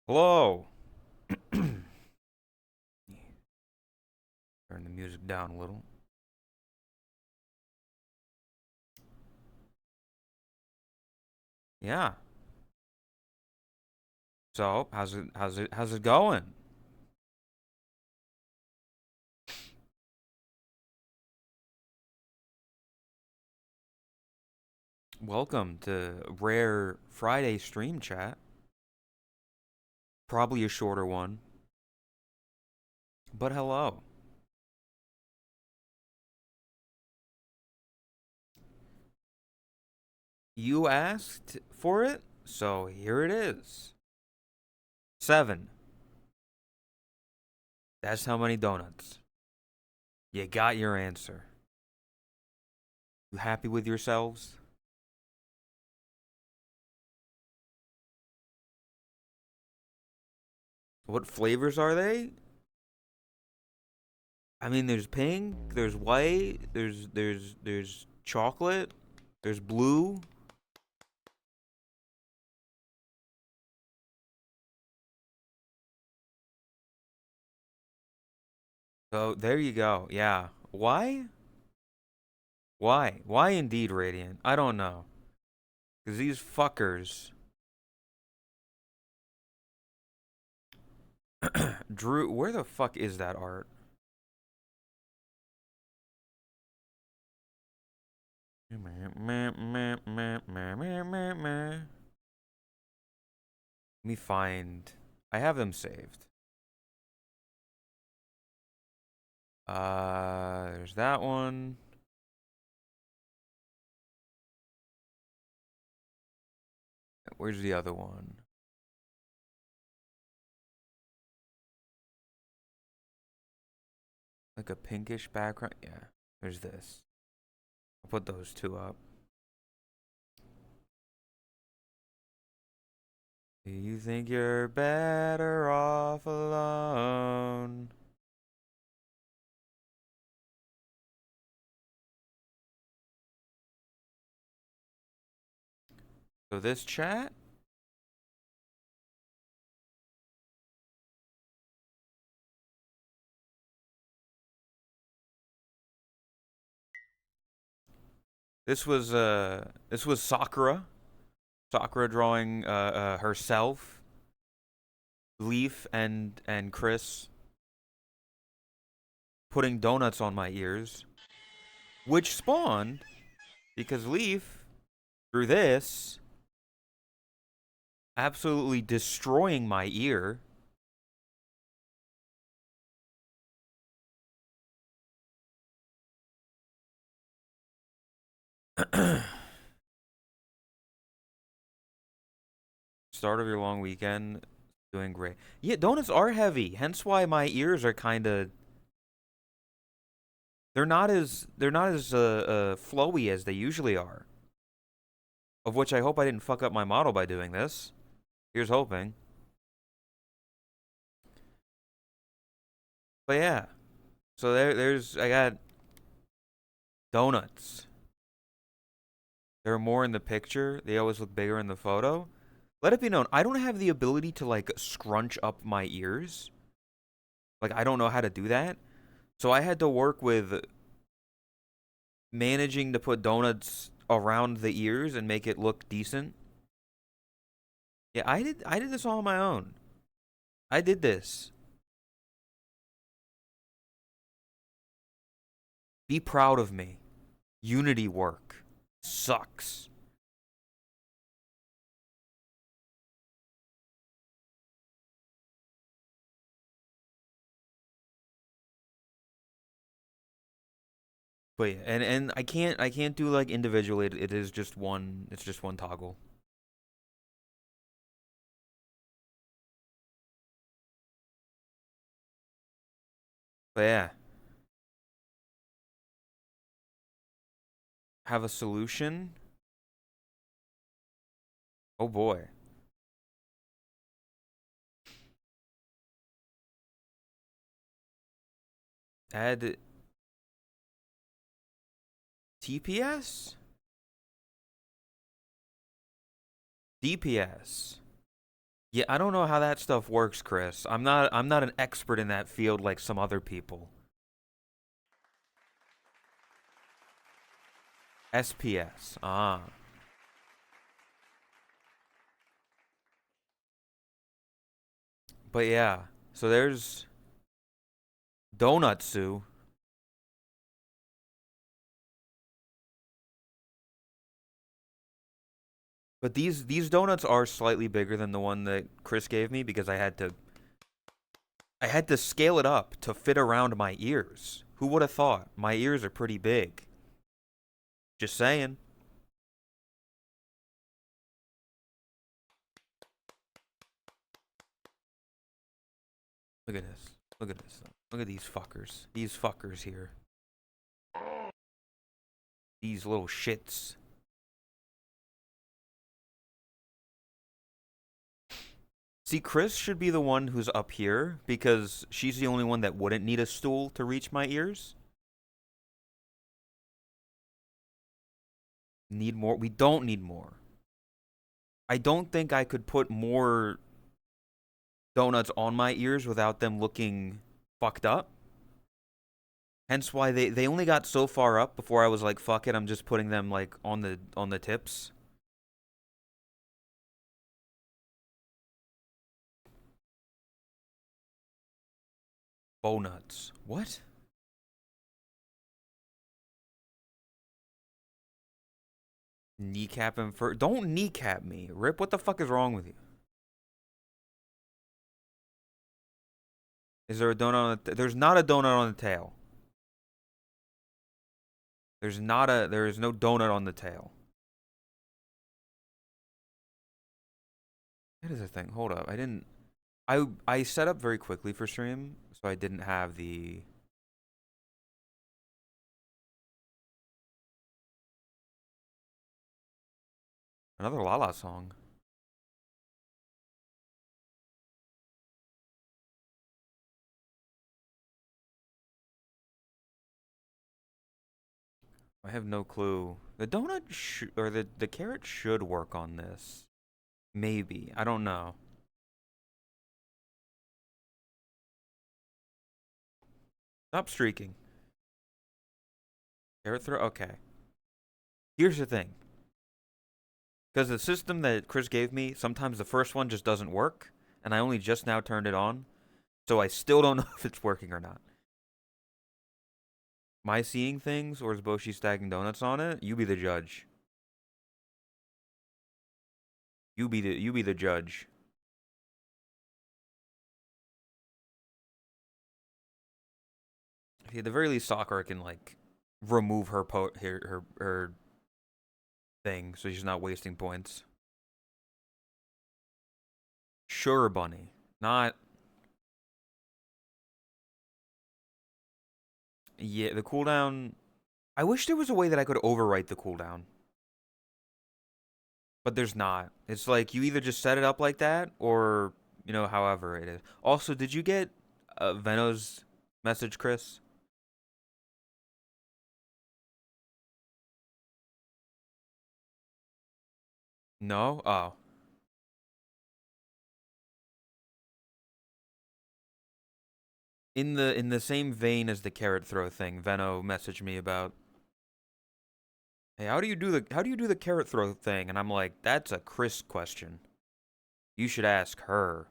Hello. Turn the music down a little. Yeah. So, how's it going? Welcome to Rare Friday stream chat. Probably a shorter one, but hello. You asked for it, so here it is. 7. That's how many donuts. You got your answer. You happy with yourselves? What flavors are they? I mean, there's pink, there's white, there's chocolate, there's blue. So there you go. Yeah. Why? Why? Why indeed, Radiant? I don't know. Because these fuckers. Drew, where the fuck is that art? Let me find. I have them saved. There's that one. Where's the other one? Like a pinkish background? Yeah. There's this. I'll put those two up. Do you think you're better off alone? So this chat. This was Sakura. Sakura drawing herself, Leaf and Chris putting donuts on my ears, which spawned because Leaf through this absolutely destroying my ear. Start of your long weekend, doing great. Yeah, donuts are heavy, hence why my ears are kind of they're not as flowy as they usually are. Of which I hope I didn't fuck up my model by doing this. Here's hoping. But yeah. So there's I got donuts. They're more in the picture. They always look bigger in the photo. Let it be known, I don't have the ability to like scrunch up my ears. Like I don't know how to do that. So I had to work with managing to put donuts around the ears and make it look decent. Yeah, I did this all on my own. I did this. Be proud of me. Unity work sucks. But yeah, and I can't do like individually. It is just one. It's just one toggle. But yeah, have a solution. Oh boy. Add TPS? DPS. Yeah, I don't know how that stuff works, Chris. I'm not an expert in that field like some other people. SPS. Ah. But yeah. So there's Donutsu. But these donuts are slightly bigger than the one that Chris gave me because I had to scale it up to fit around my ears. Who would have thought? My ears are pretty big. Just saying. Look at this. Look at this. Look at these fuckers. These fuckers here. These little shits. See, Chris should be the one who's up here because she's the only one that wouldn't need a stool to reach my ears. Need more? We don't need more. I don't think I could put more donuts on my ears without them looking fucked up. Hence why they only got so far up before I was like, fuck it, I'm just putting them like on the tips. Bonuts. What? Kneecap him for don't kneecap me. Rip, what the fuck is wrong with you? Is there a donut on there's not a donut on the tail. There is no donut on the tail. That is a thing. Hold up. I set up very quickly for stream, so I didn't have the another Lala song. I have no clue. The donut or the carrot should work on this. Maybe. I don't know. Stop streaking. Carrot throw. Okay. Here's the thing. Because the system that Chris gave me, sometimes the first one just doesn't work, and I only just now turned it on, so I still don't know if it's working or not. Am I seeing things, or is Boshi stacking donuts on it? You be the judge. You be the judge. At the very least, Sakura can like remove her thing, so she's not wasting points. Sure, Bunny. Not. Yeah, the cooldown. I wish there was a way that I could overwrite the cooldown, but there's not. It's like you either just set it up like that, or however it is. Also, did you get Veno's message, Chris? No. Oh. In the same vein as the carrot throw thing, Veno messaged me about, hey, how do you do the carrot throw thing? And I'm like, that's a Chris question. You should ask her.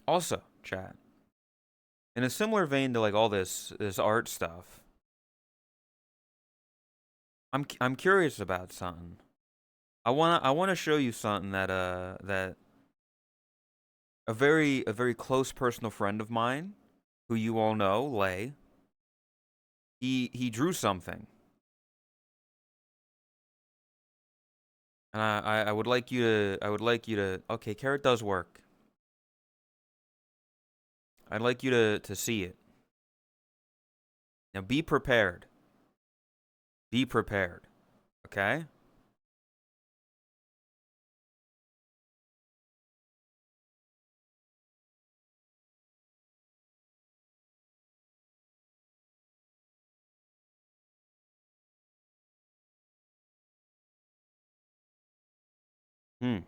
Also, chat. In a similar vein to like all this art stuff, I'm curious about something. I wanna show you something that a very close personal friend of mine, who you all know, Lay, he drew something. And I would like you to okay, carrot does work. I'd like you to see it. Now be prepared. Be prepared. Okay? Hmm.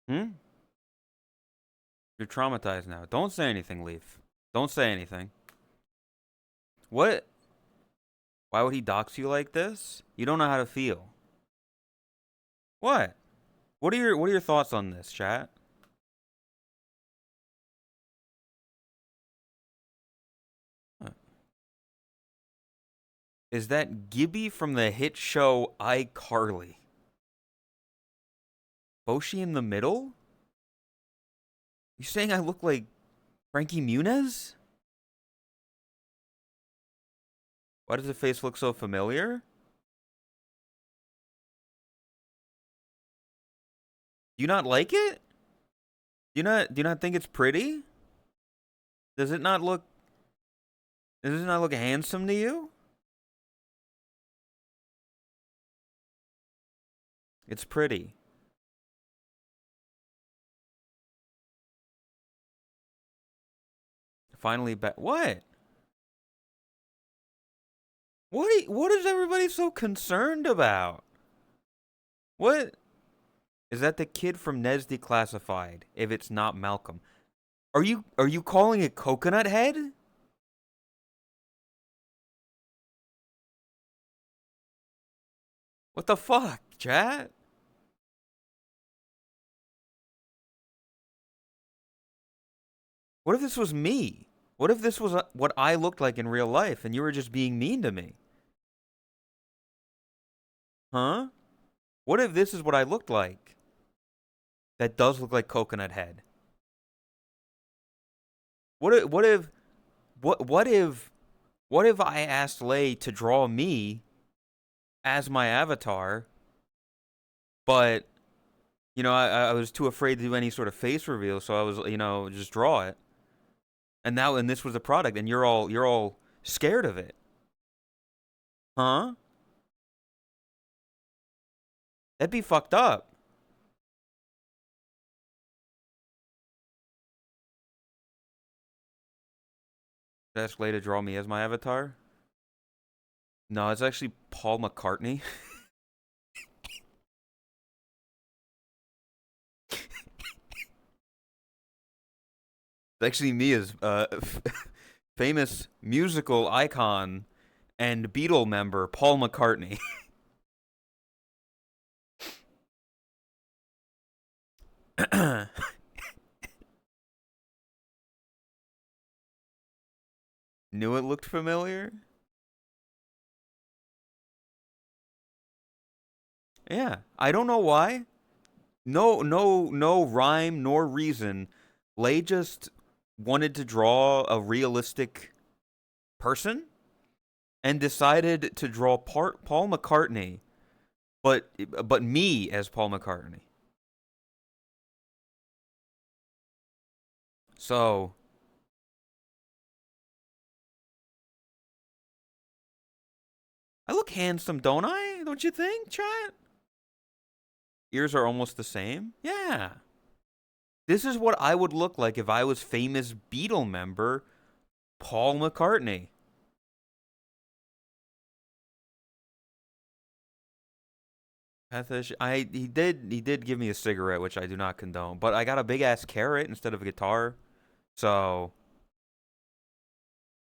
Hmm? You're traumatized now. Don't say anything, Leaf. Don't say anything. What? Why would he dox you like this? You don't know how to feel. What? What are your thoughts on this, chat? Is that Gibby from the hit show iCarly? Boshi in the middle? You saying I look like Frankie Muniz? Why does the face look so familiar? Do you not like it? Do you not think it's pretty? Does it not look does it not look handsome to you? It's pretty. Finally back. What? What is everybody so concerned about? What? Is that the kid from Nez Declassified? If it's not Malcolm. Are you calling it Coconut Head? What the fuck, chat? What if this was me? What if this was what I looked like in real life and you were just being mean to me? Huh? What if this is what I looked like? That does look like Coconut Head. What if I asked Lay to draw me as my avatar, but I was too afraid to do any sort of face reveal, so I was just draw it. And this was the product, and you're all scared of it. Huh? That'd be fucked up. Ask Lay to draw me as my avatar? No, it's actually Paul McCartney. It's actually me as famous musical icon and Beatle member Paul McCartney. Knew it looked familiar? Yeah. I don't know why. No rhyme nor reason. Lay just wanted to draw a realistic person and decided to draw Paul McCartney, but me as Paul McCartney. So I look handsome, don't I? Don't you think, chat? Ears are almost the same. Yeah. This is what I would look like if I was famous Beatle member Paul McCartney. Pethish. He did give me a cigarette, which I do not condone. But I got a big ass carrot instead of a guitar, so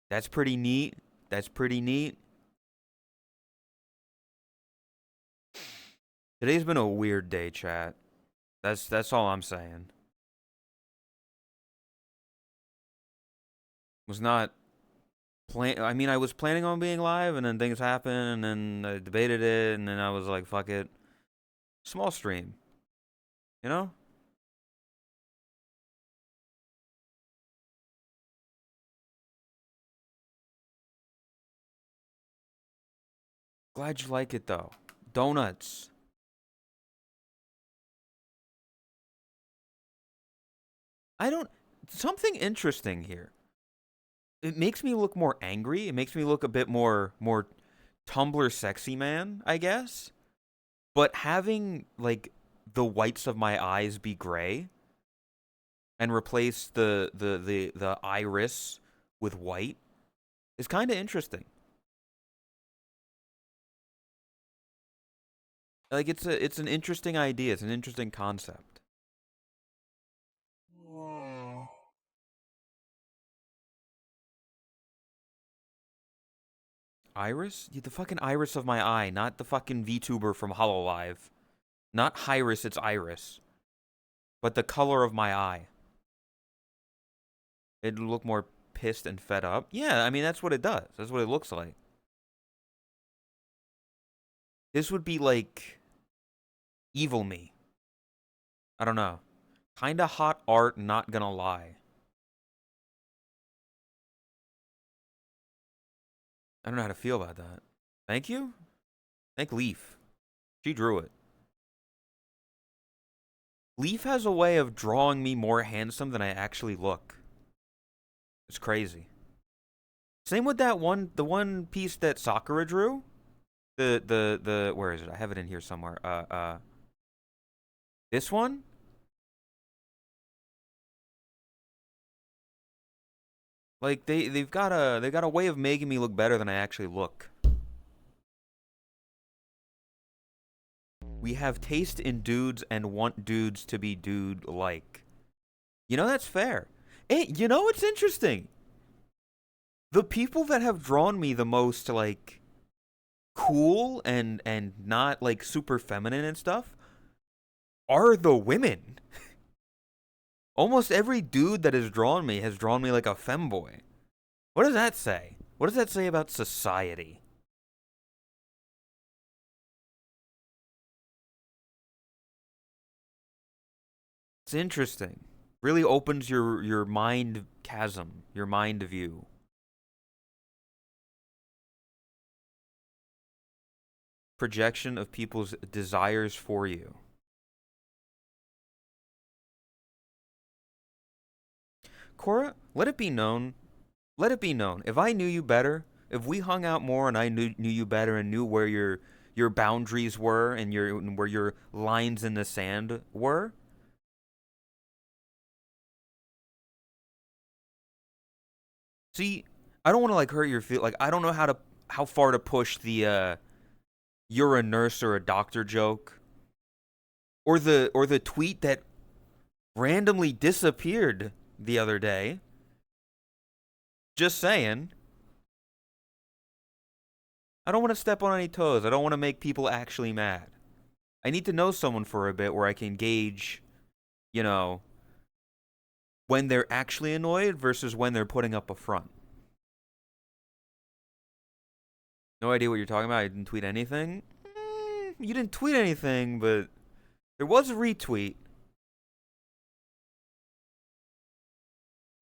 that's pretty neat. That's pretty neat. Today's been a weird day, chat. That's all I'm saying. Was not plan. I mean, I was planning on being live, and then things happened, and then I debated it, and then I was like, fuck it, small stream. You know? Glad you like it though. Donuts. I don't. Something interesting here. It makes me look more angry. It makes me look a bit more Tumblr sexy man, I guess. But having like the whites of my eyes be gray and replace the iris with white is kind of interesting. Like it's an interesting idea. It's an interesting concept. Iris? Yeah, the fucking iris of my eye, not the fucking VTuber from HoloLive. Not Hyris, it's Iris. But the color of my eye. It'd look more pissed and fed up. Yeah, I mean, that's what it does. That's what it looks like. This would be like evil me. I don't know. Kinda hot art, not gonna lie. I don't know how to feel about that. Thank you? Thank Leaf. She drew it. Leaf has a way of drawing me more handsome than I actually look. It's crazy. Same with the one piece that Sakura drew. The where is it? I have it in here somewhere. This one? Like they've got a way of making me look better than I actually look. We have taste in dudes and want dudes to be dude-like. You know, that's fair. Hey, you know what's interesting? The people that have drawn me the most, like, cool and not, like, super feminine and stuff are the women. Almost every dude that has drawn me like a femboy. What does that say? What does that say about society? It's interesting. Really opens your mind chasm, your mind view. Projection of people's desires for you. Cora, let it be known. If I knew you better, if we hung out more and I knew you better and knew where your boundaries were and where your lines in the sand were. See, I don't want to like hurt your feel. Like I don't know how far to push the you're a nurse or a doctor joke, or the tweet that randomly disappeared the other day. Just saying. I don't want to step on any toes. I don't want to make people actually mad. I need to know someone for a bit where I can gauge, you know, when they're actually annoyed versus when they're putting up a front. No idea what you're talking about. I didn't tweet anything. You didn't tweet anything, but there was a retweet.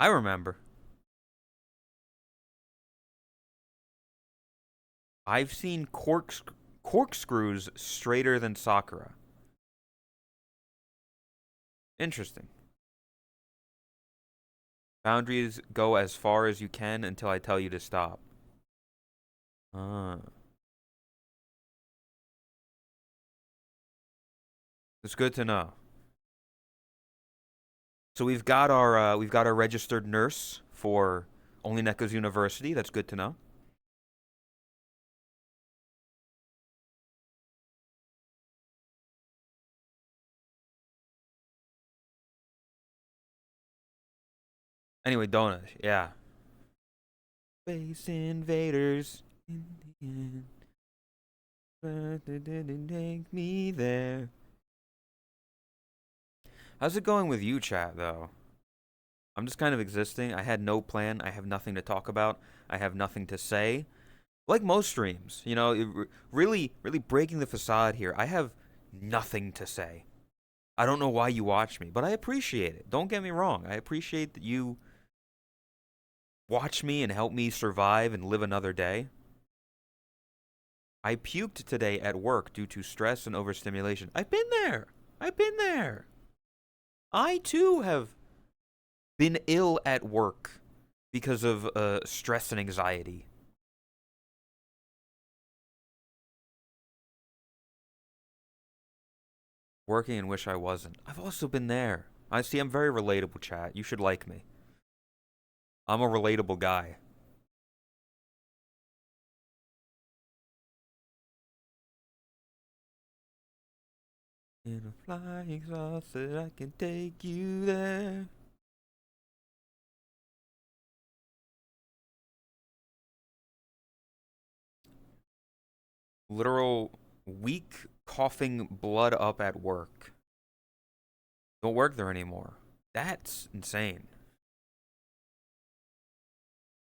I remember. I've seen corkscrews straighter than Sakura. Interesting. Boundaries go as far as you can until I tell you to stop. Ah, it's good to know. So we've got our registered nurse for Only Neko's University. That's good to know. Anyway, donuts. Yeah. Space invaders in the end, but they didn't take me there. How's it going with you, chat, though? I'm just kind of existing. I had no plan. I have nothing to talk about. I have nothing to say. Like most streams, you know, really breaking the facade here. I have nothing to say. I don't know why you watch me, but I appreciate it. Don't get me wrong. I appreciate that you watch me and help me survive and live another day. I puked today at work due to stress and overstimulation. I've been there. I've been there. I too have been ill at work because of stress and anxiety. Working and wish I wasn't. I've also been there. I see I'm very relatable, chat. You should like me. I'm a relatable guy. In a flying saucer, I can take you there. Literal weak coughing blood up at work. Don't work there anymore. That's insane.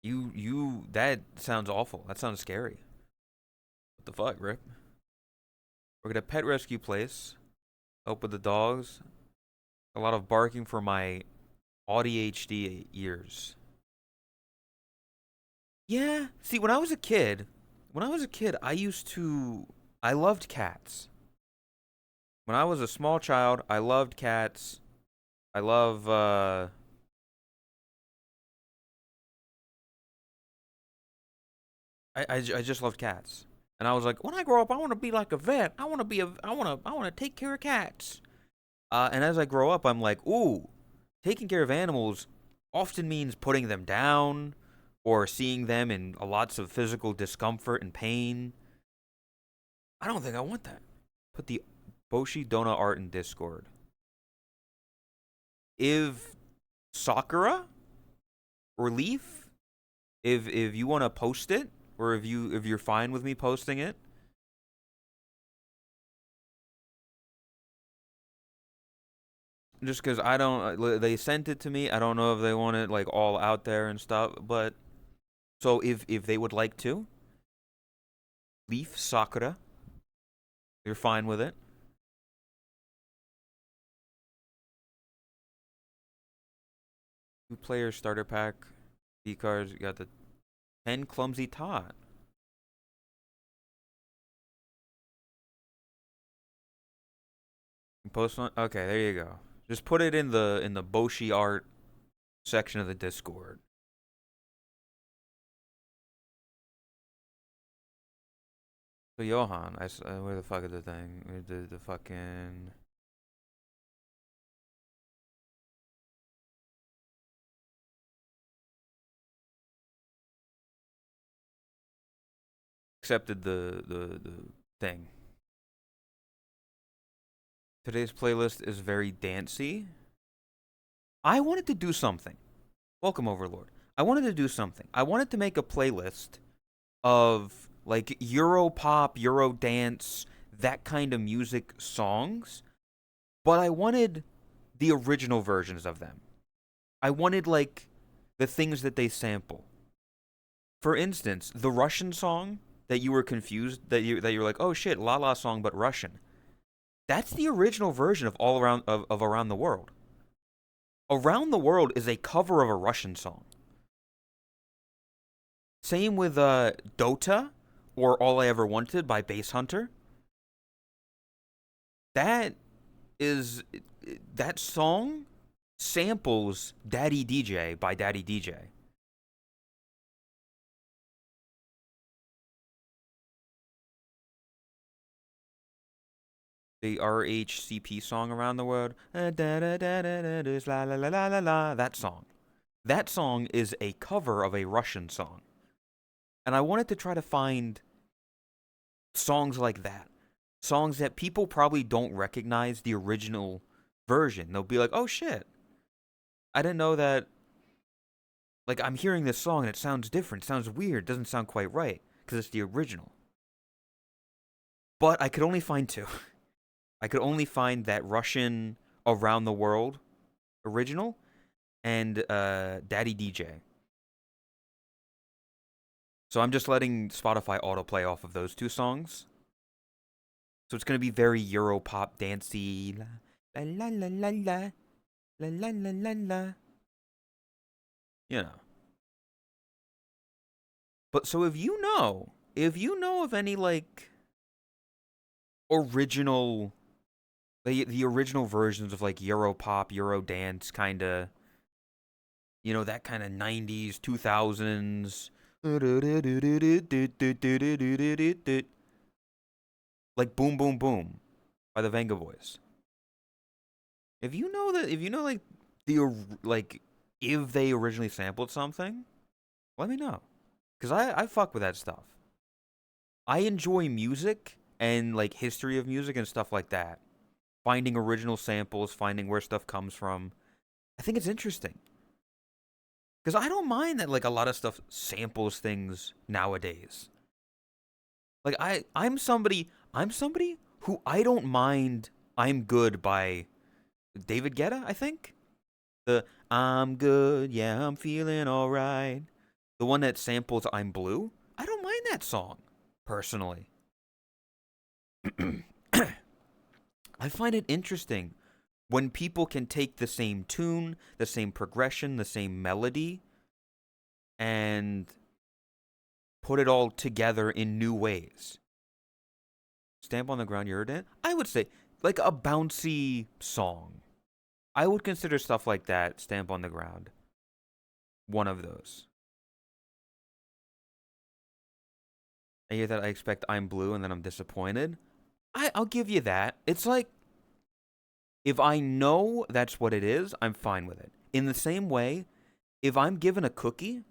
That sounds awful. That sounds scary. What the fuck, Rip? We're at a pet rescue place. Up with the dogs. A lot of barking for my ADHD ears. Yeah. See, when I was a kid, I loved cats. When I was a small child, I loved cats. I love, I just loved cats. And I was like, when I grow up, I want to be like a vet. I want to take care of cats. And as I grow up, I'm like, ooh, taking care of animals often means putting them down or seeing them in lots of physical discomfort and pain. I don't think I want that. Put the Boshi Donut art in Discord. If Sakura or Leaf, if you want to post it, or if you're fine with me posting it, just because I don't, they sent it to me. I don't know if they want it like all out there and stuff. But so if they would like to, Leaf Sakura, you're fine with it. 2 player starter pack. D cards. You got the 10 clumsy tot. Post one. Okay, there you go. Just put it in the Boshi art section of the Discord. So Johan, where the fuck is the thing? The fucking accepted the thing. Today's playlist is very dancey. I wanted to do something. Welcome, Overlord. I wanted to do something. I wanted to make a playlist of like Euro pop, Euro dance, that kind of music songs, but I wanted the original versions of them. I wanted like the things that they sample. For instance, the Russian song that you were confused that you're like, "Oh shit, La La song but Russian." That's the original version of all around of Around the World. Around the World is a cover of a Russian song. Same with Dota or All I Ever Wanted by Bass Hunter. That is that song samples Daddy DJ by Daddy DJ. The RHCP song Around the World. That song. That song is a cover of a Russian song. And I wanted to try to find songs like that. Songs that people probably don't recognize the original version. They'll be like, oh shit. I didn't know that. Like, I'm hearing this song and it sounds different. It sounds weird. It doesn't sound quite right. Because it's the original. But I could only find two. I could only find that Russian Around the World original and Daddy DJ. So I'm just letting Spotify autoplay off of those two songs. So it's gonna be very Euro pop dancey. La la la la la la la la la la. You know. But so if you know of any like original, the original versions of like Euro pop, Euro dance kind of, you know, that kind of 90s, 2000s. Like Boom Boom Boom by the Venga Boys. If you know like like if they originally sampled something, let me know. Cause I fuck with that stuff. I enjoy music and like history of music and stuff like that. finding original samples, finding where stuff comes from. I think it's interesting. Because I don't mind that like a lot of stuff samples things nowadays. Like I'm somebody who I don't mind I'm Good by David Guetta, I think. The I'm good, yeah, I'm feeling alright. The one that samples I'm Blue. I don't mind that song, personally. I find it interesting when people can take the same tune, the same progression, the same melody, and put it all together in new ways. Stamp on the Ground, Eurodan? I would say, like a bouncy song. I would consider stuff like that, Stamp on the Ground, one of those. I hear that I expect I'm Blue and then I'm disappointed. I'll give you that. It's like, if I know that's what it is, I'm fine with it. In the same way, if I'm given a cookie,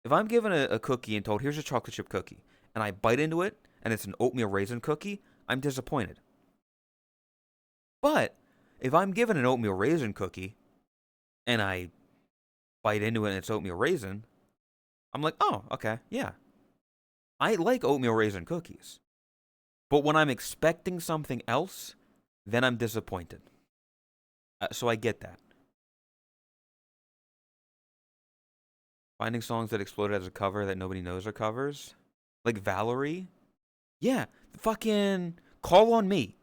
if I'm given a cookie and told, here's a chocolate chip cookie, and I bite into it and it's an oatmeal raisin cookie, I'm disappointed. But if I'm given an oatmeal raisin cookie and I bite into it and it's oatmeal raisin, I'm like, oh, okay, yeah. I like oatmeal raisin cookies. But when I'm expecting something else, then I'm disappointed. So I get that. Finding songs that exploded as a cover that nobody knows are covers. Like Valerie. Yeah, fucking Call on Me.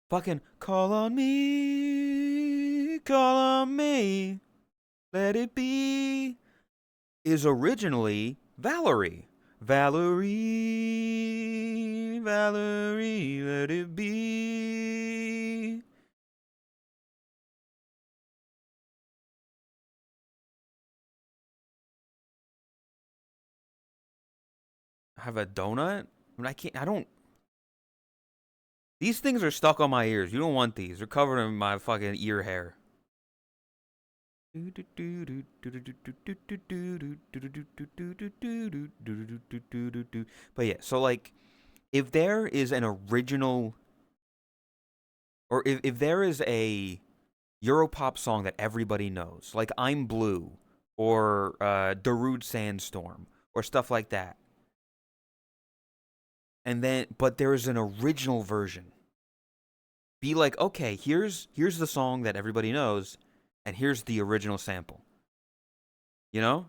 Fucking Call on Me. Call on Me. Let it be. Is originally Valerie. Valerie. Valerie. Let it be. Have a donut? I mean, I don't. These things are stuck on my ears. You don't want these. They're covered in my fucking ear hair. But yeah, so like, if there is an original, or if there is a Europop song that everybody knows, like I'm Blue, or Darude Sandstorm, or stuff like that, and then, but there is an original version, be like, okay, here's the song that everybody knows, and here's the original sample. You know?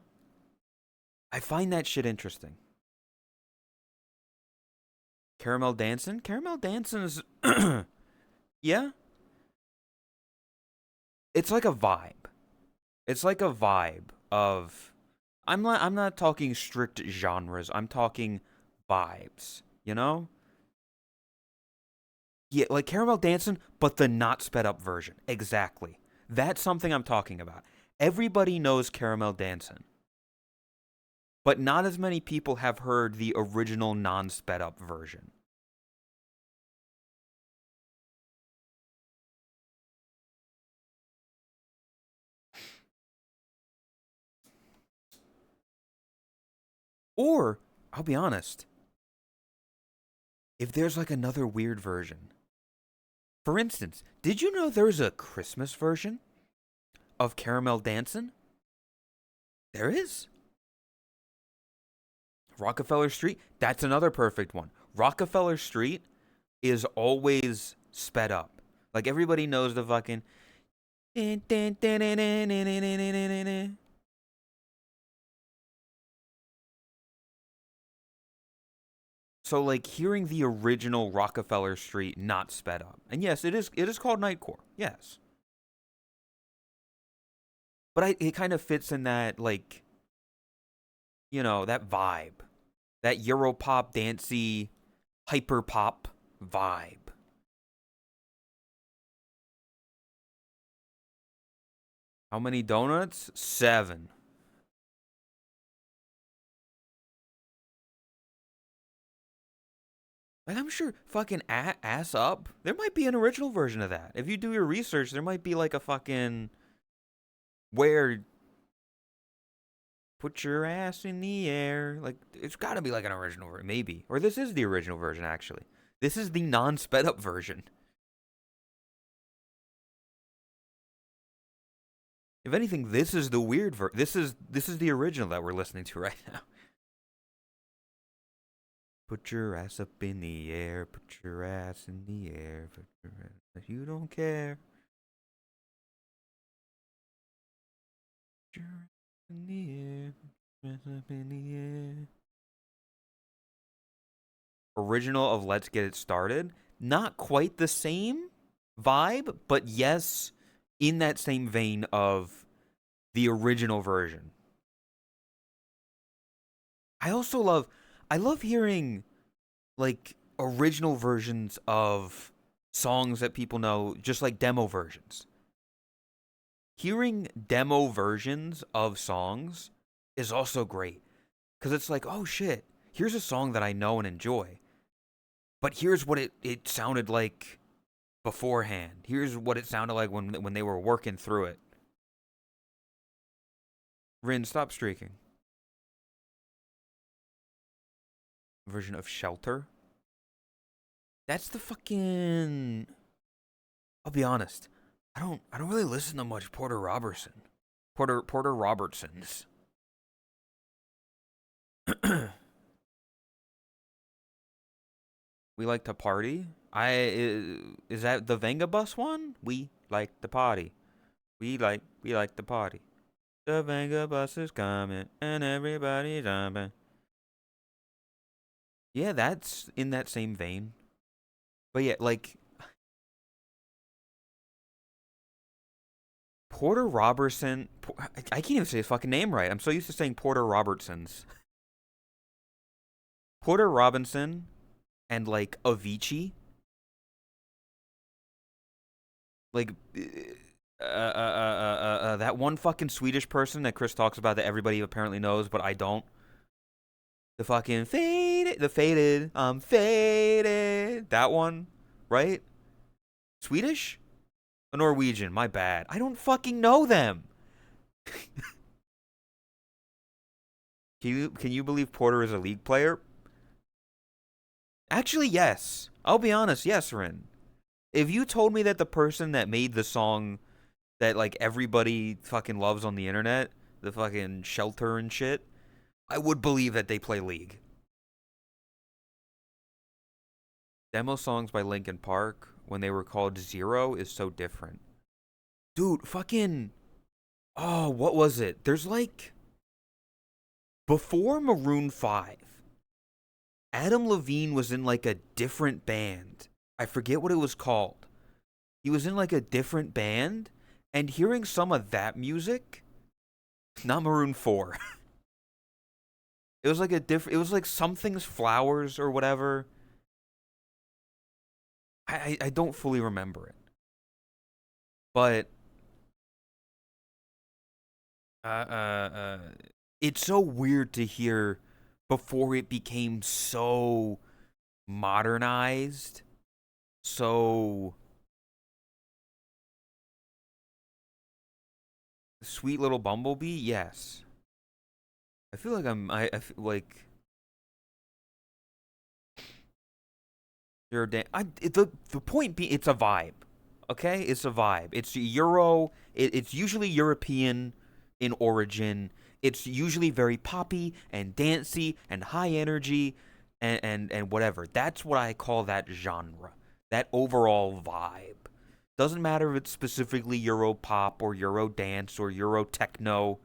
I find that shit interesting. Caramel Dancin'? Caramel Dancin' is yeah. It's like a vibe. It's like a vibe of I'm not talking strict genres. I'm talking vibes, you know? Yeah, like Caramel Dancin', but the not sped up version. Exactly. That's something I'm talking about. Everybody knows Caramel Dancin', but not as many people have heard the original non sped up version. Or, I'll be honest, if there's like another weird version. For instance, did you know there's a Christmas version of Caramel Dancin'? There is. Rockefeller Street, that's another perfect one. Rockefeller Street is always sped up. Like everybody knows the fucking. So like hearing the original Rockefeller Street not sped up. And yes, it is called Nightcore. Yes. But it kind of fits in that like, that vibe. That Europop dancey hyper pop vibe. How many donuts? 7. Like I'm sure fucking ass up. There might be an original version of that. If you do your research, there might be like a fucking where put your ass in the air. Like it's got to be like an original version, maybe. Or this is the original version actually. This is the non-sped up version. If anything, this is the weird this is the original that we're listening to right now. Put your ass up in the air, put your ass in the air, put your ass, you don't care. Put your ass in the air, put your ass up in the air. Original of Let's Get It Started. Not quite the same vibe, but yes, in that same vein of the original version. I also I love hearing like original versions of songs that people know, just like demo versions. Hearing demo versions of songs is also great because it's like, oh shit, here's a song that I know and enjoy, but here's what it sounded like beforehand. Here's what it sounded like when they were working through it. Rin, stop streaking. Version of Shelter. That's the fucking. I'll be honest. I don't really listen to much Porter Robertson. Porter Robertsons. We like to party. Is that the Venga Bus one? We like to party. We like to party. The Venga Bus is coming and everybody's jumping. Yeah, that's in that same vein. But yeah, like Porter Robertson. I can't even say his fucking name right. I'm so used to saying Porter Robertsons. Porter Robinson and like Avicii. Like that one fucking Swedish person that Chris talks about that everybody apparently knows, but I don't. The fucking faded, I'm faded. That one, right? Swedish? A Norwegian, my bad. I don't fucking know them. Can you believe Porter is a league player? Actually, yes. I'll be honest, yes, Rin. If you told me that the person that made the song that like everybody fucking loves on the internet, the fucking Shelter and shit, I would believe that they play League. Demo songs by Linkin Park when they were called Zero is so different. Dude, fucking oh, what was it? There's like before Maroon 5, Adam Levine was in like a different band. I forget what it was called. He was in like a different band, and hearing some of that music, not Maroon 4. It was like a different. It was like something's flowers or whatever. I don't fully remember it, but uh, uh, uh, it's so weird to hear before it became so modernized, so Sweet Little Bumblebee. Yes, I feel like I feel like the point being it's a vibe. Okay, it's a vibe. It's Euro. It's usually European in origin. It's usually very poppy and dancey and high energy and whatever. That's what I call that genre. That overall vibe. Doesn't matter if it's specifically Euro pop or Euro dance or Euro techno.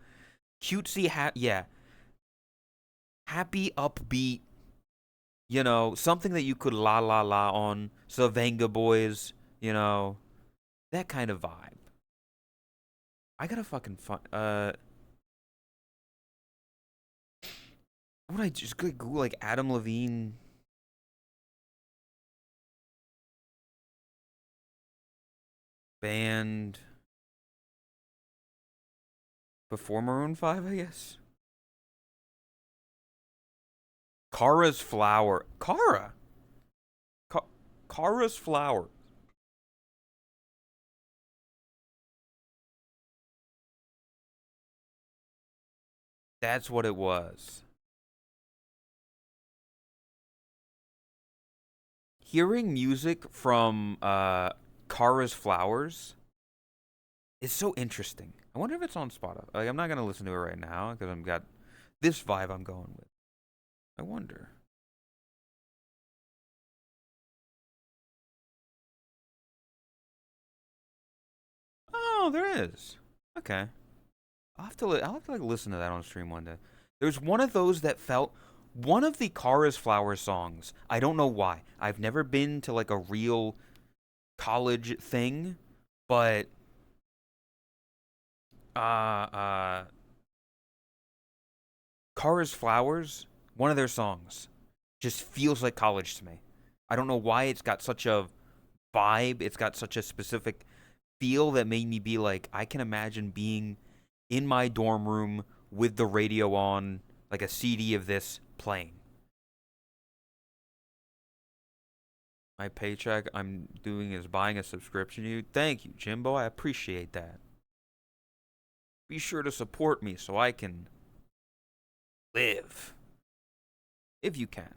Cutesy, yeah, happy, upbeat. Something that you could la la la on. Savanga Boys. You know, that kind of vibe. I gotta fucking find. Would I just Google like Adam Levine band before Maroon 5? I guess. Kara's Flower. Kara's Flower. That's what it was. Hearing music from Kara's Flowers It's so interesting. I wonder if it's on Spotify. Like, I'm not gonna listen to it right now because I've got this vibe I'm going with. I wonder. Oh, there is. Okay. I'll have to like listen to that on stream one day. There's one of those that felt one of the Cara's Flower songs. I don't know why. I've never been to like a real college thing, but uh uh Cara's Flowers, one of their songs just feels like college to me. I don't know why it's got such a vibe. It's got such a specific feel that made me be like, I can imagine being in my dorm room with the radio on, like a CD of this playing. My paycheck I'm doing is buying a subscription to you. Thank you, Jimbo. I appreciate that. Be sure to support me so I can live. If you can.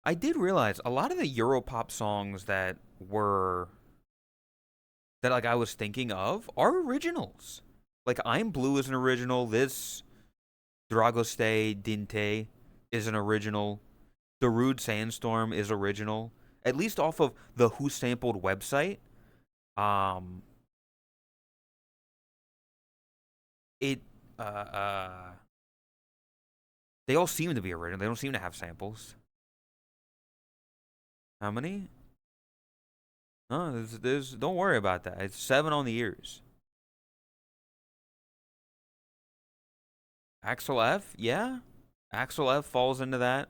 I did realize a lot of the Europop songs that like I was thinking of are originals. Like I'm Blue is an original. This Dragoste Dinte is an original. The Rude Sandstorm is original. At least off of the Who Sampled website. Um it uh they all seem to be original. They don't seem to have samples. How many? No, there's don't worry about that. It's 7 on the ears. Axel F, yeah. Axel F falls into that.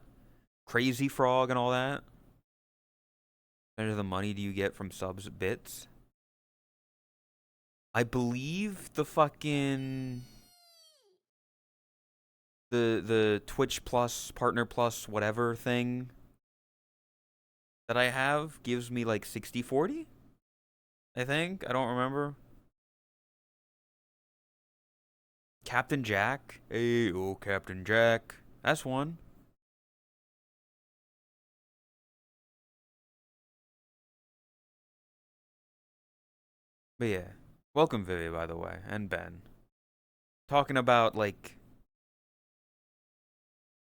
Crazy Frog and all that. How much of the money do you get from subs bits? I believe the fucking the Twitch Plus, Partner Plus, whatever thing that I have gives me like 60/40. I think. I don't remember. Captain Jack. Hey, oh, Captain Jack. That's one. But yeah. Welcome, Vivi, by the way, and Ben. Talking about, like,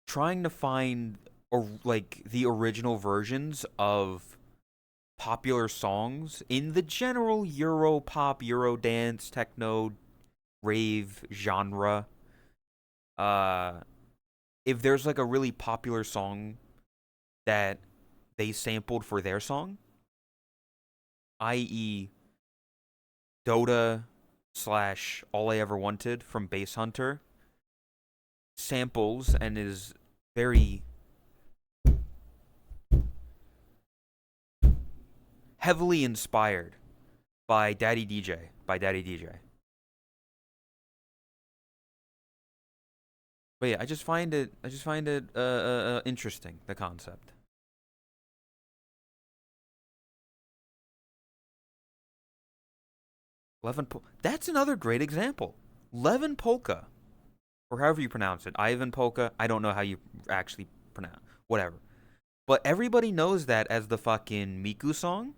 trying to find, or like, the original versions of popular songs in the general Euro pop, Euro dance, techno, rave genre. Uh, if there's like a really popular song that they sampled for their song, i.e., Dota slash All I Ever Wanted from Bass Hunter, samples and is very heavily inspired by Daddy DJ, by Daddy DJ. But yeah, I just find it interesting, the concept. 11 That's another great example. Levin Polka, or however you pronounce it. Ivan Polka. I don't know how you actually pronounce. Whatever. But everybody knows that as the fucking Miku song.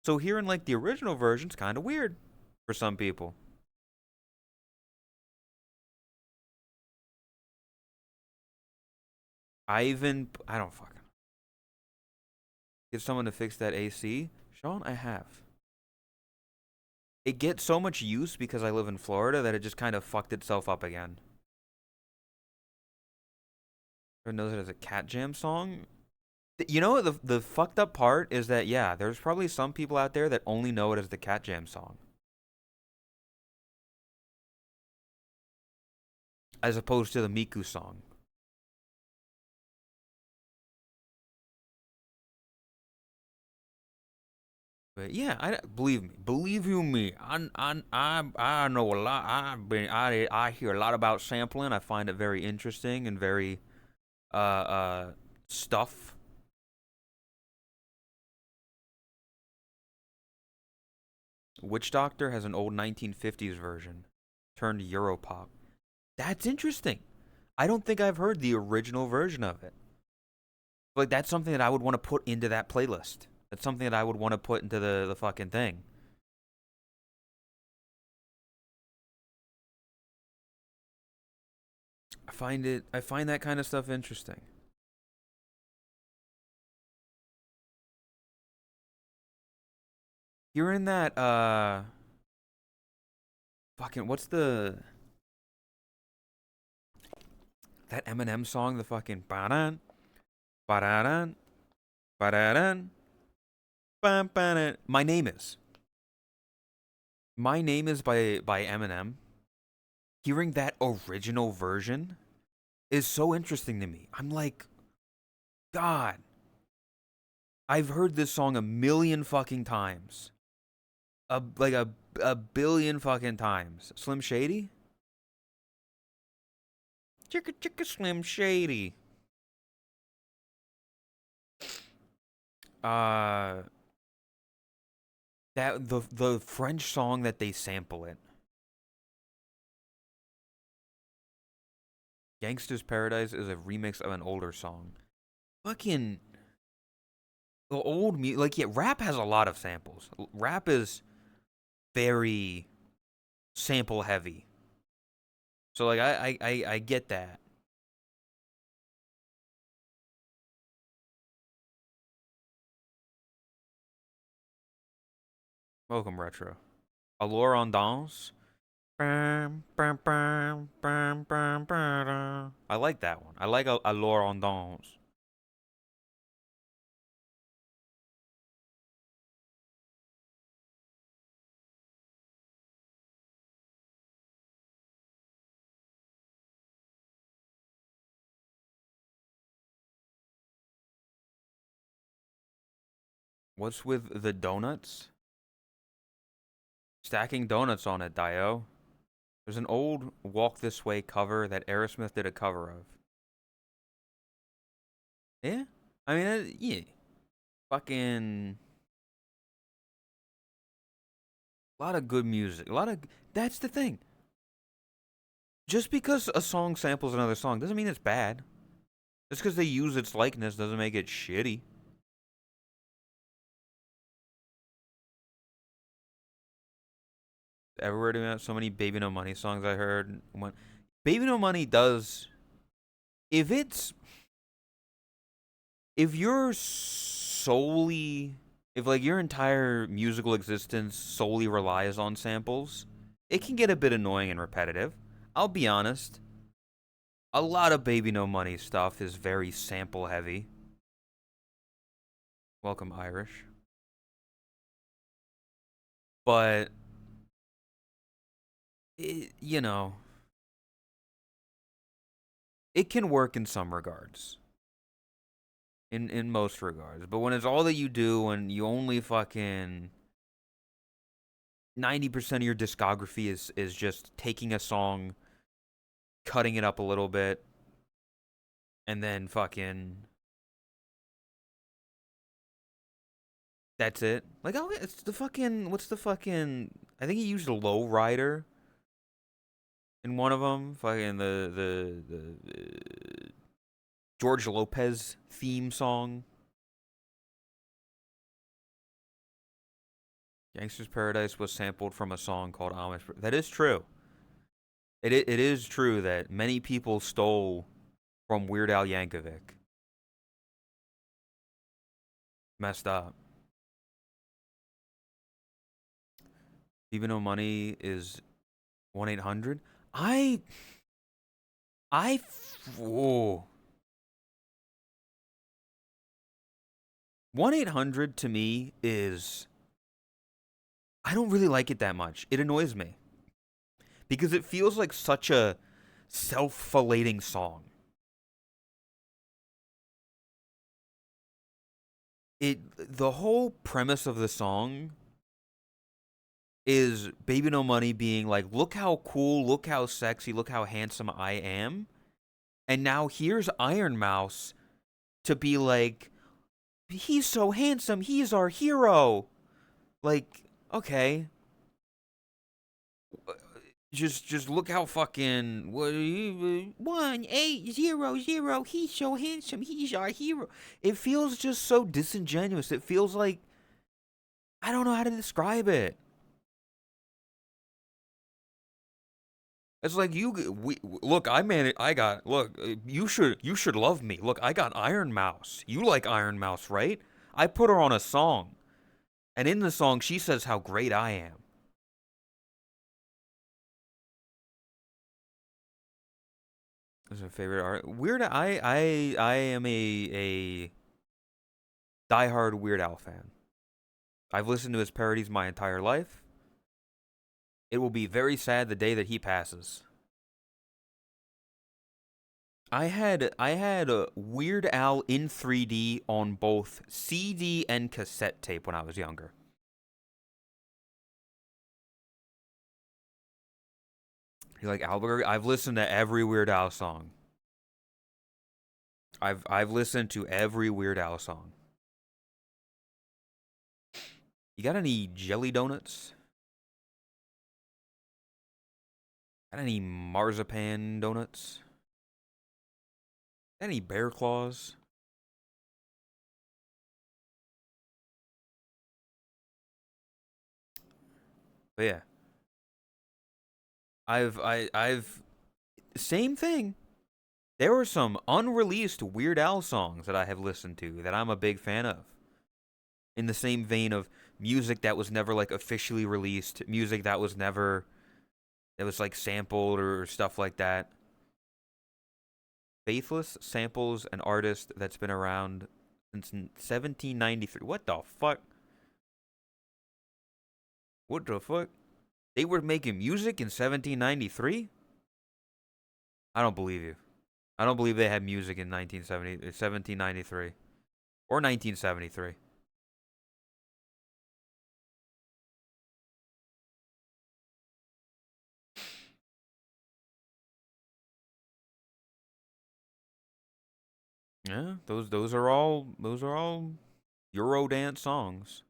So hearing like the original version's kind of weird for some people. I don't fucking get someone to fix that AC. Sean, I have. It gets so much use because I live in Florida that it just kind of fucked itself up again. Everyone knows it as a Cat Jam song. You know the fucked up part is that yeah, there's probably some people out there that only know it as the Cat Jam song, as opposed to the Miku song. But yeah, believe you me, I know a lot. I hear a lot about sampling. I find it very interesting and very stuff. Witch Doctor has an old 1950s version turned Europop. That's interesting. I don't think I've heard the original version of it. Like that's something that I would want to put into that playlist. That's something that I would want to put into the fucking thing. I find that kind of stuff interesting. Hearing that fucking what's the that Eminem song, the fucking ba-dan, ba-da-dan, ba-da-dan, ba-da-dan. My Name Is by Eminem. Hearing that original version is so interesting to me. I'm like, God, I've heard this song a million fucking times. A billion fucking times. Slim Shady? Chicka chicka Slim Shady. Uh that the French song that they sample it. Gangsta's Paradise is a remix of an older song. Fucking the old like yeah, rap has a lot of samples. Rap is very sample heavy. So like I get that. Welcome retro. Allure on Danse. I like that one. I like Allure on Danse. What's with the donuts? Stacking donuts on it, Dio. There's an old Walk This Way cover that Aerosmith did a cover of. Yeah? I mean, yeah. Fucking. A lot of good music. A lot of. That's the thing. Just because a song samples another song doesn't mean it's bad. Just because they use its likeness doesn't make it shitty. Everywhere to so many Baby No Money songs I heard. When Baby No Money does. If it's. If you're solely. If like your entire musical existence solely relies on samples, it can get a bit annoying and repetitive. I'll be honest. A lot of Baby No Money stuff is very sample heavy. Welcome, Irish. But, you know, it can work in some regards. In most regards. But when it's all that you do and you only fucking 90% of your discography is just taking a song, cutting it up a little bit, and then fucking that's it. Like, oh, it's the fucking what's the fucking I think he used a low rider in one of them. Fucking the George Lopez theme song. Gangster's Paradise was sampled from a song called Amish. That is true. It is true that many people stole from Weird Al Yankovic. Messed up. Even though money is 1-800. I whoa. 1-800 to me is I don't really like it that much. It annoys me because it feels like such a self-filleting song. The whole premise of the song is Baby No Money being like, look how cool, look how sexy, look how handsome I am. And now here's Iron Mouse to be like, he's so handsome, he's our hero. Like, okay. Just look how fucking 1-8-0-0. He's so handsome. He's our hero. It feels just so disingenuous. It feels like I don't know how to describe it. It's like look. I got look. You should love me. Look, I got Iron Mouse. You like Iron Mouse, right? I put her on a song, and in the song she says how great I am. That's my favorite art. Weird. I am a diehard Weird Al fan. I've listened to his parodies my entire life. It will be very sad the day that he passes. I had a Weird Al in 3D on both CD and cassette tape when I was younger. You like Albuquerque? I've listened to every Weird Al song. I've listened to every Weird Al song. You got any jelly donuts? Got any marzipan donuts? Got any bear claws? But yeah, I've same thing. There were some unreleased Weird Al songs that I have listened to that I'm a big fan of. In the same vein of music that was never like officially released, music that was never that was like sampled or stuff like that. Faithless samples an artist that's been around since 1793. What the fuck? What the fuck? They were making music in 1793? I don't believe you. I don't believe they had music in 1793 or 1973. Yeah, those are all Eurodance songs.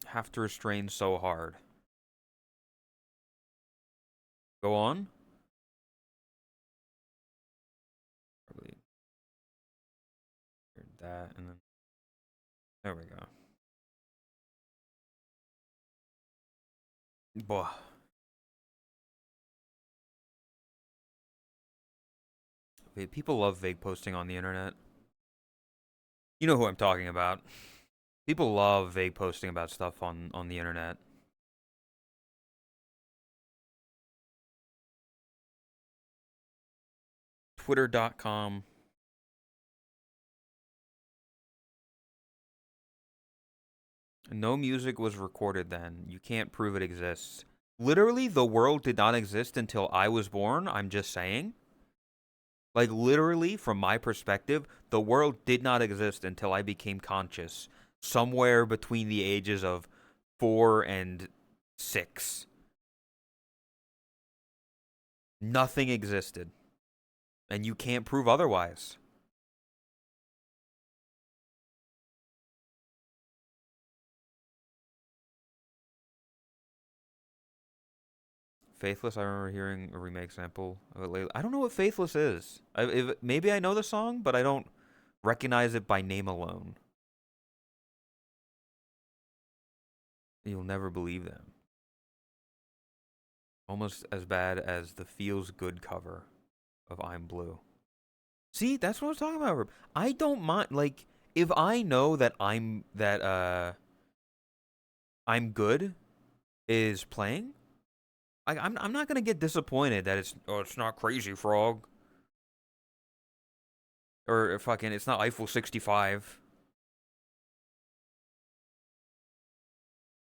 Have to restrain so hard. Go on. Probably that and then there we go. Boy, people love vague posting on the internet. You know who I'm talking about. People love vague posting about stuff on the internet. Twitter.com. No music was recorded then. You can't prove it exists. Literally, the world did not exist until I was born. I'm just saying. Like, literally, from my perspective, the world did not exist until I became conscious. Somewhere between the ages of 4 and 6. Nothing existed. And you can't prove otherwise. Faithless, I remember hearing a remake sample of it lately. I don't know what Faithless is. Maybe I know the song, but I don't recognize it by name alone. You'll never believe them. Almost as bad as the Feels Good cover of I'm Blue. See, that's what I was talking about. I don't mind, like, if I know that I'm good is playing, I'm not gonna get disappointed that it's not Crazy Frog or fucking it's not Eiffel 65.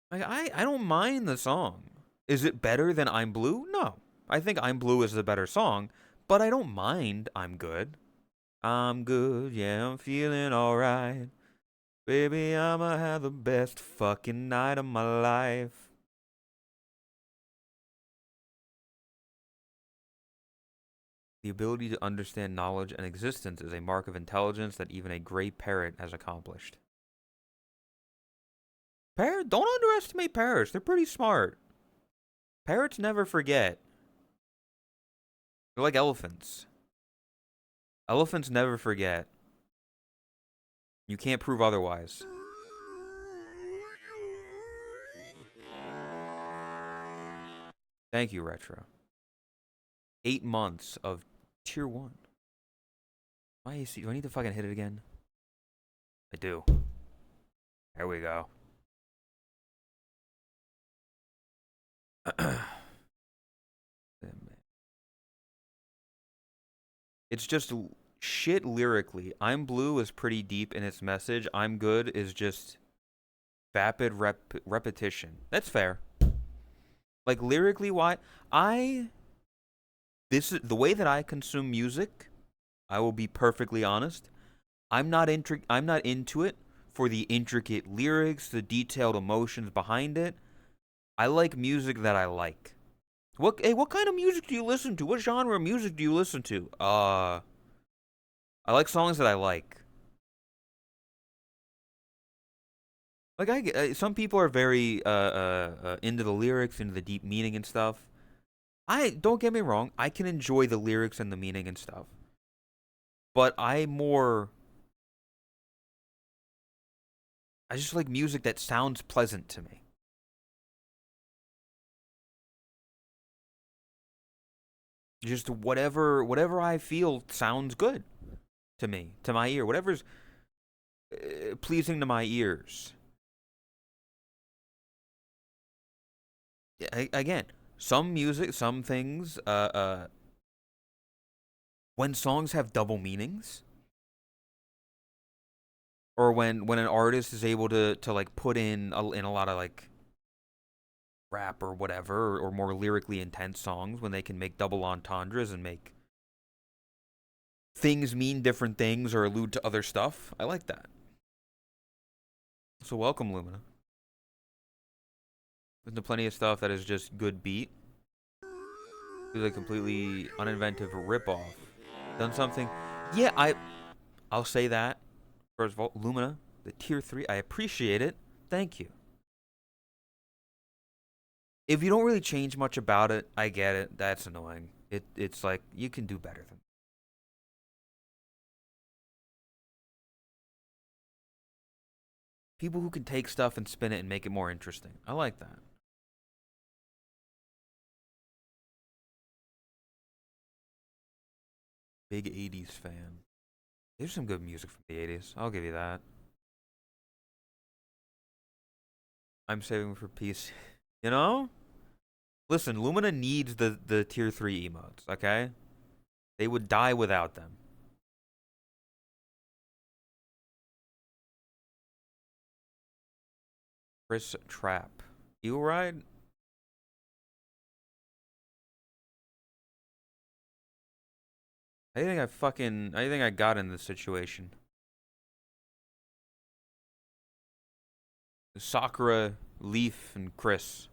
Like I don't mind the song. Is it better than I'm Blue? No. I think I'm Blue is the better song, but I don't mind I'm Good. I'm good, yeah, I'm feeling alright. Baby, I'ma have the best fucking night of my life. The ability to understand knowledge and existence is a mark of intelligence that even a gray parrot has accomplished. Don't underestimate parrots. They're pretty smart. Parrots never forget. They're like elephants. Elephants never forget. You can't prove otherwise. Thank you, Retro. 8 months of tier 1. My AC, do I need to fucking hit it again? I do. There we go. It's just shit lyrically. I'm Blue is pretty deep in its message. I'm Good is just vapid repetition. That's fair. Like lyrically, this is the way that I consume music. I will be perfectly honest. I'm not into it for the intricate lyrics, the detailed emotions behind it. I like music that I like. What kind of music do you listen to? What genre of music do you listen to? I like songs that I like. Like some people are very into the lyrics, into the deep meaning and stuff. Don't get me wrong, I can enjoy the lyrics and the meaning and stuff. But I just like music that sounds pleasant to me. Just whatever I feel sounds good to me, to my ear. Whatever's pleasing to my ears. Again, some music, some things, when songs have double meanings, or when an artist is able to like put in a lot of like rap or whatever, or more lyrically intense songs, when they can make double entendres and make things mean different things or allude to other stuff. I like that. So welcome, Lumina. There's plenty of stuff that is just good beat. It's a completely uninventive ripoff. Done something. Yeah, I'll say that. First of all, Lumina, the tier 3, I appreciate it. Thank you. If you don't really change much about it, I get it. That's annoying. It's like, you can do better than that. People who can take stuff and spin it and make it more interesting. I like that. Big 80s fan. There's some good music from the 80s. I'll give you that. I'm saving for peace. You know? Listen, Lumina needs the tier 3 emotes, okay? They would die without them. Chris Trap. You ride? I think I got in this situation. Sakura, Leaf, and Chris.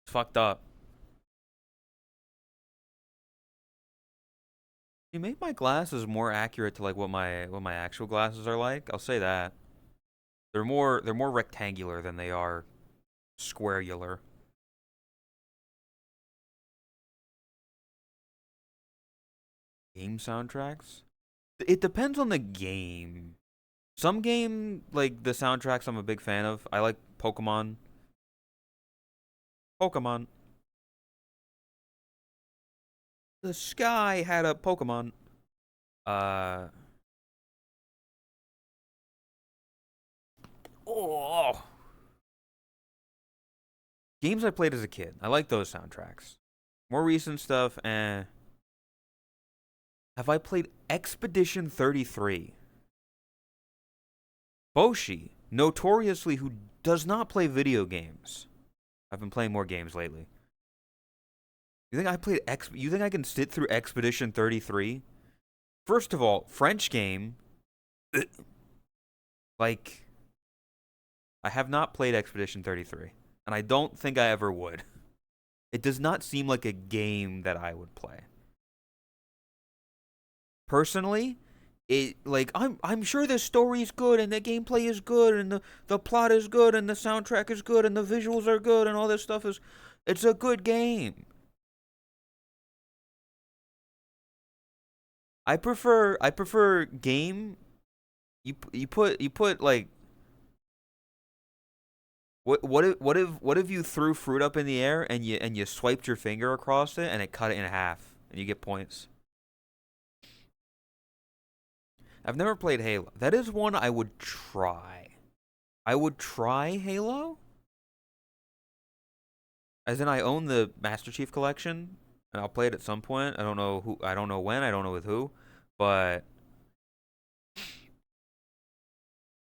It's fucked up. You make my glasses more accurate to like what my actual glasses are like. I'll say that. They're more rectangular than they are squareular. Game soundtracks? It depends on the game. Some game, like the soundtracks I'm a big fan of. I like Pokemon. Pokemon. The sky had a Pokemon. Uh oh. Games I played as a kid. I like those soundtracks. More recent stuff, eh. Have I played Expedition 33? Boshi, notoriously who does not play video games. I've been playing more games lately. You think you think I can sit through Expedition 33? First of all, French game. Like, I have not played Expedition 33, and I don't think I ever would. It does not seem like a game that I would play. Personally, it like I'm sure the story's good and the gameplay is good and the plot is good and the soundtrack is good and the visuals are good and all this stuff is it's a good game. I prefer game. You put like what if you threw fruit up in the air and you swiped your finger across it and it cut it in half and you get points. I've never played Halo. That is one I would try. I would try Halo. As in, I own the Master Chief Collection, and I'll play it at some point. I don't know who. I don't know when. I don't know with who. But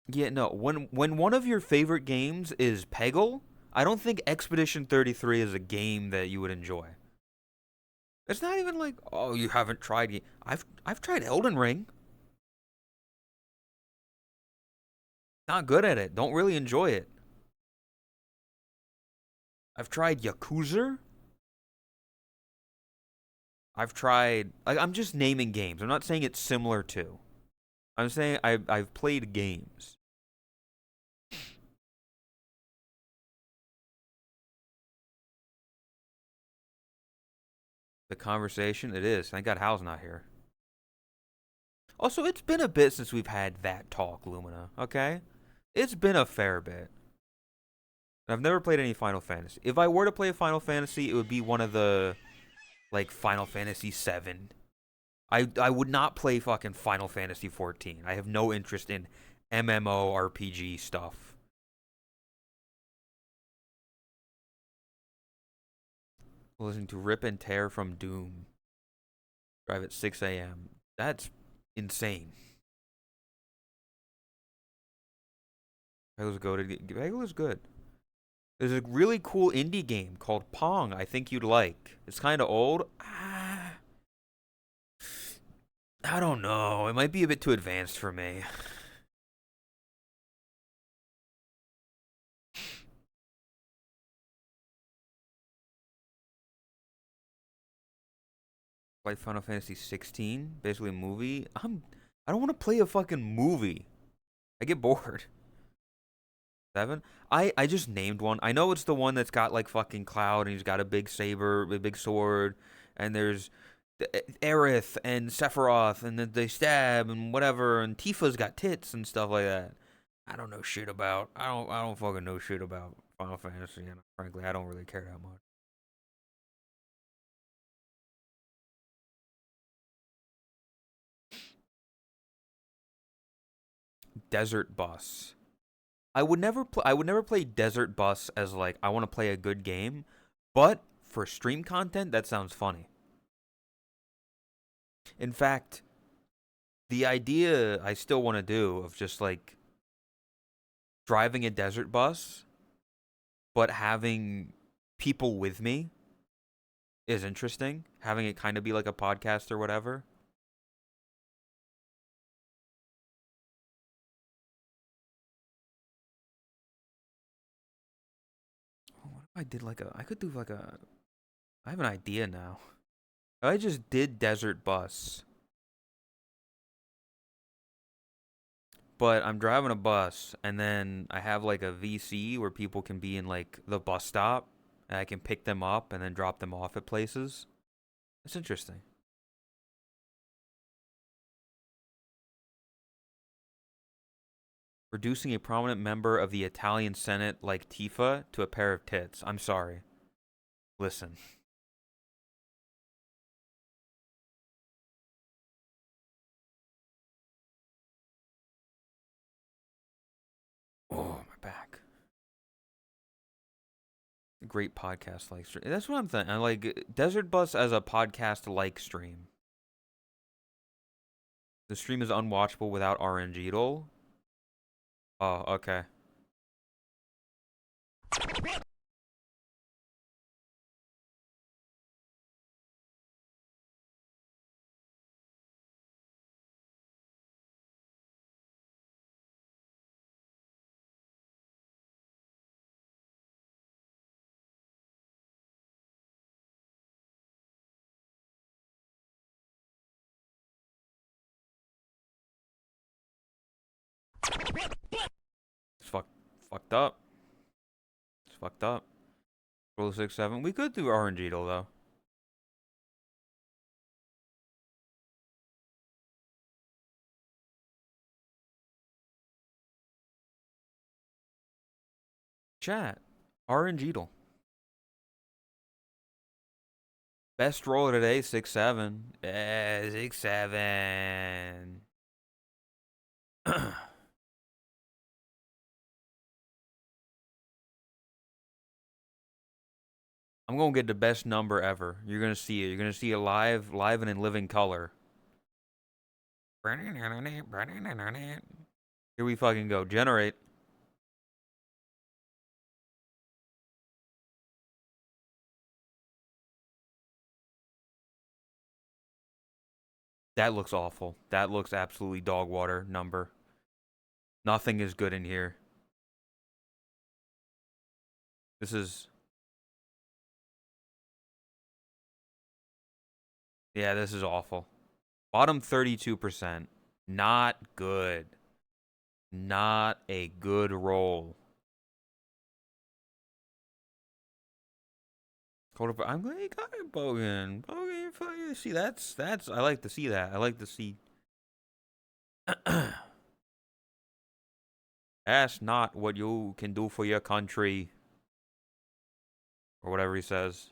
yeah, no. When one of your favorite games is Peggle, I don't think Expedition 33 is a game that you would enjoy. It's not even like, oh, you haven't tried it. I've tried Elden Ring. Not good at it. Don't really enjoy it. I've tried Yakuza. I've tried like I'm just naming games. I'm not saying it's similar to. I'm saying I've played games. The conversation it is. Thank God Hal's not here. Also, it's been a bit since we've had that talk, Lumina. Okay, it's been a fair bit. I've never played any Final Fantasy. If I were to play a Final Fantasy, it would be one of the like Final Fantasy 7. I would not play fucking Final Fantasy 14. I have no interest in MMORPG stuff. Listening to Rip and Tear from Doom. Drive at 6 a.m. That's insane. Peggle's good. Peggle is good. There's a really cool indie game called Pong I think you'd like. It's kind of old. I don't know. It might be a bit too advanced for me. Like Final Fantasy 16, basically a movie. I don't want to play a fucking movie. I get bored. 7? I just named one. I know it's the one that's got like fucking Cloud and he's got a big saber, a big sword, and there's Aerith and Sephiroth and then they stab and whatever and Tifa's got tits and stuff like that. I don't know shit about. I don't fucking know shit about Final Fantasy and frankly I don't really care that much. Desert Bus. I would never play Desert Bus as like I want to play a good game, but for stream content that sounds funny. In fact, the idea I still want to do of just like driving a desert bus but having people with me is interesting. Having it kind of be like a podcast or whatever. Oh, what if I did like a I could do like a I have an idea now. I just did desert bus, but I'm driving a bus and then I have like a VC where people can be in like the bus stop and I can pick them up and then drop them off at places. It's interesting. Reducing a prominent member of the Italian Senate like Tifa to a pair of tits. I'm sorry. Listen. Oh, my back. Great podcast like stream. That's what I'm thinking. I like Desert Bus as a podcast like stream. The stream is unwatchable without RNG roll. Oh, okay. Fucked up. It's fucked up. Roll 6-7. We could do RNG though. Chat. RNG. Best roll of today, 6-7. 6-7. I'm gonna get the best number ever. You're gonna see it. You're gonna see it live and in living color. Here we fucking go. Generate. That looks awful. That looks absolutely dog water number. Nothing is good in here. This is... Yeah, this is awful. Bottom 32%. Not good. Not a good roll. I'm glad you got it, Bogan. Bogan, see, that's, I like to see that. I like to see. Ask not what you can do for your country. Or whatever he says.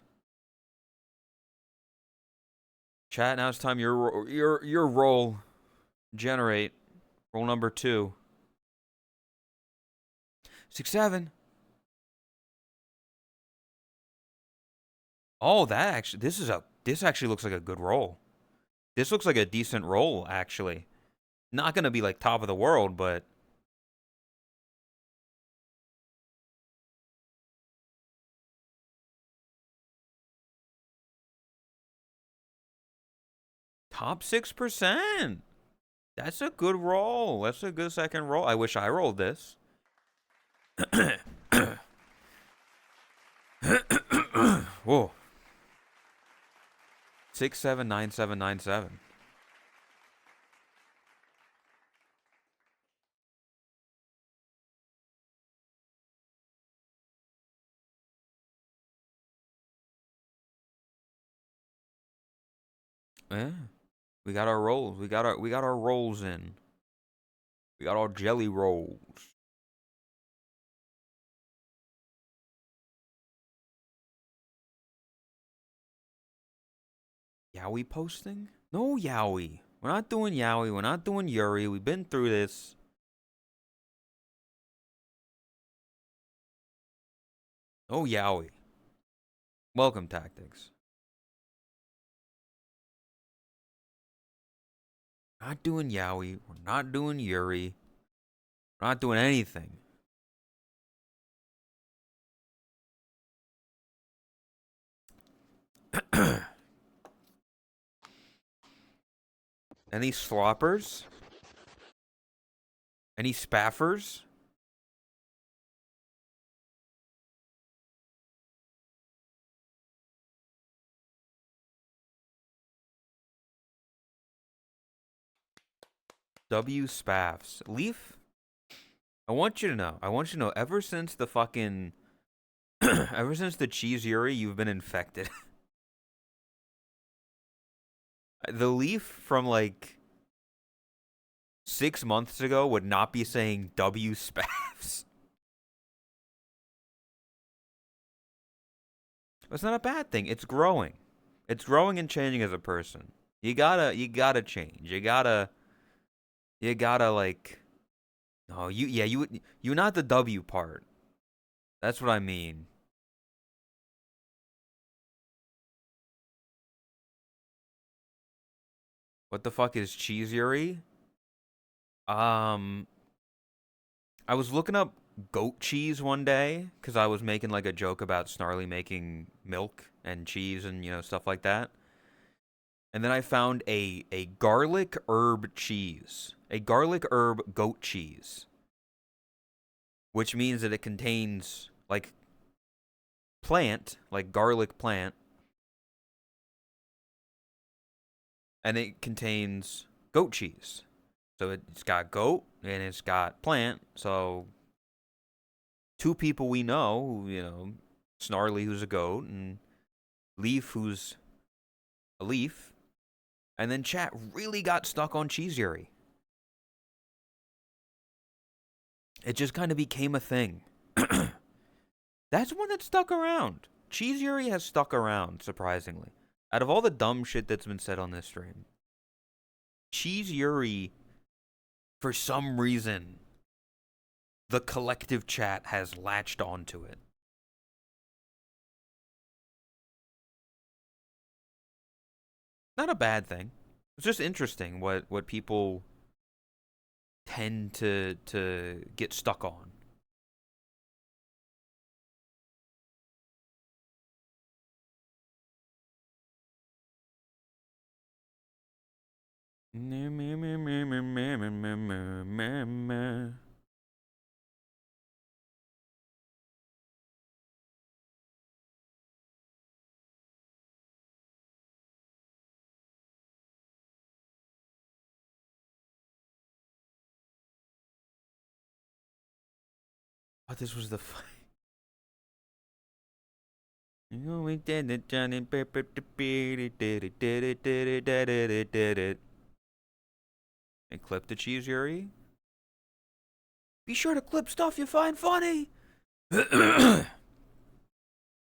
Chat, now it's time your roll. Generate. Roll number 2. 6-7. Oh, that actually, this actually looks like a good roll. This looks like a decent roll, actually. Not gonna be like top of the world, but top 6%. That's a good roll. That's a good second roll. I wish I rolled this. Whoa. 6-7-9-7-9-7. Yeah. We got our rolls. We got our rolls in. We got our jelly rolls. Yowie posting? No Yowie. We're not doing Yowie. We're not doing Yuri. We've been through this. No Yowie. Welcome tactics. Not doing Yowie. We're not doing Yuri. We're not doing anything. Any sloppers? Any spaffers? W spaffs. Leaf? I want you to know. Ever since the fucking... ever since the cheese Yuri, you've been infected. The Leaf from, like... 6 months ago would not be saying W spaffs. It's not a bad thing. It's growing. It's growing and changing as a person. You gotta change. You gotta like... No, you're not the W part. That's what I mean. What the fuck is cheese Yuri? I was looking up goat cheese one day because I was making like a joke about Snarly making milk and cheese and stuff like that. And then I found a garlic herb cheese, a garlic herb goat cheese, which means that it contains like plant, like garlic plant, and it contains goat cheese. So it's got goat and it's got plant, so two people we know, Snarly, who's a goat, and Leaf, who's a leaf. And then chat really got stuck on Cheese Yuri. It just kind of became a thing. That's one that stuck around. Cheese Yuri has stuck around, surprisingly. Out of all the dumb shit that's been said on this stream, Cheese Yuri, for some reason, the collective chat has latched onto it. Not a bad thing. It's just interesting what people tend to get stuck on. But this was the we did it, Johnny. And clip the Cheese Yuri. Be sure to clip stuff you find funny.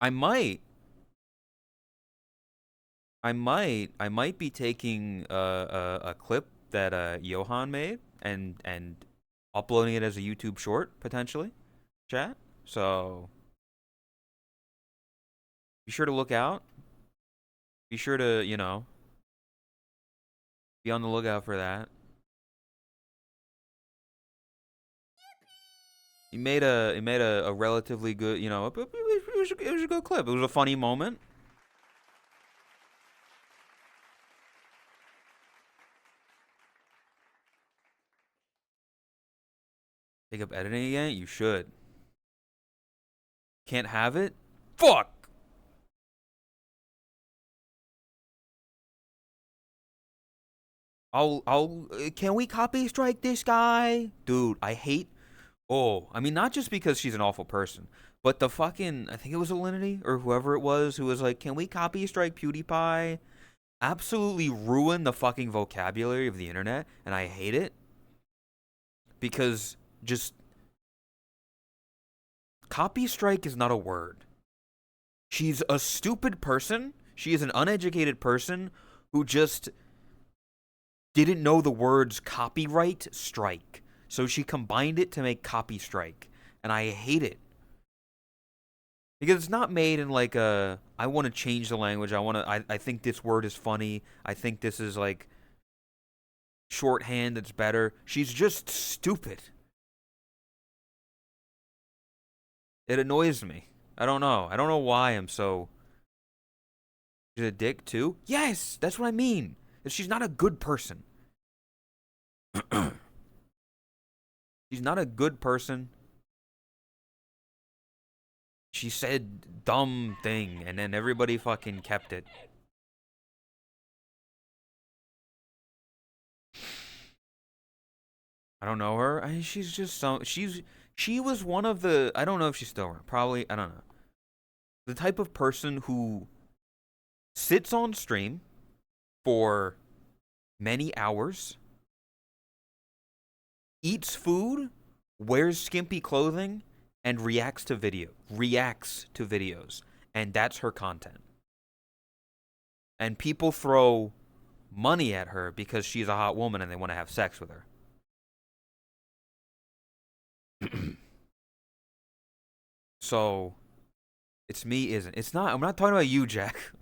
I might be taking a clip that Johan made and uploading it as a YouTube short potentially, chat. So be sure to look out. Be sure to be on the lookout for that. He made a relatively good it was a good clip. It was a funny moment. Take up editing again? You should. Can't have it? Fuck! Can we copy strike this guy? Dude, I hate, I mean, not just because she's an awful person, but the fucking, I think it was Alinity, or whoever it was, who was like, can we copy strike PewDiePie? Absolutely ruin the fucking vocabulary of the internet, and I hate it. Because just, copy strike is not a word. She's a stupid person. She is an uneducated person who just didn't know the words copyright strike. So she combined it to make copy strike. And I hate it. Because it's not made in like a, I want to change the language. I think this word is funny. I think this is like shorthand that's better. She's just stupid. It annoys me. I don't know. I don't know why I'm so. She's a dick too? Yes! That's what I mean. She's not a good person. She's not a good person. She said dumb thing, and then everybody fucking kept it. I don't know her. She's just she was one of the, I don't know if she's still around. Probably, I don't know. The type of person who sits on stream for many hours, eats food, wears skimpy clothing, and reacts to videos. And that's her content. And people throw money at her because she's a hot woman and they want to have sex with her. So, it's me, isn't. It's not, I'm not talking about you, Jack.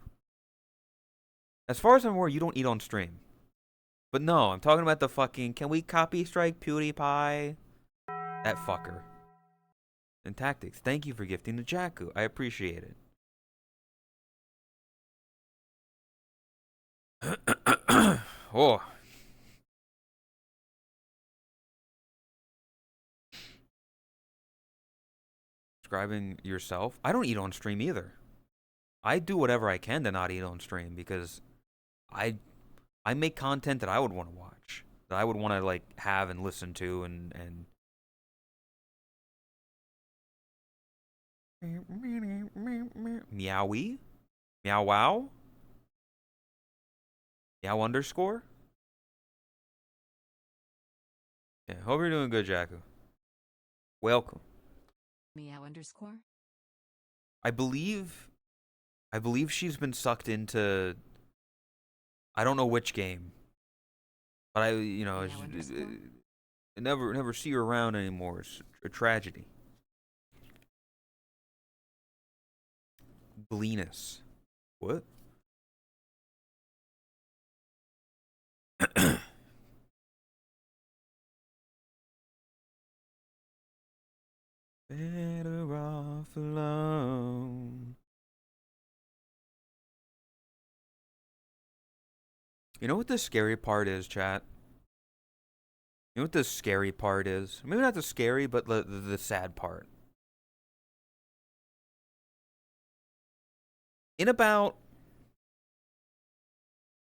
As far as I'm aware, you don't eat on stream. But no, I'm talking about the fucking, can we copy strike PewDiePie? That fucker. And tactics. Thank you for gifting the Jakku. I appreciate it. Oh. Describing yourself? I don't eat on stream either. I do whatever I can to not eat on stream because I make content that I would want to watch, that I would want to like have and listen to and Meowie? Meow wow? Meow underscore? Yeah, hope you're doing good, Jaku. Welcome. Meow underscore? I believe she's been sucked into I don't know which game. But Meow underscore? never see her around anymore. It's a tragedy. Glenus. What? Better off alone. You know what the scary part is, chat? You know what the scary part is? Maybe not the scary, but the sad part. In about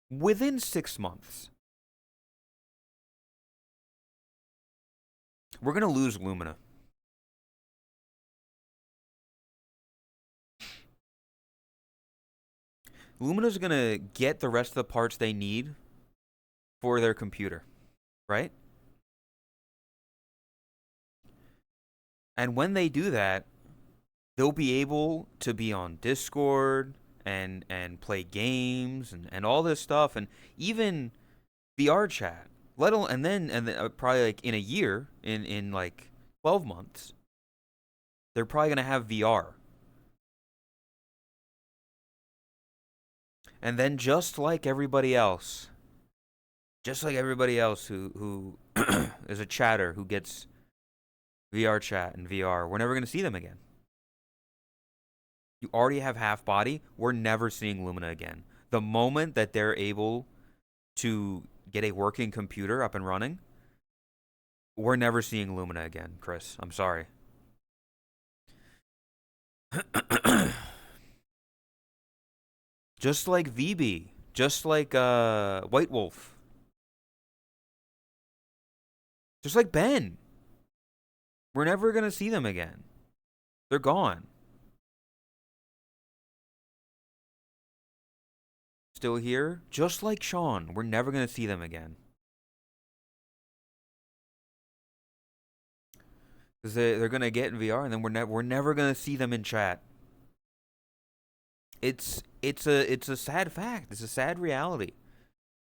within 6 months, we're gonna lose Lumina. Lumina's gonna get the rest of the parts they need for their computer, right? And when they do that, they'll be able to be on Discord and play games and all this stuff and even VR chat. Let alone and then probably like in a year in like 12 months, they're probably gonna have VR. And then just like everybody else who is a chatter who gets VR chat and VR, we're never gonna see them again. You already have half body. We're never seeing Lumina again. The moment that they're able to get a working computer up and running, we're never seeing Lumina again, Chris. I'm sorry. Just like VB, just like White Wolf, just like Ben. We're never gonna see them again. They're gone. Still here, just like Sean. We're never gonna see them again. Because they're gonna get in VR, and then we're never gonna see them in chat. It's a sad fact. It's a sad reality.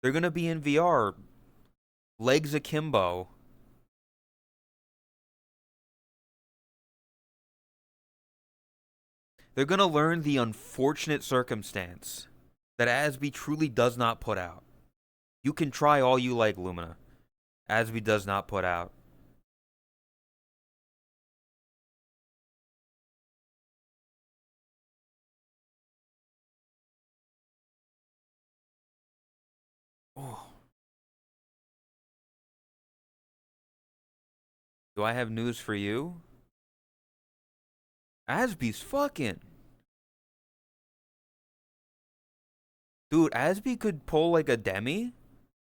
They're gonna be in VR, legs akimbo. They're gonna learn the unfortunate circumstance that Asby truly does not put out. You can try all you like, Lumina. Asby does not put out. Oh. Do I have news for you? Asby's fucking. Dude, Asby could pull like a Demi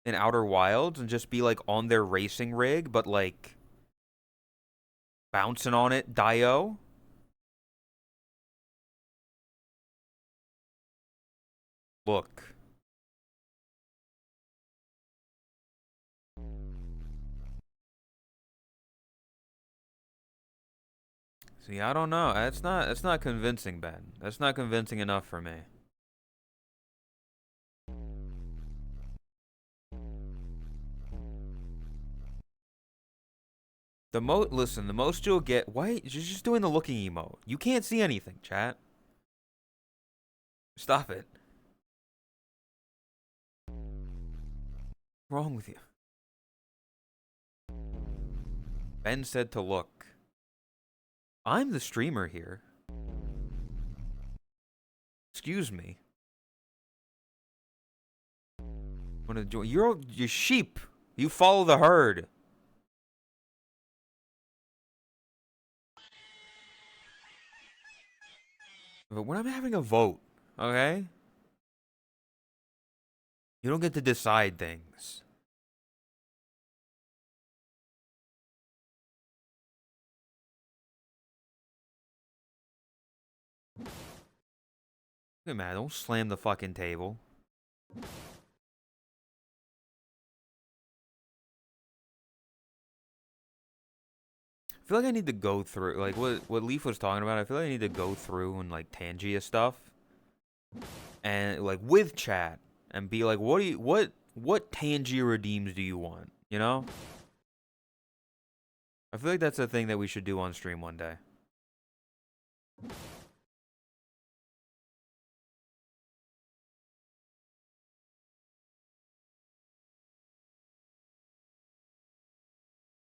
in Outer Wilds and just be like on their racing rig, but like bouncing on it, Dio. Look. See, I don't know. That's not convincing, Ben. That's not convincing enough for me. The most you'll get. Why? You're just doing the looking emote. You can't see anything, chat. Stop it. What's wrong with you? Ben said to look. I'm the streamer here. Excuse me. You're sheep. You follow the herd. But when I'm having a vote, okay? You don't get to decide things. Hey, man, don't slam the fucking table. I feel like I need to go through, like, what Leaf was talking about. I feel like I need to go through and, like, Tangia stuff. And, like, with chat. And be like, what Tangia redeems do you want? You know? I feel like that's a thing that we should do on stream one day.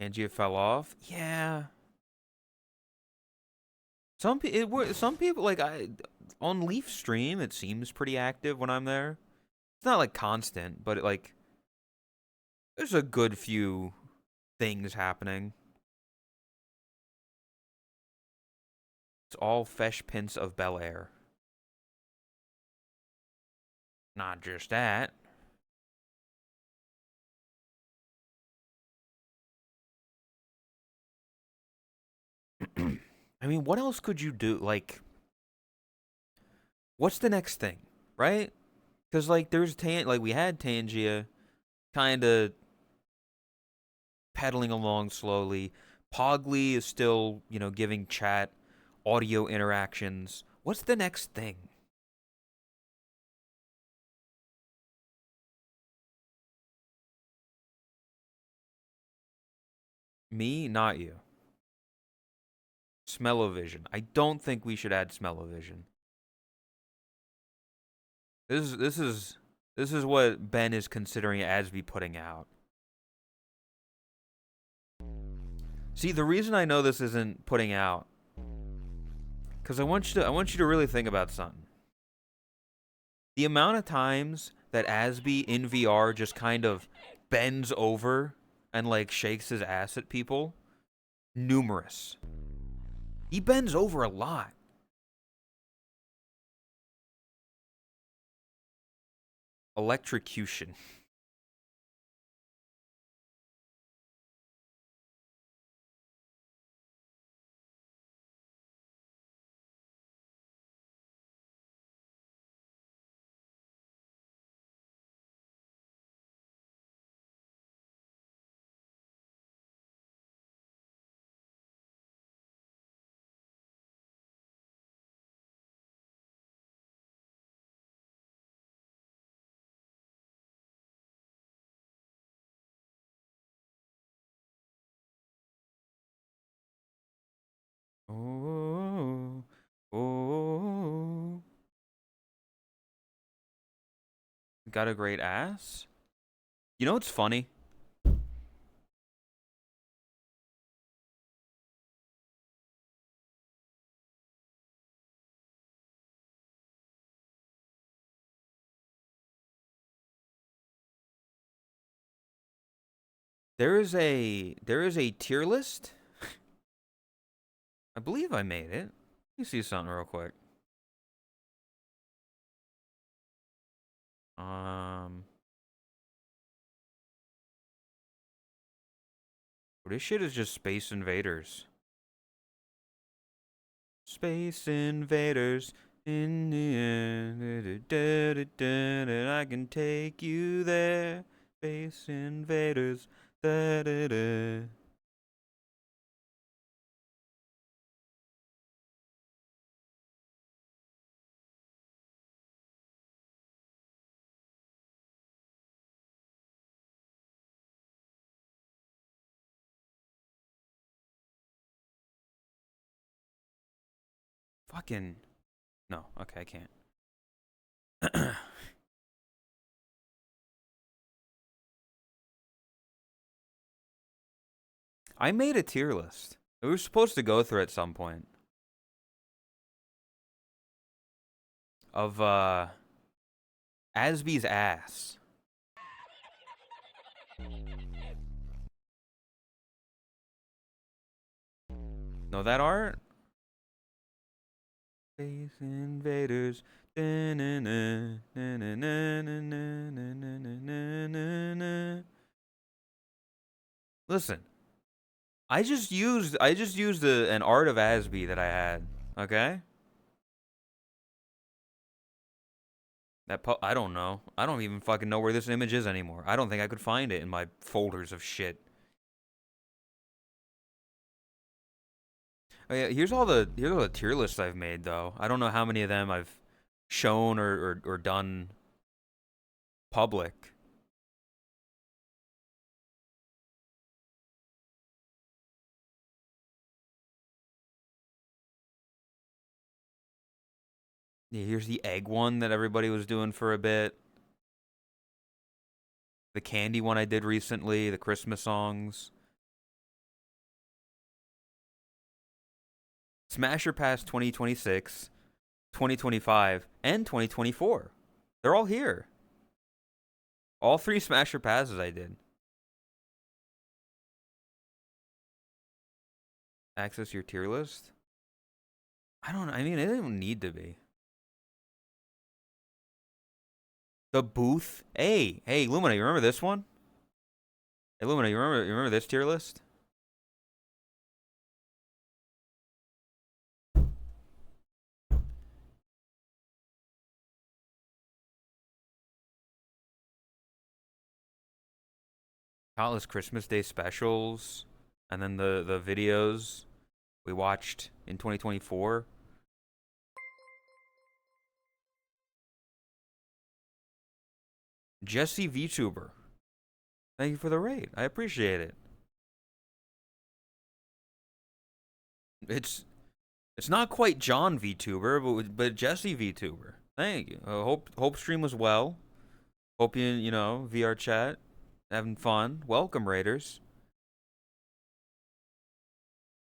Tangia fell off? Yeah. Some people, like, on Leaf stream, it seems pretty active when I'm there. It's not, like, constant, but, like, there's a good few things happening. It's all Fesh Prince of Bel Air. Not just that. I mean, what else could you do? Like, what's the next thing, right? Because, like, like, we had Tangia kind of pedaling along slowly. Pogly is still, you know, giving chat audio interactions. What's the next thing? Me, not you. Smell-o-vision. I don't think we should add smell-o-vision. This is what Ben is considering Asby putting out. See, the reason I know this isn't putting out, because I want you to really think about something. The amount of times that Asby in VR just kind of bends over and, like, shakes his ass at people, numerous. He bends over a lot. Electrocution. Oh, oh. Got a great ass? You know what's funny? There is a tier list. I believe I made it. Let me see something real quick. Um, this shit is just Space Invaders. Space Invaders in the end, and I can take you there. Space Invaders. Da, da, da. Fucking no. Okay, I can't. I made a tier list. We were supposed to go through at some point of Asby's ass. Know that art? Space Invaders. Listen, I just used an art of Asby that I had. Okay. I don't know. I don't even fucking know where this image is anymore. I don't think I could find it in my folders of shit. Oh yeah, here's all the tier lists I've made though. I don't know how many of them I've shown or done public. Yeah, here's the egg one that everybody was doing for a bit. The candy one I did recently, the Christmas songs. Smasher Pass 2026, 2025, and 2024. They're all here. All three Smasher Passes I did. Access your tier list? I don't know. I mean, it doesn't need to be. The booth. Hey, Lumina, you remember this one? Hey, Lumina, you remember this tier list? Countless Christmas Day specials, and then the videos we watched in 2024. Jesse VTuber, thank you for the raid. I appreciate it. It's it's not quite John VTuber, but Jesse VTuber. Thank you. Hope stream was well. Hope you know VR chat having fun. Welcome Raiders.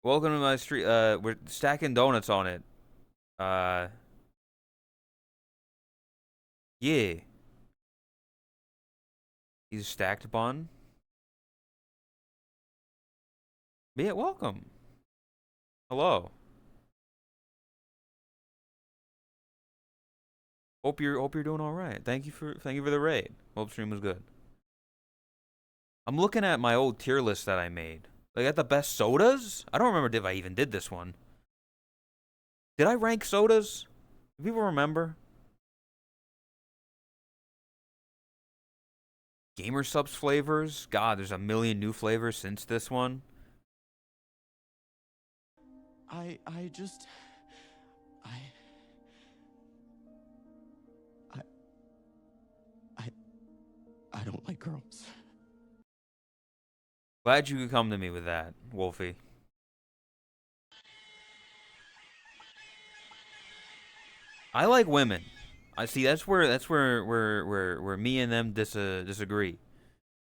Welcome to my street. We're stacking donuts on it. Uh, yeah. He's a stacked bun. But yeah, welcome. Hello. Hope you're doing all right. Thank you for the raid. Hope stream was good. I'm looking at my old tier list that I made. Like at the best sodas? I don't remember if I even did this one. Did I rank sodas? Do people remember? Gamer subs flavors? God, there's a million new flavors since this one. I just I I I I don't like girls. Glad you could come to me with that, Wolfie. I like women. I see. That's where me and them disagree.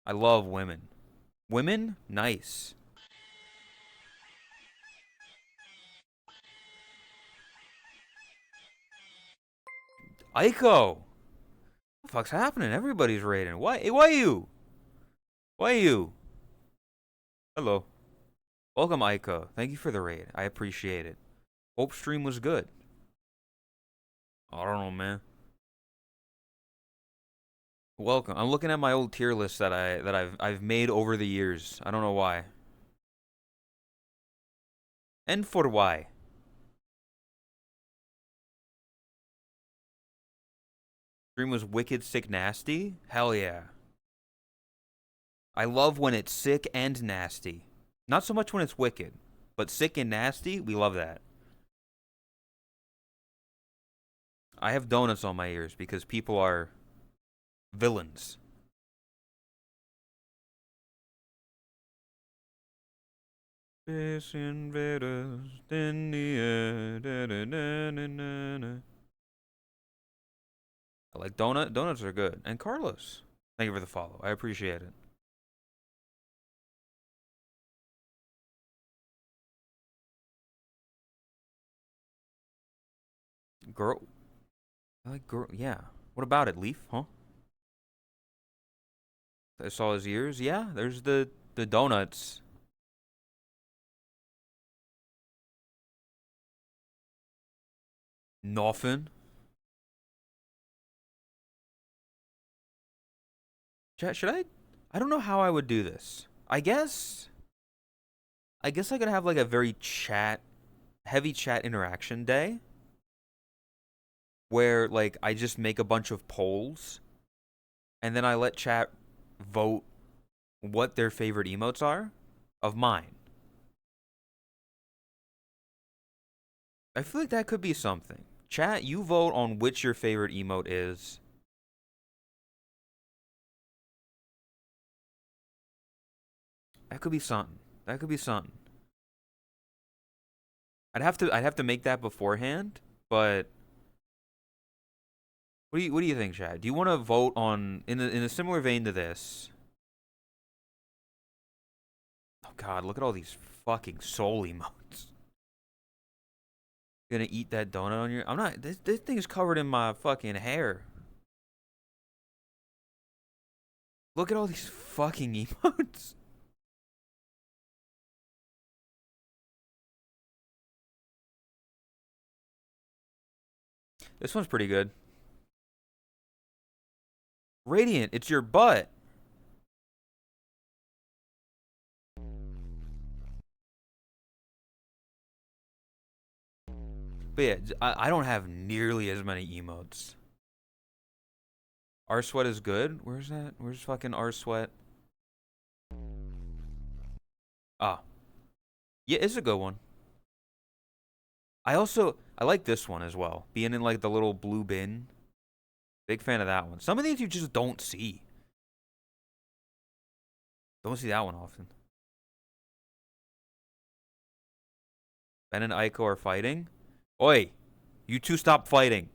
I love women. Women, nice. Aiko, what the fuck's happening? Everybody's raiding. Why? Why you? Why you? Hello. Welcome, Aiko. Thank you for the raid. I appreciate it. Hope stream was good. I don't know, man. Welcome. I'm looking at my old tier list that I've made over the years. I don't know why. And for why. Stream was wicked, sick, nasty. Hell yeah. I love when it's sick and nasty. Not so much when it's wicked, but sick and nasty. We love that. I have donuts on my ears because people are villains. Space invaders in the air. Da, da, da, da, da, da. I like donuts are good. And Carlos, thank you for the follow. I appreciate it. Girl, I like girl. Yeah. What about it, Leaf? Huh? I saw his ears. Yeah. There's the donuts. Nothing. Chat, should I? I don't know how I would do this. I guess I could have like a very heavy chat interaction day where like I just make a bunch of polls and then I let chat vote what their favorite emotes are of mine. I feel like that could be something. Chat, you vote on which your favorite emote is. That could be something. That could be something. I'd have to make that beforehand, but what do you think, Chad? Do you want to vote on in a similar vein to this? Oh God, look at all these fucking soul emotes. Gonna eat that donut on your? I'm not. This thing is covered in my fucking hair. Look at all these fucking emotes. This one's pretty good. Radiant, it's your butt. But yeah, I don't have nearly as many emotes. R sweat is good. Where's that? Where's fucking R sweat? Ah, yeah, it's a good one. I like this one as well. Being in like the little blue bin. Big fan of that one. Some of these you just don't see. Don't see that one often. Ben and Aiko are fighting. Oi, you two stop fighting.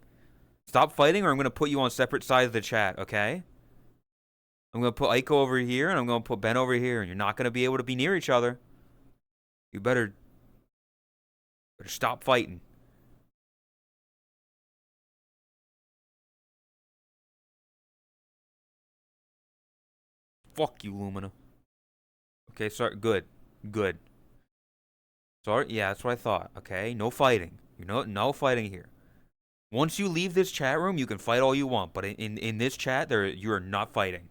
Stop fighting or I'm going to put you on separate sides of the chat, okay? I'm going to put Aiko over here and I'm going to put Ben over here. And you're not going to be able to be near each other. You better stop fighting. Fuck you, Lumina. Okay, sorry. Good. Good. Sorry. Yeah, that's what I thought. Okay, no fighting. No fighting here. Once you leave this chat room, you can fight all you want, but in this chat, you are not fighting.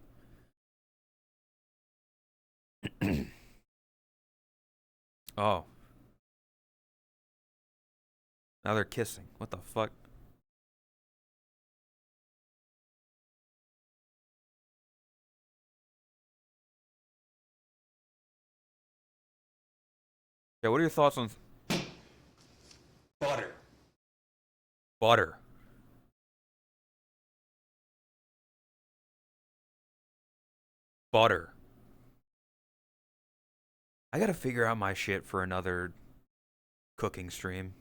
Oh, now they're kissing. What the fuck? Yeah, what are your thoughts on Butter. butter? Butter. I gotta figure out my shit for another cooking stream.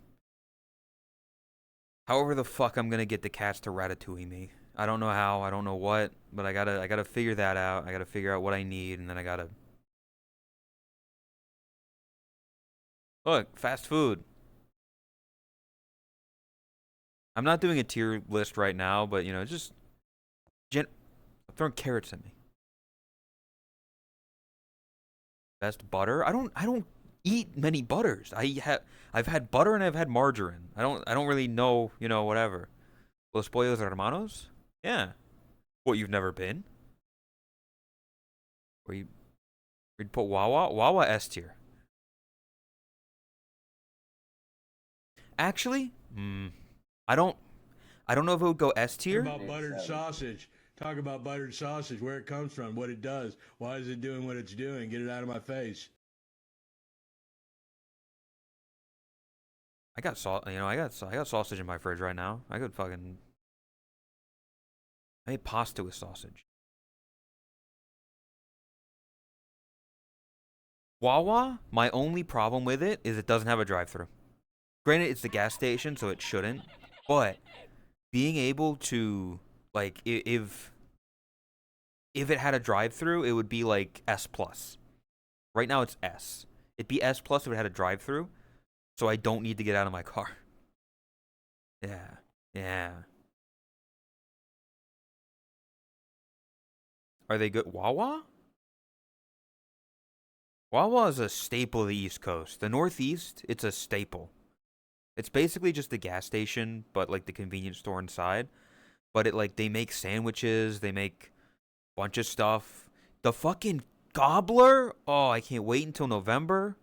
However the fuck I'm gonna get the cats to ratatouille me. I don't know how, I don't know what, but I gotta figure that out. I gotta figure out what I need, and then I gotta look, fast food. I'm not doing a tier list right now, but you know, just throwing carrots at me. Best butter? I don't eat many butters. I've had butter and I've had margarine. I don't really know, you know, whatever. Los Pollos Hermanos? Yeah. What, you've never been? Where you'd put Wawa? Wawa S tier. Actually, I don't I don't know if it would go S Talk tier. about buttered sausage. Talk about buttered sausage, where it comes from, what it does, why is it doing what it's doing. Get it out of my face. I got salt, you know, I got sausage in my fridge right now. I could fucking I made pasta with sausage. Wawa, my only problem with it is it doesn't have a drive-through. Granted, it's the gas station, so it shouldn't. But being able to like if it had a drive-through, it would be like S plus. Right now it's S. It'd be S plus if it had a drive-through, so I don't need to get out of my car. Yeah, yeah. Are they good? Wawa? Wawa is a staple of the East Coast. The Northeast, it's a staple. It's basically just a gas station, but like the convenience store inside. But it like they make sandwiches, they make a bunch of stuff. The fucking gobbler? Oh, I can't wait until November.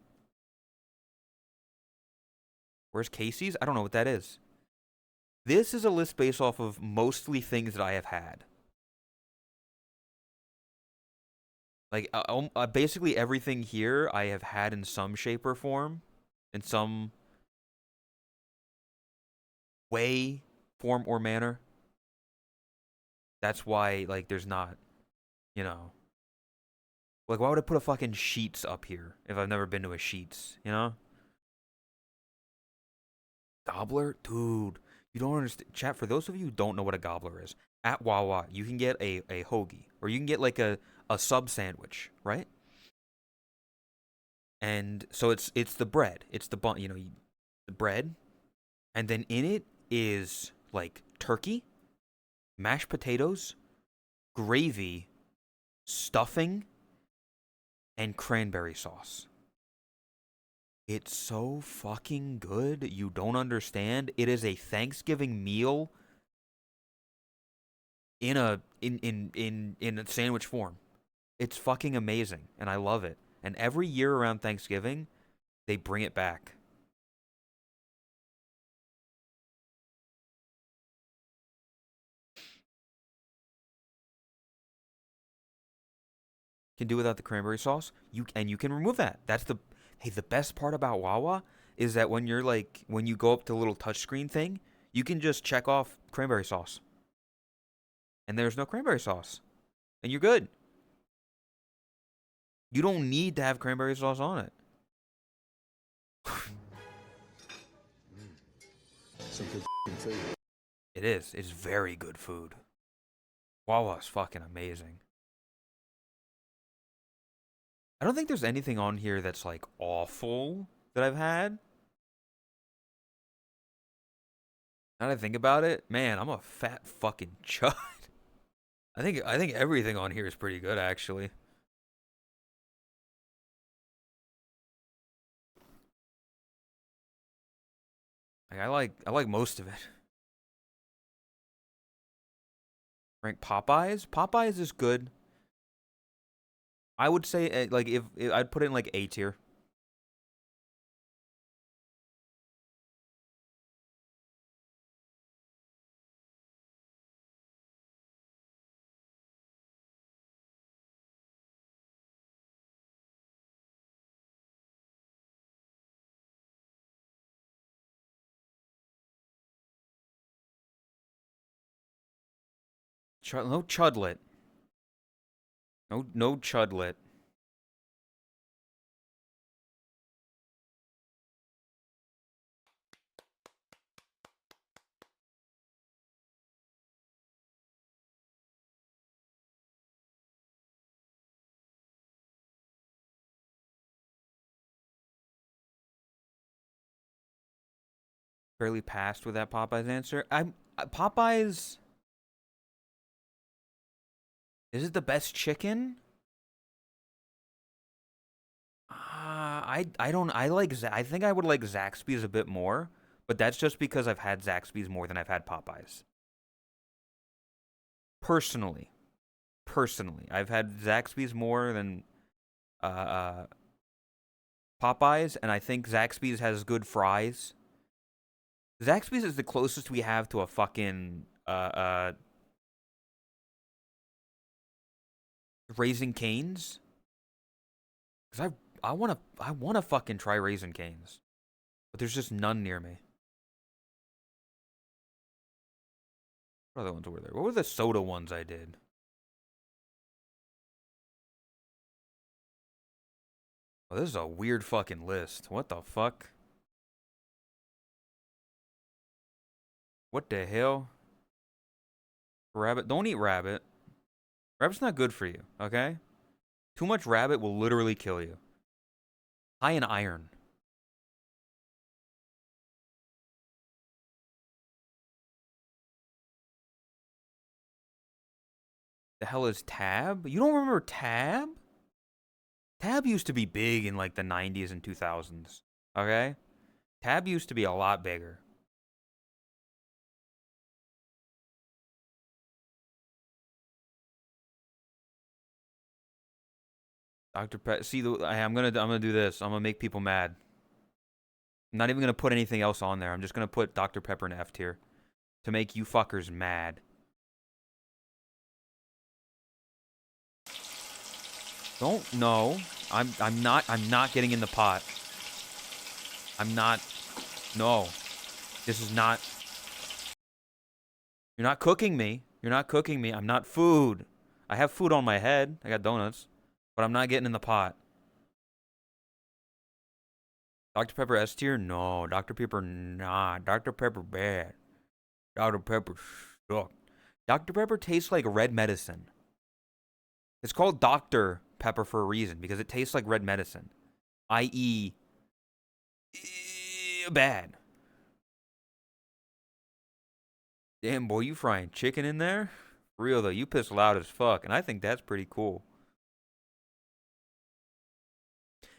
Where's Casey's? I don't know what that is. This is a list based off of mostly things that I have had. Like, basically everything here I have had in some shape or form, in some way, form, or manner. That's why, like, there's not, you know. Like, why would I put a fucking Sheets up here if I've never been to a Sheets, you know? Gobbler? Dude, you don't understand. Chat, for those of you who don't know what a gobbler is, at Wawa, you can get a hoagie, or you can get, like, a sub sandwich, right? And so it's the bread. It's the bun, you know, the bread. And then in it is, like, turkey, mashed potatoes, gravy, stuffing, and cranberry sauce. It's so fucking good. You don't understand. It is a Thanksgiving meal in a sandwich form. It's fucking amazing, and I love it. And every year around Thanksgiving, they bring it back. Can do without the cranberry sauce. You can remove that. That's the hey, the best part about Wawa is that when you go up to the little touchscreen thing, you can just check off cranberry sauce. And there's no cranberry sauce. And you're good. You don't need to have cranberry sauce on it. Some good food. It is. It's very good food. Wawa's fucking amazing. I don't think there's anything on here that's like awful that I've had. Now that I think about it, man, I'm a fat fucking chud. I think everything on here is pretty good actually. Like, I like most of it. Rank Popeyes. Popeyes is good. I would say like if I'd put it in like A tier. No chudlet. No chudlet. Barely passed with that Popeyes answer. Popeyes. Is it the best chicken? I don't I like I think I would like Zaxby's a bit more, but that's just because I've had Zaxby's more than I've had Popeyes. Personally, I've had Zaxby's more than uh, uh Popeyes, and I think Zaxby's has good fries. Zaxby's is the closest we have to a fucking Raising Cane's. Cause I wanna fucking try Raising Cane's, but there's just none near me. What other ones were there? What were the soda ones I did? Oh, this is a weird fucking list. What the fuck? What the hell? Rabbit. Don't eat rabbit. Rabbit's not good for you, okay? Too much rabbit will literally kill you. High in iron. The hell is Tab? You don't remember Tab? Tab used to be big in like the 90s and 2000s, okay? Tab used to be a lot bigger. Dr. Pet. See, I'm gonna do this. I'm gonna make people mad. I'm not even gonna put anything else on there. I'm just gonna put Dr. Pepper in F tier. to make you fuckers mad. No. I'm not getting in the pot. I'm not. No. This is not. You're not cooking me. You're not cooking me. I'm not food. I have food on my head. I got donuts. But I'm not getting in the pot. Dr. Pepper S tier? No. Dr. Pepper, nah. Dr. Pepper bad. Dr. Pepper suck. Dr. Pepper tastes like red medicine. It's called Dr. Pepper for a reason, because it tastes like red medicine. I.e., bad. Damn, boy, you frying chicken in there? For real, though, you piss loud as fuck, and I think that's pretty cool.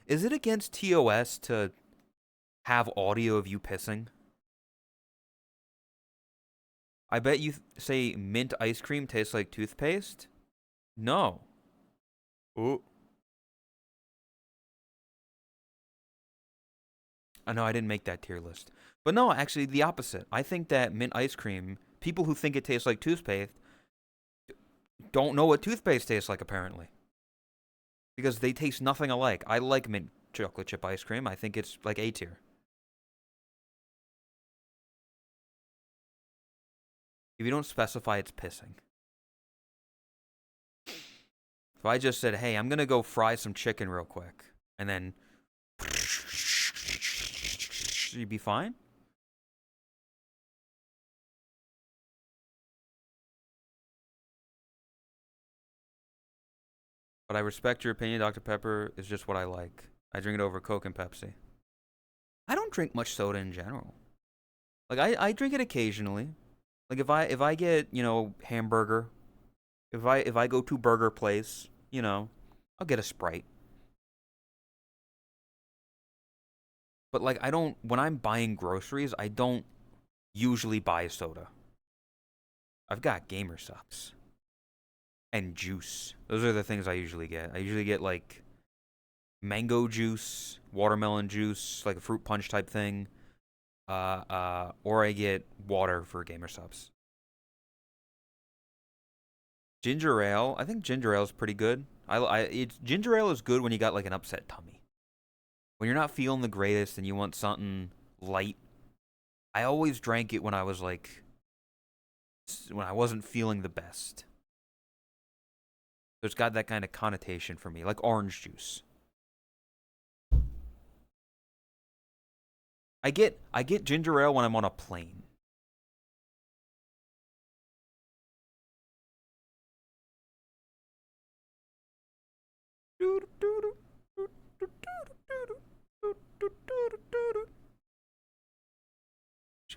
Is it against TOS to have audio of you pissing? I bet you say mint ice cream tastes like toothpaste? No. Ooh. I know I didn't make that tier list. But no, actually the opposite. I think that mint ice cream, people who think it tastes like toothpaste, don't know what toothpaste tastes like apparently. Because they taste nothing alike. I like mint chocolate chip ice cream. I think it's like A tier. If you don't specify, it's pissing. If I just said, hey, I'm going to go fry some chicken real quick, and then you'd be fine? But I respect your opinion. Dr. Pepper is just what I like. I drink it over Coke and Pepsi. I don't drink much soda in general. Like, I drink it occasionally. Like, if I get, you know, hamburger, if I go to burger place, you know, I'll get a Sprite. But like I don't when I'm buying groceries, I don't usually buy soda. I've got Gamer Supps and juice. Those are the things I usually get. I usually get like mango juice, watermelon juice, like a fruit punch type thing. Or I get water for Gamer Supps. Ginger ale, I think ginger ale is pretty good. Ginger ale is good when you got like an upset tummy. When you're not feeling the greatest and you want something light. I always drank it when I was like, when I wasn't feeling the best. So it's got that kind of connotation for me, like orange juice. I get ginger ale when I'm on a plane.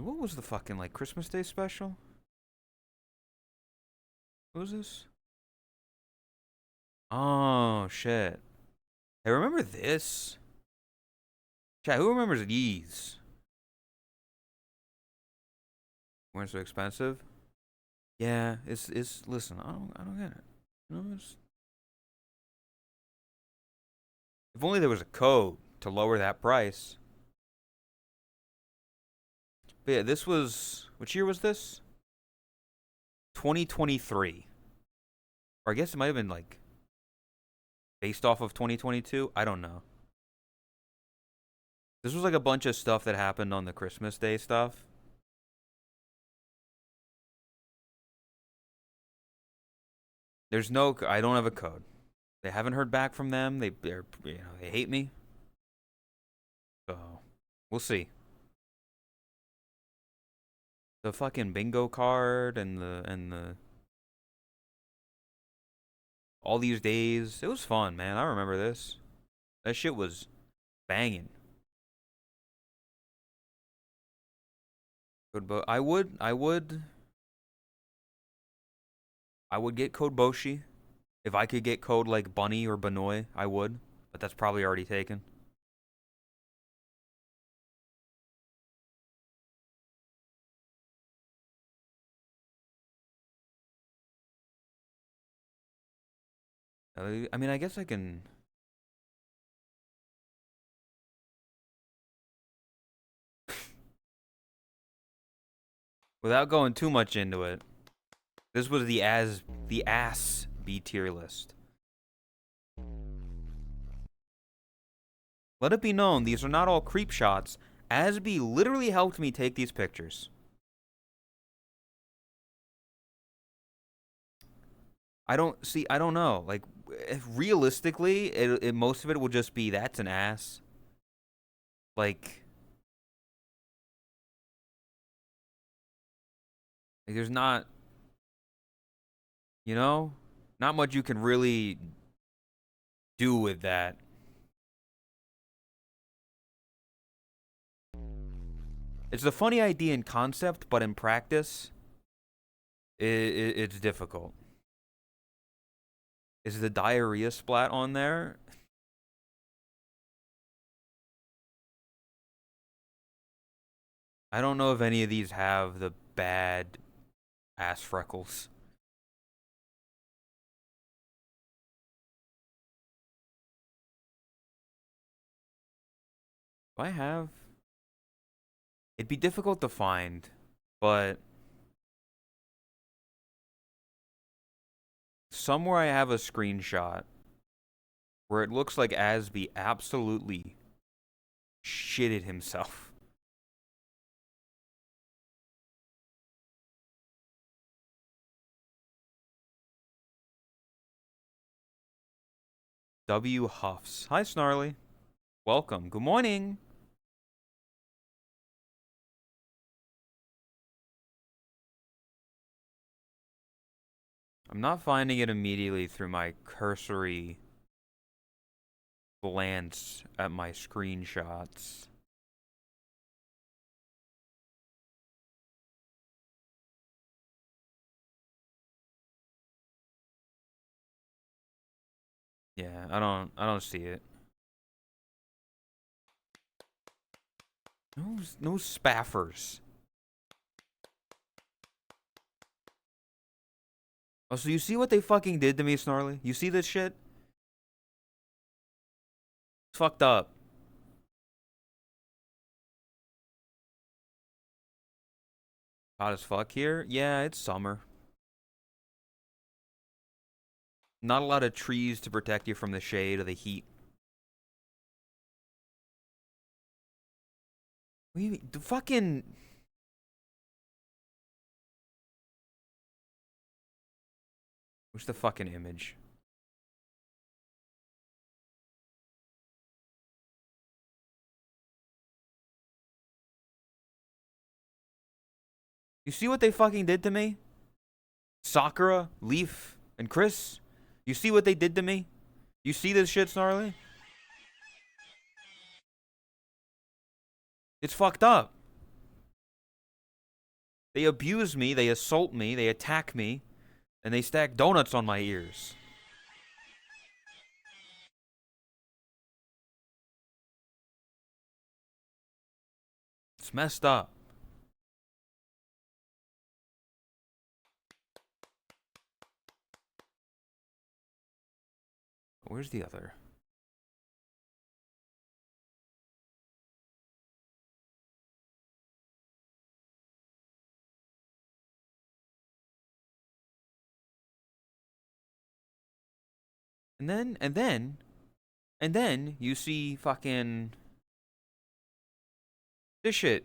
What was the fucking like Christmas Day special? What was this? Oh shit! Hey, remember this? Chat, who remembers these? Weren't so expensive. Yeah, it's listen, I don't get it. You know, if only there was a code to lower that price. But yeah, this was which year was this? 2023. Or I guess it might have been like based off of 2022. I don't know. This was like a bunch of stuff that happened on the Christmas Day stuff. There's no I don't have a code. They haven't heard back from them. They're they hate me. So, we'll see. The fucking bingo card and the all these days. It was fun, man. I remember this. That shit was banging. I would get code Boshi. If I could get code like Bunny or Banoy, I would. But that's probably already taken. I mean, I guess I can. Without going too much into it, this was the ass B tier list. Let it be known, these are not all creep shots. Asby literally helped me take these pictures. I don't know. Like, realistically, most of it will just be, that's an ass. Like, there's not, you know, not much you can really do with that. It's a funny idea in concept, but in practice, it's difficult. Is the diarrhea splat on there? I don't know if any of these have the bad ass freckles. Do I have? It'd be difficult to find, but somewhere I have a screenshot where it looks like Asby absolutely shitted himself. W Huffs. Hi, Snarly. Welcome. Good morning. I'm not finding it immediately through my cursory glance at my screenshots. Yeah, I don't see it. No spaffers. Oh, so you see what they fucking did to me, Snarly? You see this shit? It's fucked up. Hot as fuck here? Yeah, it's summer. Not a lot of trees to protect you from the shade or the heat. What do you mean? The fucking... Where's the fucking image? You see what they fucking did to me? Sakura, Leaf, and Chris? You see what they did to me? You see this shit, Snarly? It's fucked up. They abuse me, they assault me, they attack me, and they stack donuts on my ears. It's messed up. Where's the other? And then you see fucking this shit.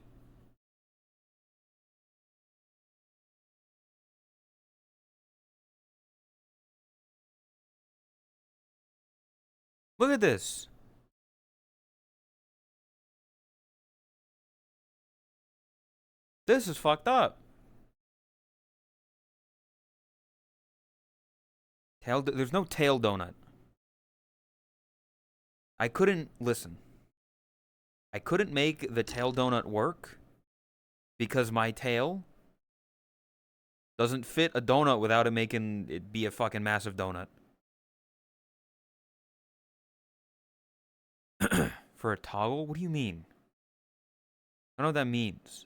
Look at this. This is fucked up. There's no tail donut. I couldn't listen. I couldn't make the tail donut work because my tail doesn't fit a donut without it making it be a fucking massive donut. For a toggle? What do you mean? I don't know what that means.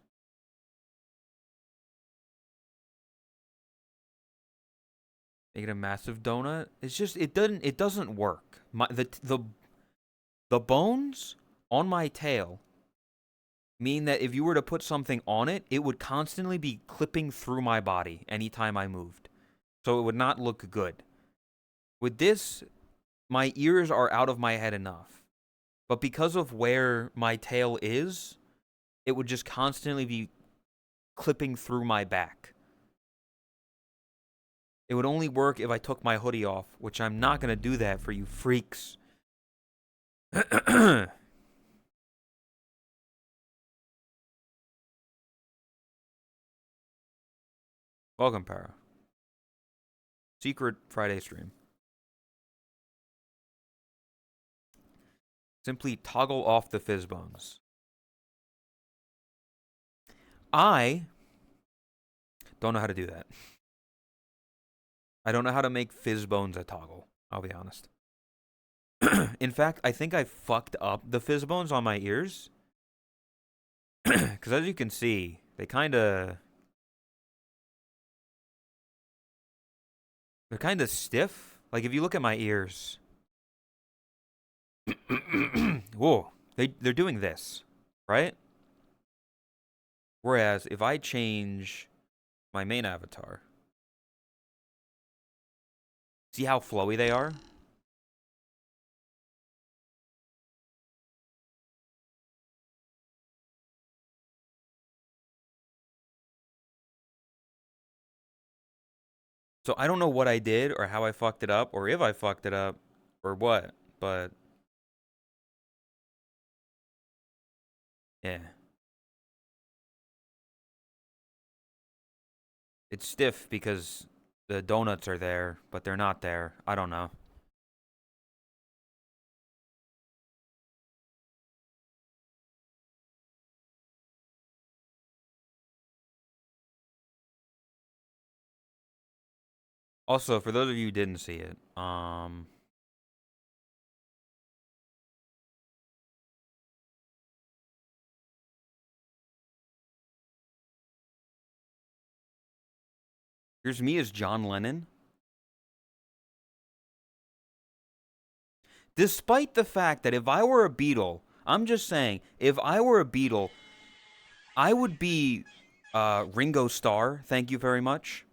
Make it a massive donut? It's just it doesn't work. The bones on my tail mean that if you were to put something on it, it would constantly be clipping through my body anytime I moved. So it would not look good. With this, my ears are out of my head enough. But because of where my tail is, it would just constantly be clipping through my back. It would only work if I took my hoodie off, which I'm not going to do that for you freaks. Welcome, Para. Secret Friday stream. Simply toggle off the fizz bones. I don't know how to do that. I don't know how to make fizz bones a toggle. I'll be honest. In fact, I think I fucked up the fizz bones on my ears. Because as you can see, they're kind of stiff. Like if you look at my ears. Whoa. They're doing this, right? Whereas if I change my main avatar, see how flowy they are? So I don't know what I did or how I fucked it up or if I fucked it up or what, but yeah. It's stiff because the donuts are there, but they're not there. I don't know. Also, for those of you who didn't see it, here's me as John Lennon. Despite the fact that if I were a Beatle, I'm just saying, if I were a Beatle, I would be Ringo Starr. Thank you very much.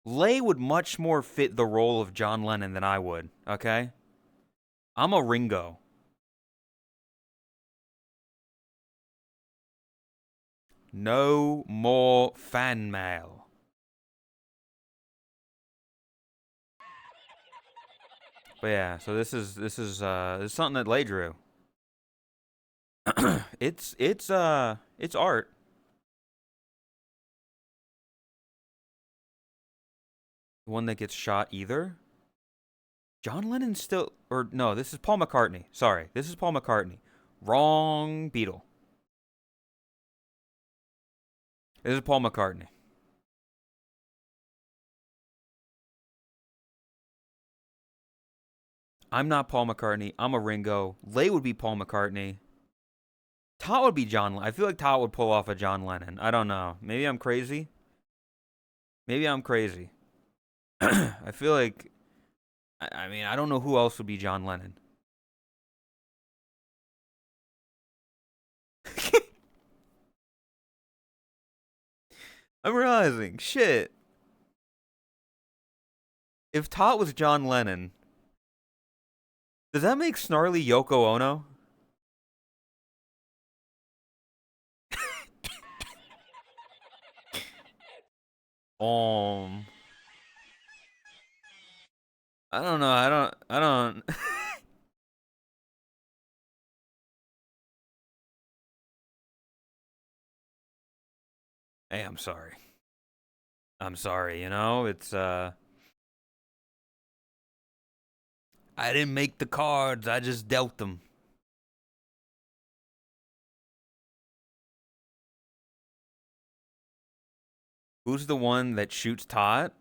Lay would much more fit the role of John Lennon than I would, okay? I'm a Ringo. No more fan mail. But yeah, so this is something that Lay drew. it's art. The one that gets shot either. John Lennon still, or no, this is Paul McCartney. Sorry, this is Paul McCartney. Wrong Beatle. This is Paul McCartney. I'm not Paul McCartney. I'm a Ringo. Lay would be Paul McCartney. Todd would be John. I feel like Todd would pull off a John Lennon. I don't know. Maybe I'm crazy. Maybe I'm crazy. I feel like, I mean, I don't know who else would be John Lennon. I'm realizing, shit. If Todd was John Lennon, does that make Snarly Yoko Ono? I don't know. I don't. Hey, I'm sorry. I'm sorry, it's, I didn't make the cards, I just dealt them. Who's the one that shoots Todd?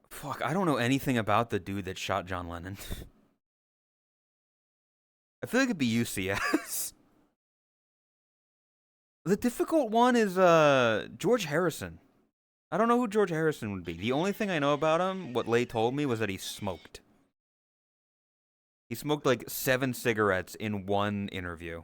Fuck, I don't know anything about the dude that shot John Lennon. I feel like it'd be UCS. The difficult one is, George Harrison. I don't know who George Harrison would be. The only thing I know about him, what Lay told me, was that he smoked. He smoked like 7 cigarettes in one interview.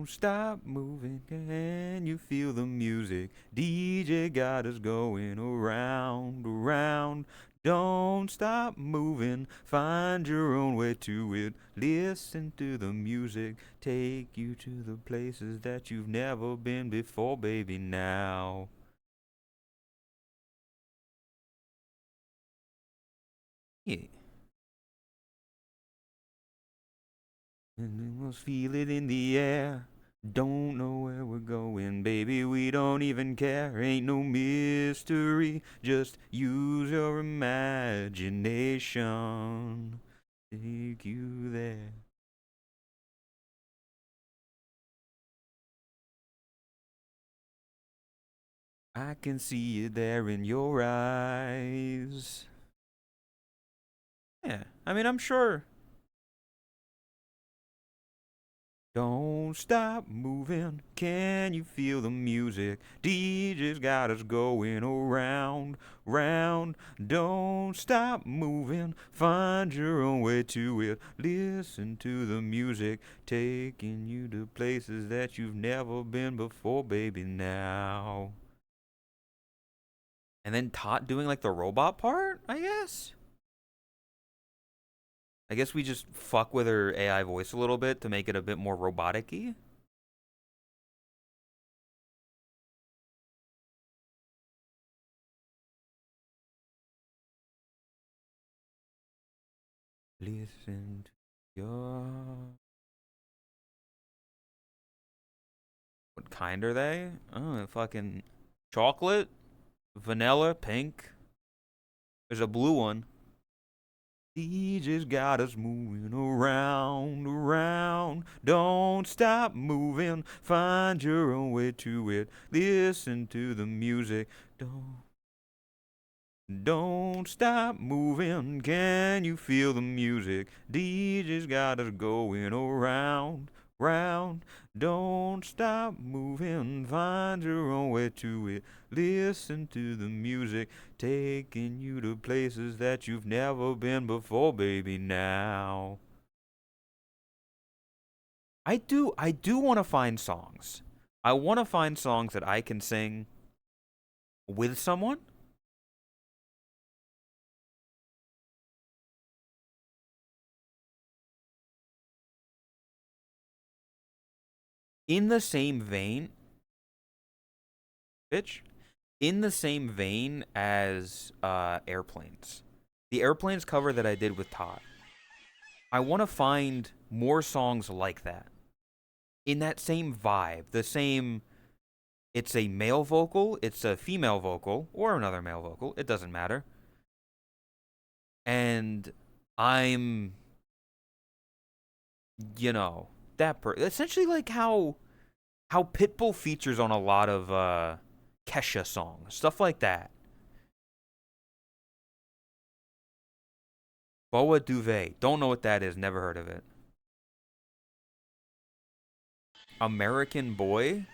Don't stop moving, can you feel the music? DJ got us going around, around. Don't stop moving, find your own way to it. Listen to the music, take you to the places that you've never been before, baby, now. Yeah. And we must feel it in the air. Don't know where we're going, baby, we don't even care. Ain't no mystery, just use your imagination. Take you there. I can see it there in your eyes. Yeah, I mean, I'm sure. Don't stop moving, can you feel the music? DJ's got us going around, round. Don't stop moving, find your own way to it. Listen to the music, taking you to places that you've never been before, baby, now. And then Tot doing like the robot part, I guess? I guess we just fuck with her AI voice a little bit to make it a bit more robotic-y. Listen to your... What kind are they? Oh, fucking chocolate, vanilla, pink. There's a blue one. He just got us moving around, around. Don't stop moving. Find your own way to it. Listen to the music. Don't stop moving. Can you feel the music? DJ's got us going around, round. Don't stop moving. Find your own way to it. Listen to the music, taking you to places that you've never been before, baby, now. I do want to find songs. I want to find songs that I can sing with someone. In the same vein, bitch, in the same vein as Airplanes. The Airplanes cover that I did with Todd. I want to find more songs like that. In that same vibe, the same, it's a male vocal, it's a female vocal, or another male vocal, it doesn't matter. And I'm, you know, essentially like how Pitbull features on a lot of Kesha songs, stuff like that. Boa Duvet, don't know what that is, never heard of it. American Boy?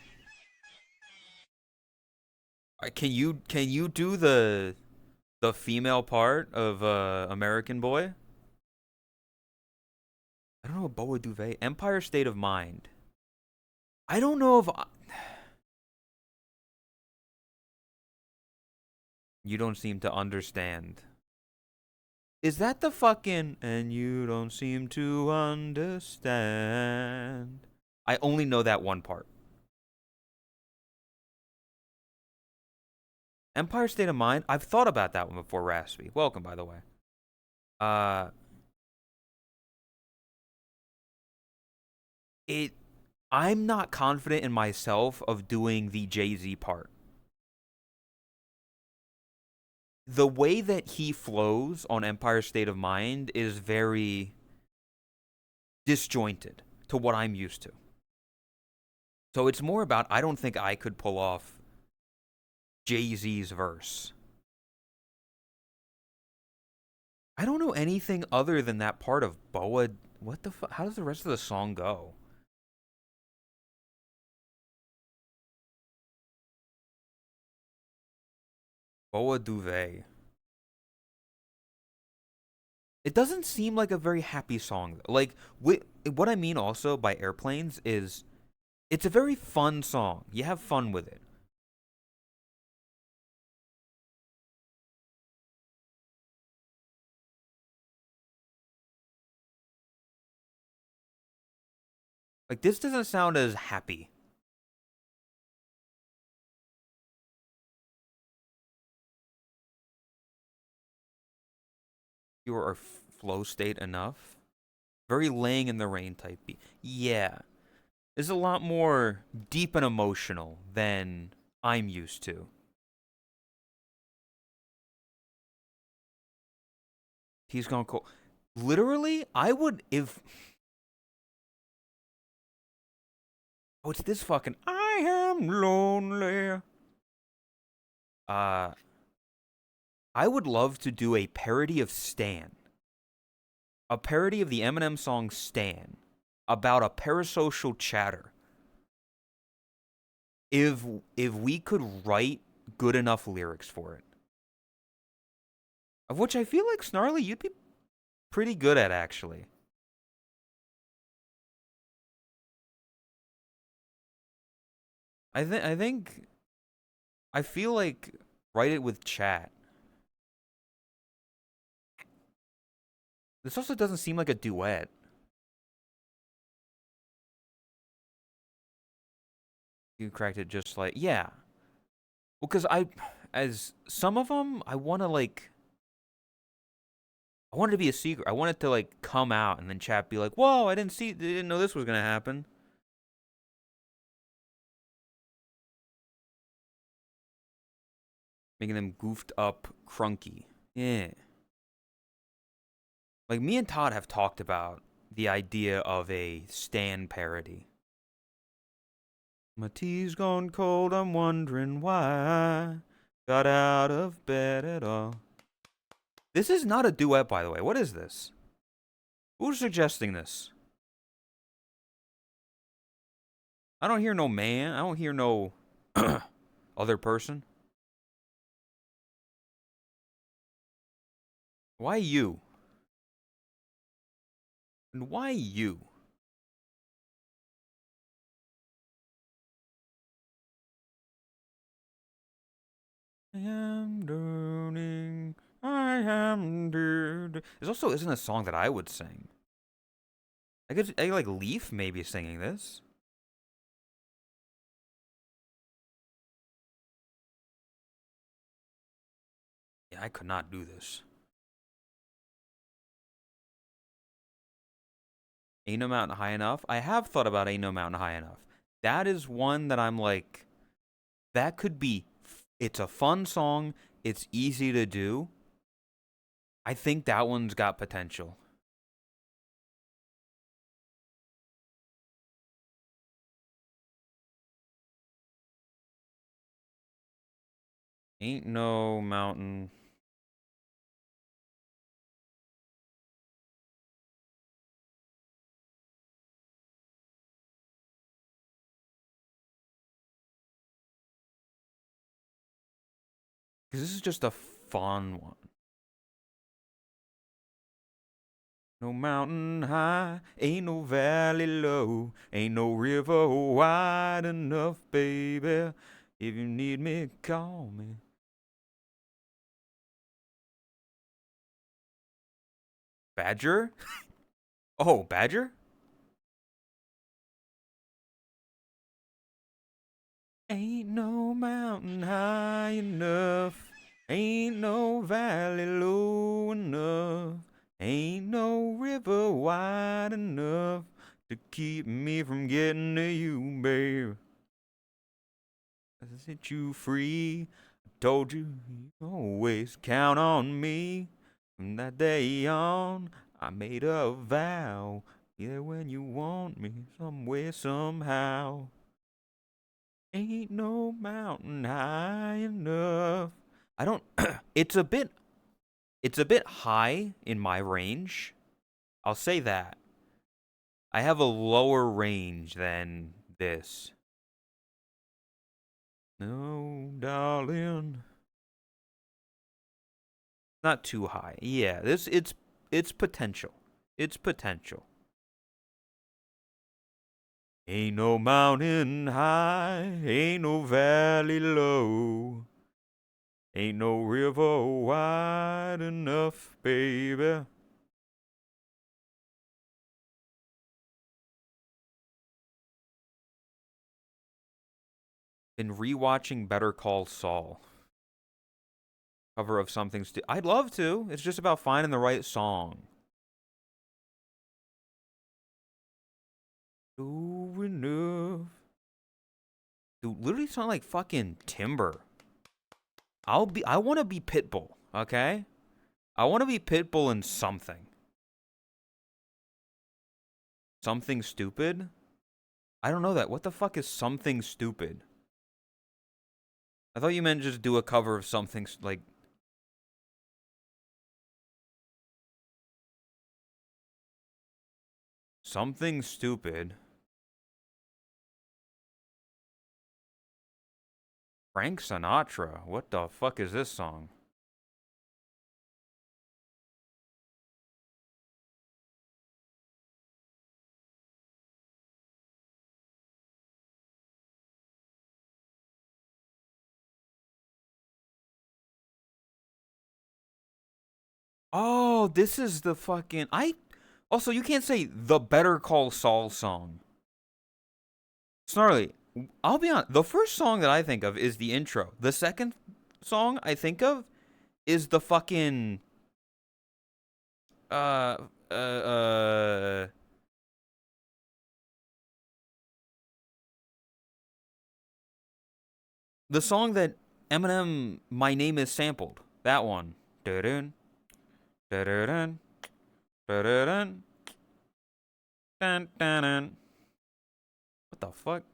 Can you do the female part of American Boy? I don't know what Boa Duvet. Empire State of Mind. I don't know if you don't seem to understand. Is that the fucking and you don't seem to understand? I only know that one part. Empire State of Mind. I've thought about that one before, Raspy. Welcome, by the way. Uh, it. I'm not confident in myself of doing the Jay-Z part. The way that he flows on Empire State of Mind is very disjointed to what I'm used to. So it's more about I don't think I could pull off Jay-Z's verse. I don't know anything other than that part of Boa. What the fuck? How does the rest of the song go? Boa Duvet. It doesn't seem like a very happy song. Like, what I mean also by Airplanes is It's a very fun song. You have fun with it. Like, this doesn't sound as happy. You are flow state enough. Very laying in the rain type beat. Yeah. It's a lot more deep and emotional than I'm used to. He's gone cold. Literally, I would if oh, it's this fucking I am lonely. Uh I would love to do a parody of Stan. A parody of the Eminem song Stan about a parasocial chatter. If we could write good enough lyrics for it. Of which I feel like Snarly you'd be pretty good at actually. I feel like write it with chat. This also doesn't seem like a duet. You cracked it just like yeah. Well, cause as some of them, I want to like, I want it to be a secret. I want it to like come out and then chat be like, "Whoa, I didn't know this was gonna happen." Making them goofed up, crunky. Yeah. Like me and Todd have talked about the idea of a Stan parody. My tea's gone cold, I'm wondering why I got out of bed at all. This is not a duet, by the way. What is this? Who's suggesting this? I don't hear no man. I don't hear no other person. Why you? And why you? I am drowning. I am dead. This also isn't a song that I would sing. I like Leaf maybe singing this. Yeah, I could not do this. Ain't No Mountain High Enough. I have thought about Ain't No Mountain High Enough. That is one that I'm like, that could be. It's a fun song. It's easy to do. I think that one's got potential. Ain't no mountain. Because this is just a fun one. No mountain high, ain't no valley low, ain't no river wide enough, baby. If you need me, call me. Badger? Oh, Badger? Ain't no mountain high enough, ain't no valley low enough, ain't no river wide enough to keep me from getting to you, babe. I set you free. I told you you always count on me. From that day on, I made a vow. Be there when you want me, some way, somehow. Ain't no mountain high enough. I don't. It's a bit. It's a bit high in my range. I'll say that. I have a lower range than this. No, darling. Not too high. Yeah, it's potential. It's potential. Ain't no mountain high, ain't no valley low, ain't no river wide enough, baby. Been rewatching Better Call Saul. Cover of something I'd love to. It's just about finding the right song. True enough. Dude, literally sound like fucking Timber. I want to be Pitbull, okay? I want to be Pitbull in something. Something stupid? I don't know that. What the fuck is something stupid? I thought you meant just do a cover of something like... Something stupid. Frank Sinatra. What the fuck is this song? Oh, this is the fucking... Also, you can't say the Better Call Saul song. Snarly, I'll be honest. The first song that I think of is the intro. The second song I think of is the fucking... uh, the song that Eminem, My Name Is sampled. That one. Dun dun dun dun dun. What the fuck?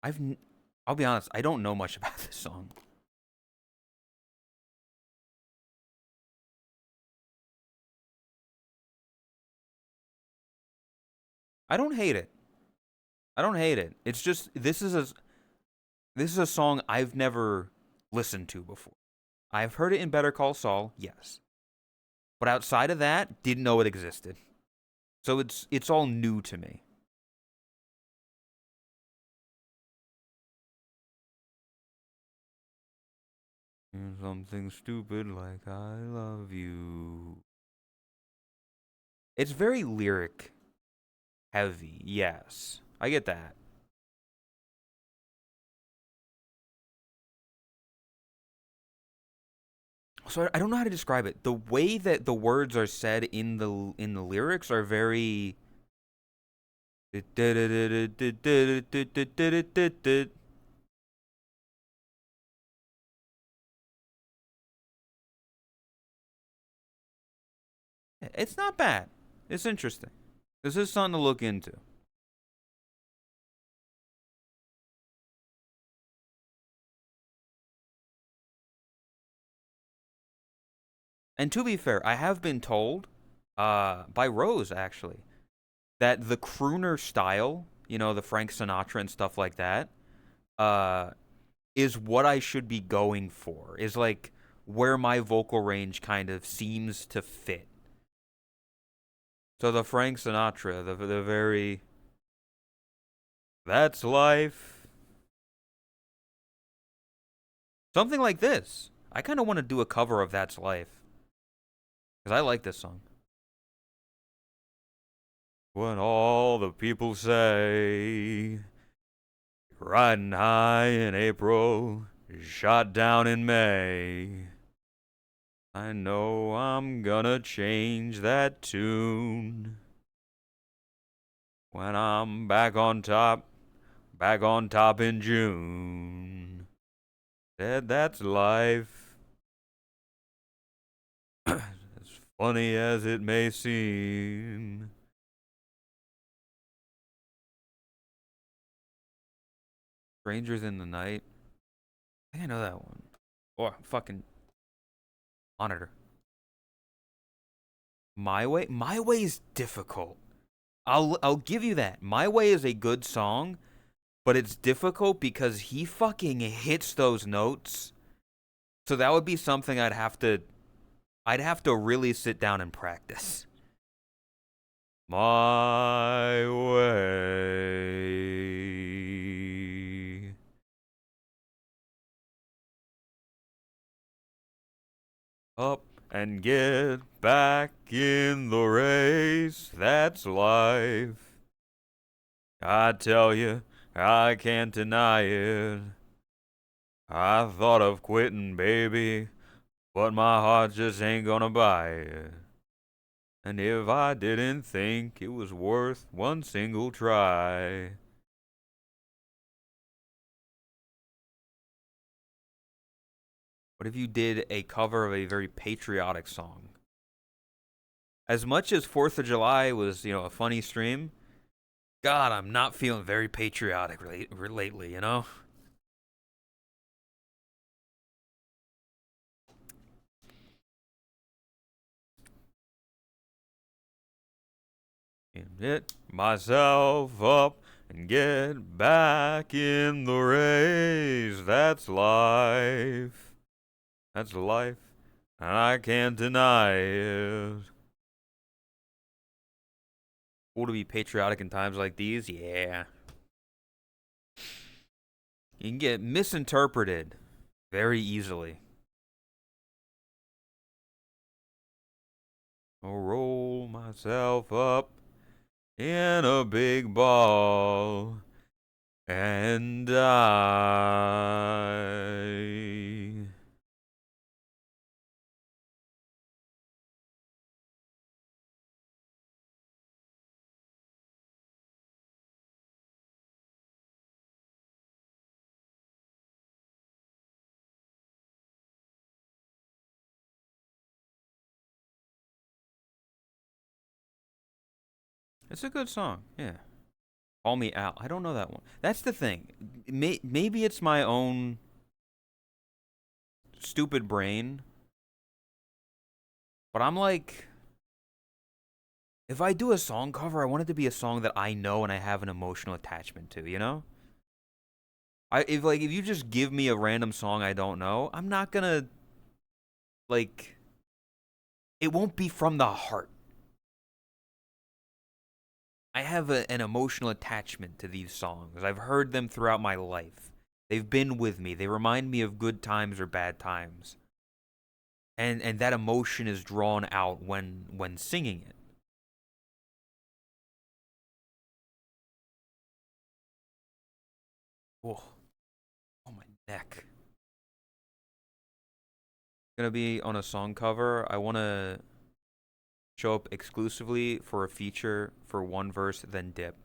I'll be honest, I don't know much about this song. I don't hate it. I don't hate it. It's just this is a song I've never listened to before. I've heard it in Better Call Saul, yes. But outside of that, didn't know it existed. So it's all new to me. Something stupid like I love you. It's very lyric heavy, yes. I get that. So I don't know how to describe it. The way that the words are said in the lyrics are very... It's not bad. It's interesting. This is something to look into. And to be fair, I have been told, by Rose actually, that the crooner style, you know, the Frank Sinatra and stuff like that, is what I should be going for. Is like where my vocal range kind of seems to fit. So the Frank Sinatra, the very... That's life. Something like this. I kind of want to do a cover of That's Life. Because I like this song. When all the people say, riding high in April, shot down in May, I know I'm gonna change that tune. When I'm back on top in June. Said that's life. As funny as it may seem. Strangers in the Night. I think I know that one. Oh, fucking monitor. My Way? My Way is difficult. I'll give you that. My Way is a good song, but it's difficult because he fucking hits those notes So that would be something I'd have to really sit down and practice. My way. Up and get back in the race. That's life. I tell you, I can't deny it. I thought of quitting, baby, but my heart just ain't gonna buy it. And if I didn't think it was worth one single try. What if you did a cover of a very patriotic song? As much as 4th of July was, a funny stream, God, I'm not feeling very patriotic lately, you know? Get myself up and get back in the race. That's life. That's life. And I can't deny it. Cool to be patriotic in times like these? Yeah. You can get misinterpreted very easily. I'll roll myself up in a big ball and die. It's a good song, yeah. Call Me Out. I don't know that one. That's the thing. Maybe it's my own stupid brain, but I'm like, if I do a song cover, I want it to be a song that I know and I have an emotional attachment to, you know? If you just give me a random song I don't know, I'm not gonna, like, it won't be from the heart. I have an emotional attachment to these songs. I've heard them throughout my life. They've been with me. They remind me of good times or bad times. And that emotion is drawn out when singing it. Oh, oh my neck. Gonna be on a song cover. I wanna show up exclusively for a feature for one verse, then dip.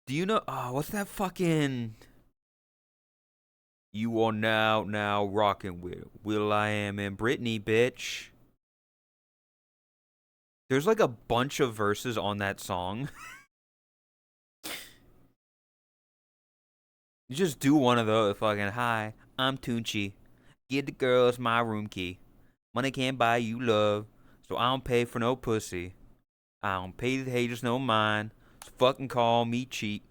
Do you know? What's that fucking? You are now rocking with will.i.am and Britney, bitch. There's like a bunch of verses on that song. You just do one of those. Fucking hi, I'm Tunchi. Give the girls my room key. Money can't buy you love, so I don't pay for no pussy. I don't pay the haters no mind, so fucking call me cheap.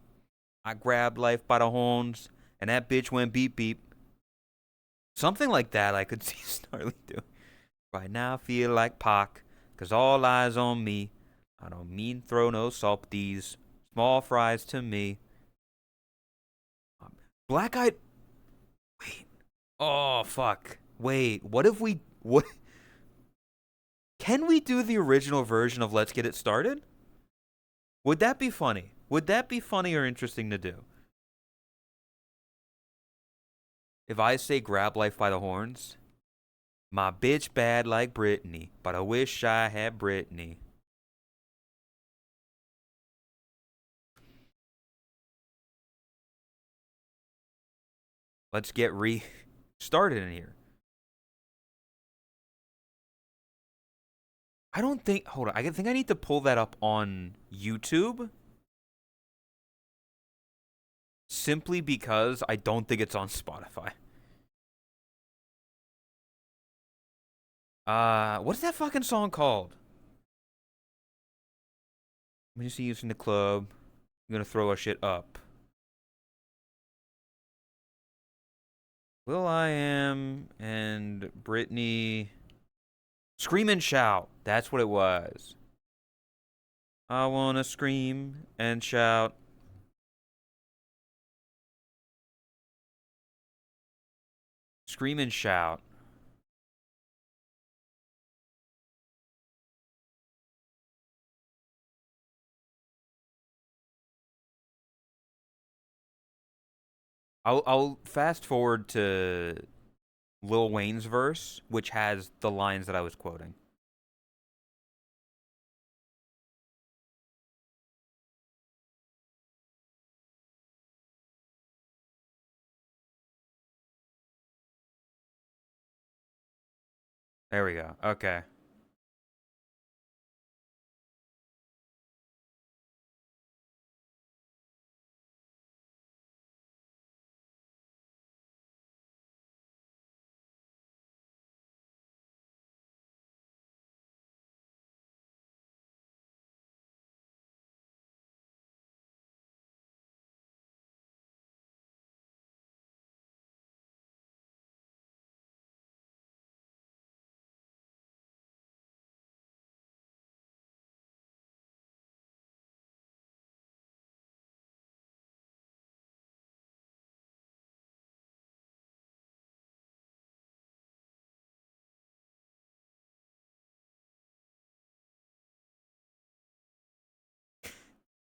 I grabbed life by the horns, and that bitch went beep beep. Something like that I could see Snarly do. Right now I feel like Pac, 'cause all eyes on me. I don't mean throw no salties, small fries to me. Black Eyed... Wait. Oh, fuck. Wait, what if we... What... Can we do the original version of Let's Get It Started? Would that be funny? Would that be funny or interesting to do? If I say grab life by the horns, my bitch bad like Britney, but I wish I had Britney. Let's get started in here. I don't think... Hold on. I think I need to pull that up on YouTube. Simply because I don't think it's on Spotify. What's that fucking song called? When you see you in the club, I'm gonna throw a shit up. Will I Am and Britney scream and shout. That's what it was. I wanna scream and shout. Scream and shout. I'll fast forward to Lil Wayne's verse, which has the lines that I was quoting. There we go. Okay.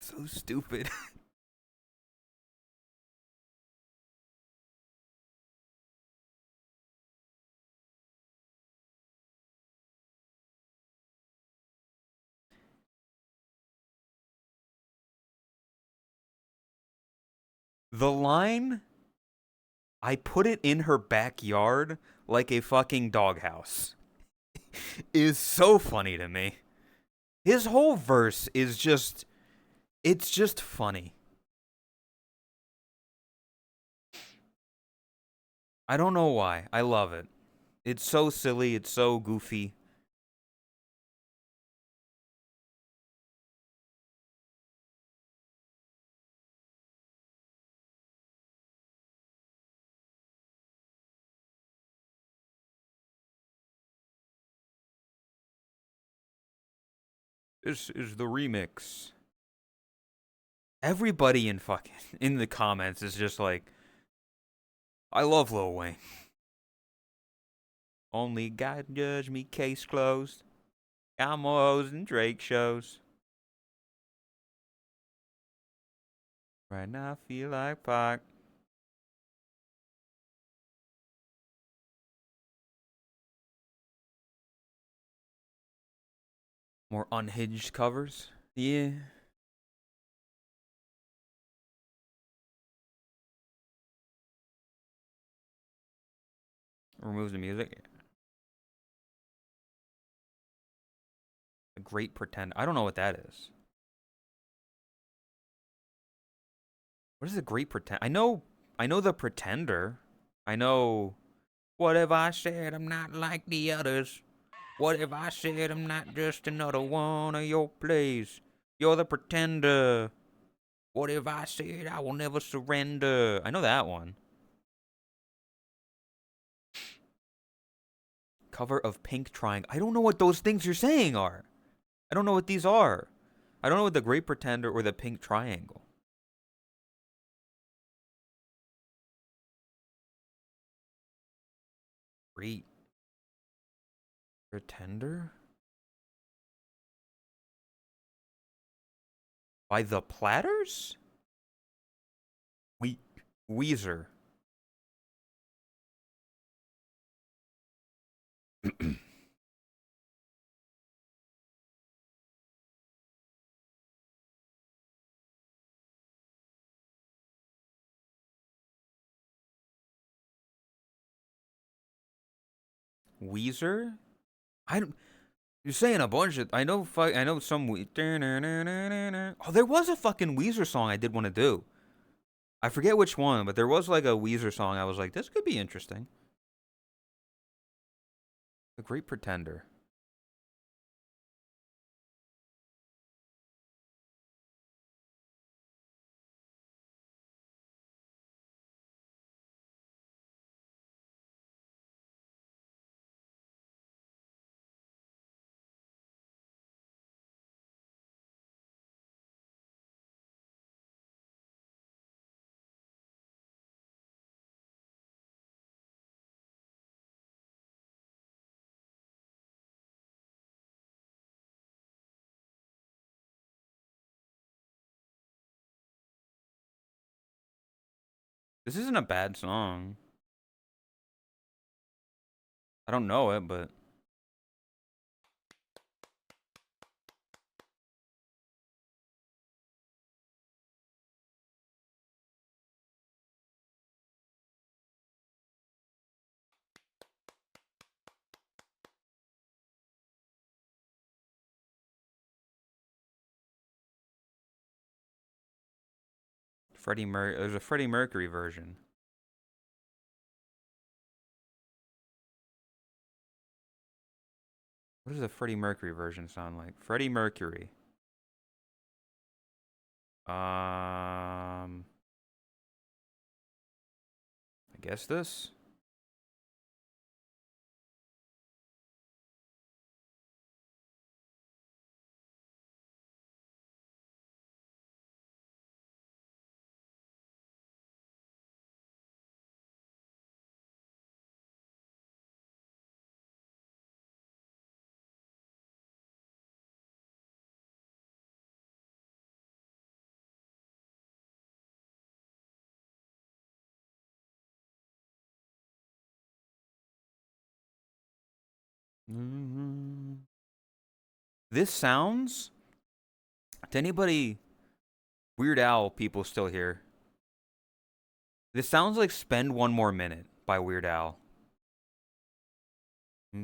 So stupid. The line, I put it in her backyard like a fucking doghouse, is so funny to me. His whole verse is just, it's just funny. I don't know why. I love it. It's so silly. It's so goofy. This is the remix. Everybody in fucking in the comments is just like, I love Lil Wayne. Only God judge me, case closed. Got more hoes than Drake shows. Right now I feel like Pac. More unhinged covers. Yeah. Removes the music. A Great Pretender. I don't know what that is. What is a Great Pretender? I know the Pretender. I know. What if I said I'm not like the others? What if I said I'm not just another one of your plays? You're the pretender. What if I said I will never surrender? I know that one. Cover of Pink Triangle. I don't know what those things you're saying are. I don't know what these are. I don't know what the Great Pretender or the Pink Triangle. Great Pretender? By the Platters? We Weezer. Weezer? I don't. You're saying a bunch of. I know. I know some. Oh, there was a fucking Weezer song I did want to do. I forget which one, but there was like a Weezer song. I was like, this could be interesting. The Great Pretender. This isn't a bad song. I don't know it, but there's a Freddie Mercury version. What does the Freddie Mercury version sound like? Freddie Mercury. I guess this. This sounds to anybody Weird Al people still here. This sounds like Spend One More Minute by Weird Al. I'd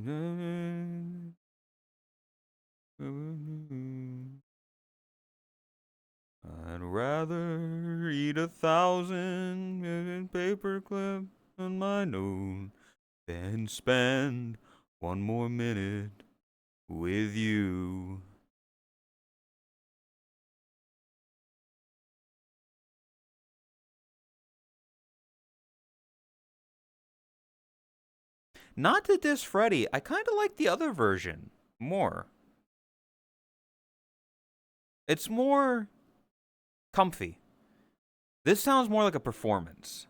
rather eat 1,000 paperclips on my nose than spend one more minute with you. Not to diss Freddy, I kind of like the other version more. It's more comfy. This sounds more like a performance.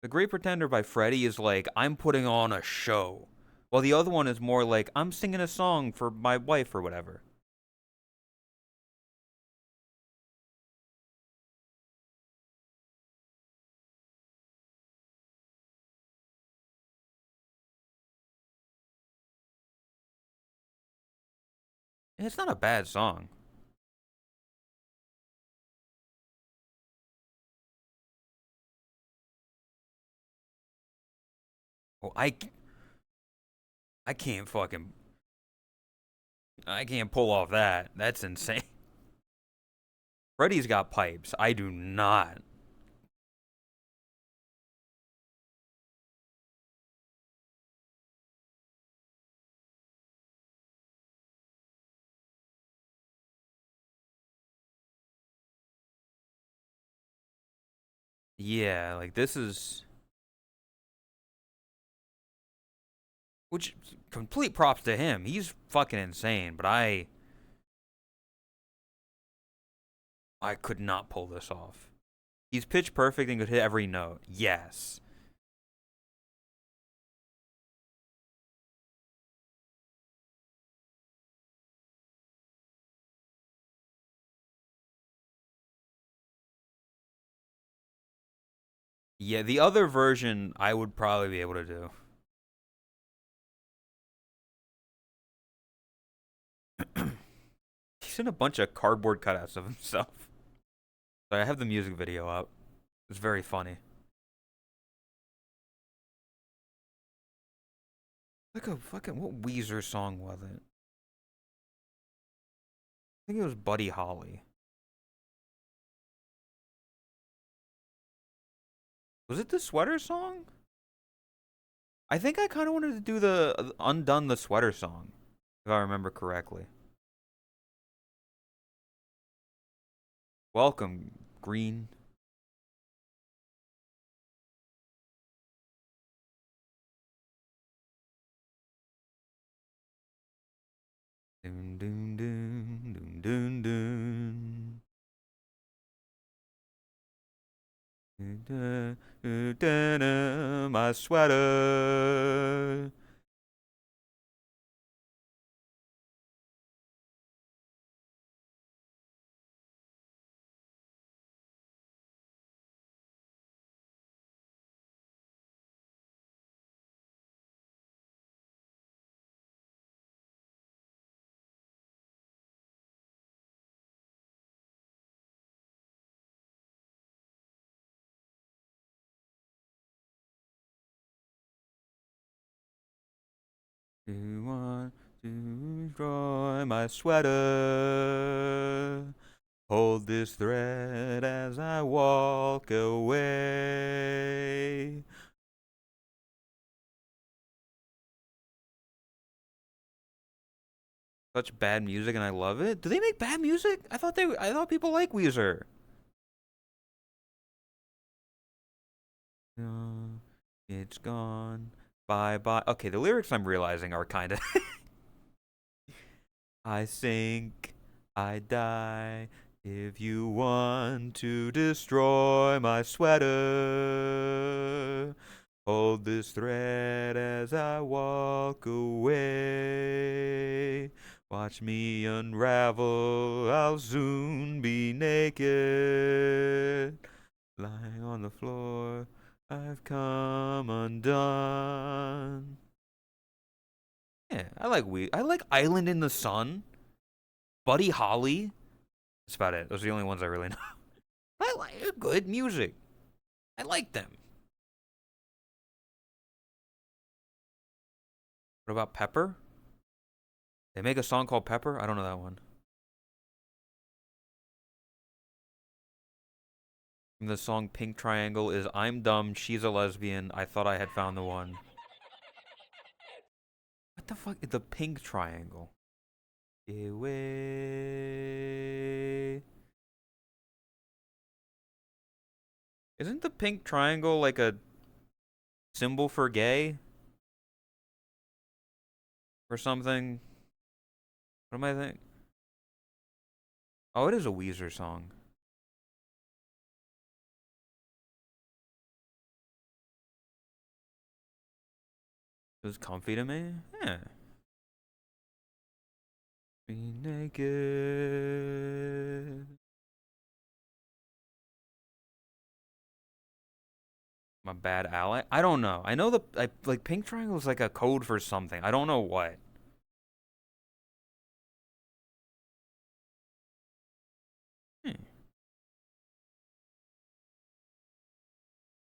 The Great Pretender by Freddie is like, I'm putting on a show. While the other one is more like, I'm singing a song for my wife or whatever. And it's not a bad song. Oh, I can't fucking... I can't pull off that. That's insane. Freddie's got pipes. I do not. Yeah, like this is... Which, complete props to him. He's fucking insane, but I could not pull this off. He's pitch perfect and could hit every note. Yes. Yeah, the other version I would probably be able to do. He's in a bunch of cardboard cutouts of himself. So I have the music video up. It's very funny. Like a fucking, what Weezer song was it? I think it was Buddy Holly. Was it the sweater song? I think I kind of wanted to do the Undone the Sweater song, if I remember correctly. Welcome, Green. Dun, dun, dun, dun, dun, dun. Dun, dun, dun, dun, my sweater. You want to destroy my sweater? Hold this thread as I walk away. Such bad music, and I love it. Do they make bad music? I thought people like Weezer. It's gone. Bye bye. Okay, the lyrics I'm realizing are kind of. I sink, I die. If you want to destroy my sweater, hold this thread as I walk away. Watch me unravel, I'll soon be naked. Lying on the floor, I've come undone. Yeah, I like Island in the Sun, Buddy Holly. That's about it. Those are the only ones I really know. I like good music. I like them. What about Pepper? They make a song called Pepper? I don't know that one. And the song Pink Triangle is I'm dumb, she's a lesbian, I thought I had found the one. What the fuck? The Pink Triangle. Away. Isn't the Pink Triangle like a symbol for gay? Or something? What am I thinking? Oh, it is a Weezer song. It was comfy to me? Yeah. Be naked. I'm a bad ally? I don't know. I know like Pink Triangle is like a code for something. I don't know what. Hmm.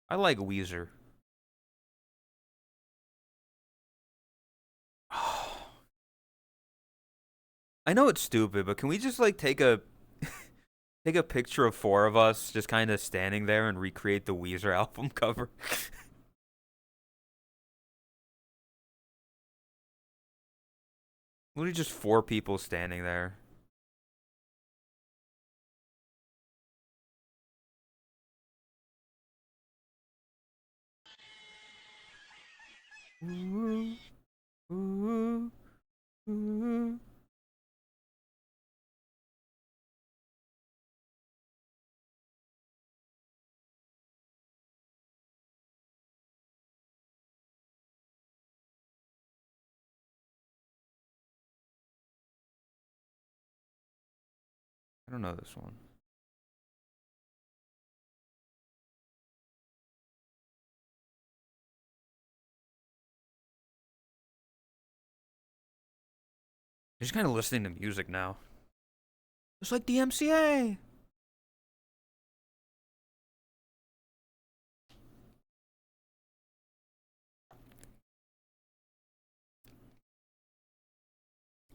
I like Weezer. I know it's stupid, but can we just like take a take a picture of four of us just kind of standing there and recreate the Weezer album cover? Literally just four people standing there. Ooh, ooh, ooh. I don't know this one. I'm just kind of listening to music now. It's like DMCA.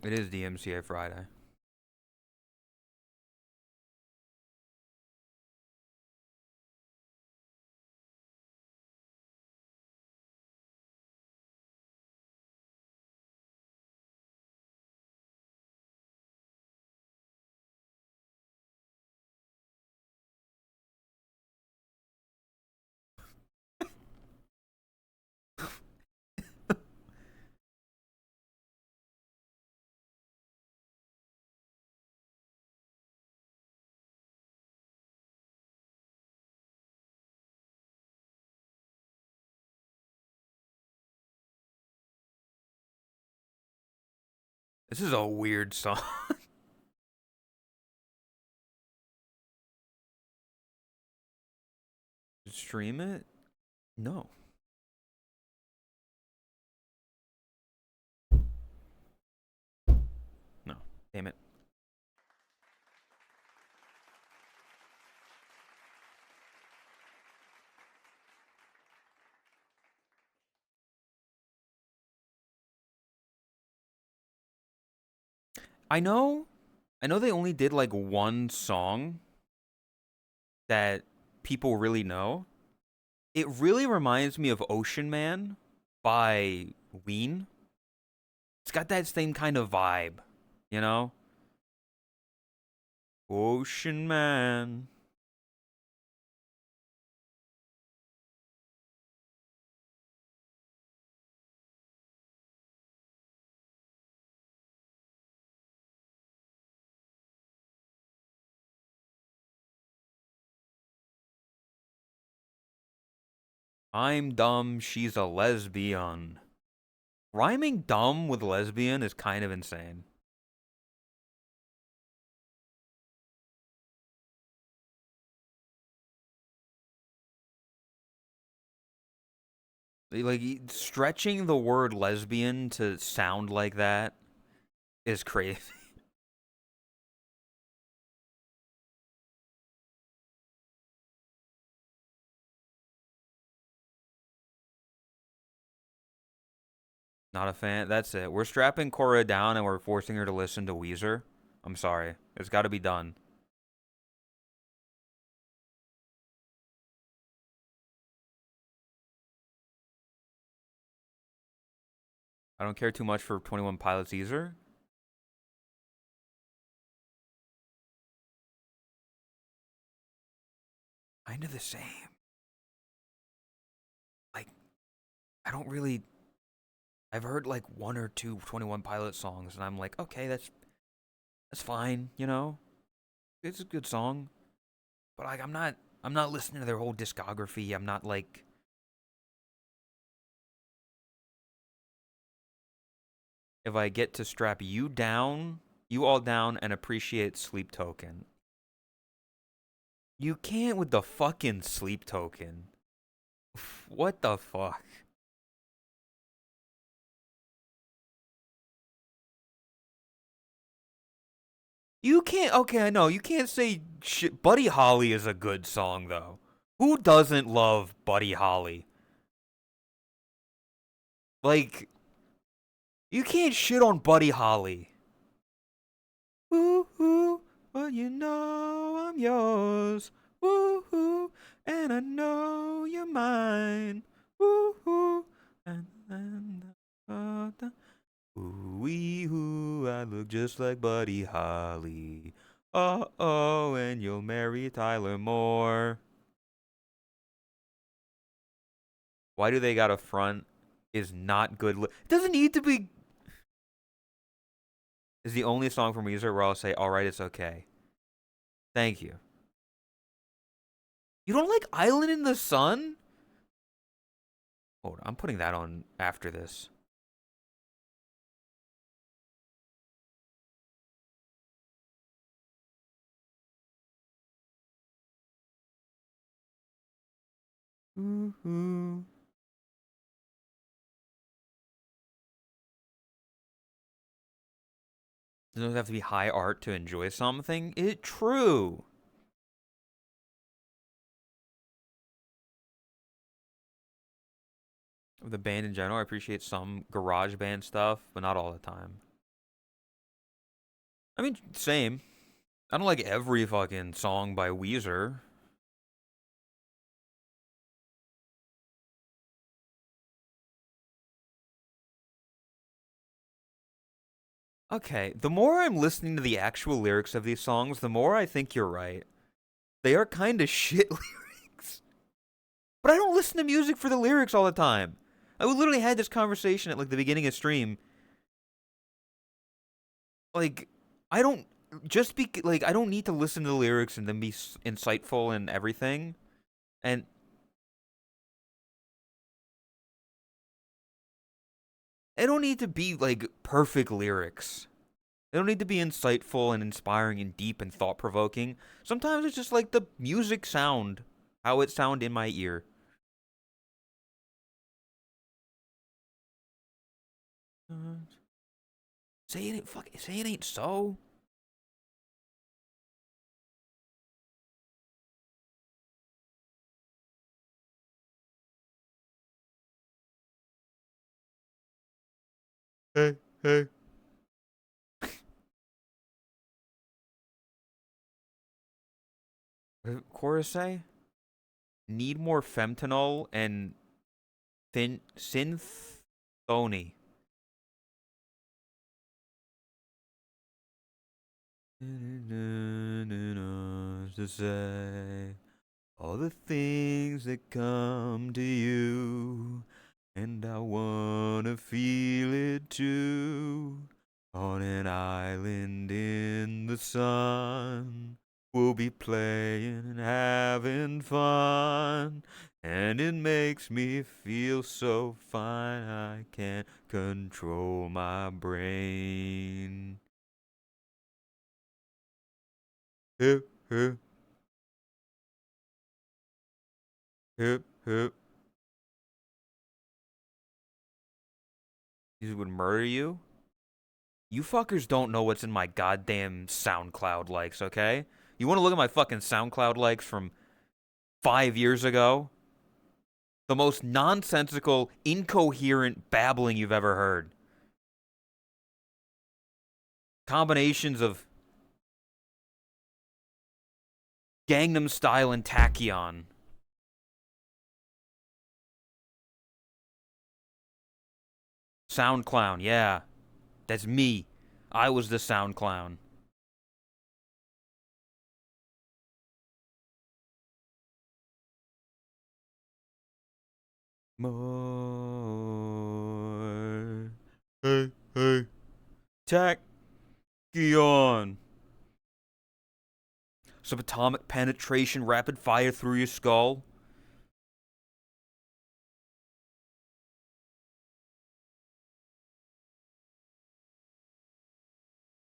It is DMCA Friday. This is a weird song. Stream it? No. No. Damn it. I know they only did like one song that people really know. It really reminds me of Ocean Man by Ween. It's got that same kind of vibe, you know? Ocean Man. I'm dumb, she's a lesbian. Rhyming dumb with lesbian is kind of insane. Like, stretching the word lesbian to sound like that is crazy. Not a fan. That's it. We're strapping Cora down and we're forcing her to listen to Weezer. I'm sorry. It's got to be done. I don't care too much for 21 Pilots either. Kind of the same. Like, I don't really. I've heard like one or two 21 Pilot songs, and I'm like, okay, that's fine, you know. It's a good song, but like, I'm not listening to their whole discography. I'm not like, if I get to strap you down, you all down, and appreciate Sleep Token. You can't with the fucking Sleep Token. What the fuck? You can't. Okay, I know. You can't say shit. Buddy Holly is a good song, though. Who doesn't love Buddy Holly? Like, you can't shit on Buddy Holly. Woo-hoo, well, you know I'm yours. Woo-hoo, and I know you're mine. Woo-hoo, ooh-wee, hoo, I look just like Buddy Holly. Oh, and you'll marry Tyler Moore. Why do they got a front is not good. It doesn't need to be. Is the only song from Weezer where I'll say, all right, it's okay. Thank you. You don't like Island in the Sun? Hold on, I'm putting that on after this. Ooh. It doesn't have to be high art to enjoy something. True. The band in general, I appreciate some garage band stuff, but not all the time. I mean, same. I don't like every fucking song by Weezer. Okay, the more I'm listening to the actual lyrics of these songs, the more I think you're right. They are kind of shit lyrics. But I don't listen to music for the lyrics all the time. I literally had this conversation at like the beginning of stream. Like, I don't just be like I don't need to listen to the lyrics and then be insightful and everything. And I don't need to be like perfect lyrics. They don't need to be insightful and inspiring and deep and thought provoking. Sometimes it's just like the music sound, how it sound in my ear. Say it ain't so. Hey, hey. Chorus say? Need more fentanyl and synthony. To say all the things that come to you, and I wanna feel it too. On an island in the sun, we'll be playing and having fun. And it makes me feel so fine, I can't control my brain. Hip, hip, hip, hip. These would murder you? You fuckers don't know what's in my goddamn SoundCloud likes, okay? You want to look at my fucking SoundCloud likes from 5 years ago? The most nonsensical, incoherent babbling you've ever heard. Combinations of Gangnam Style and Tachyon. Sound Clown, yeah. That's me. I was the Sound Clown. More. Hey, hey. Tachyon. Subatomic penetration, rapid fire through your skull.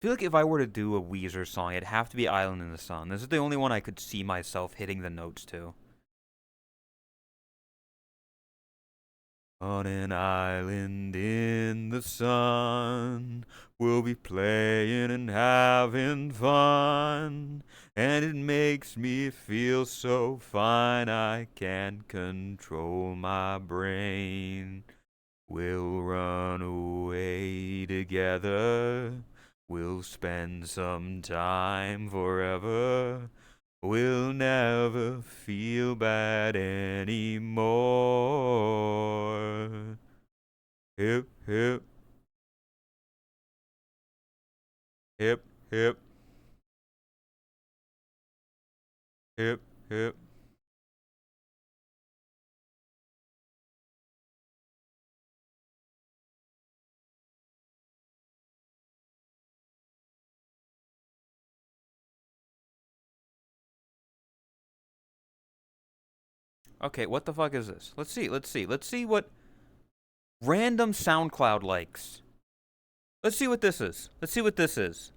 I feel like if I were to do a Weezer song, it'd have to be Island in the Sun. This is the only one I could see myself hitting the notes to. On an island in the sun, we'll be playing and having fun. And it makes me feel so fine, I can't control my brain. We'll run away together. We'll spend some time forever. We'll never feel bad anymore. Hip, hip, hip, hip, hip, hip. Okay, what the fuck is this? Let's see, let's see. Let's see what random SoundCloud likes. Let's see what this is. Let's see what this is.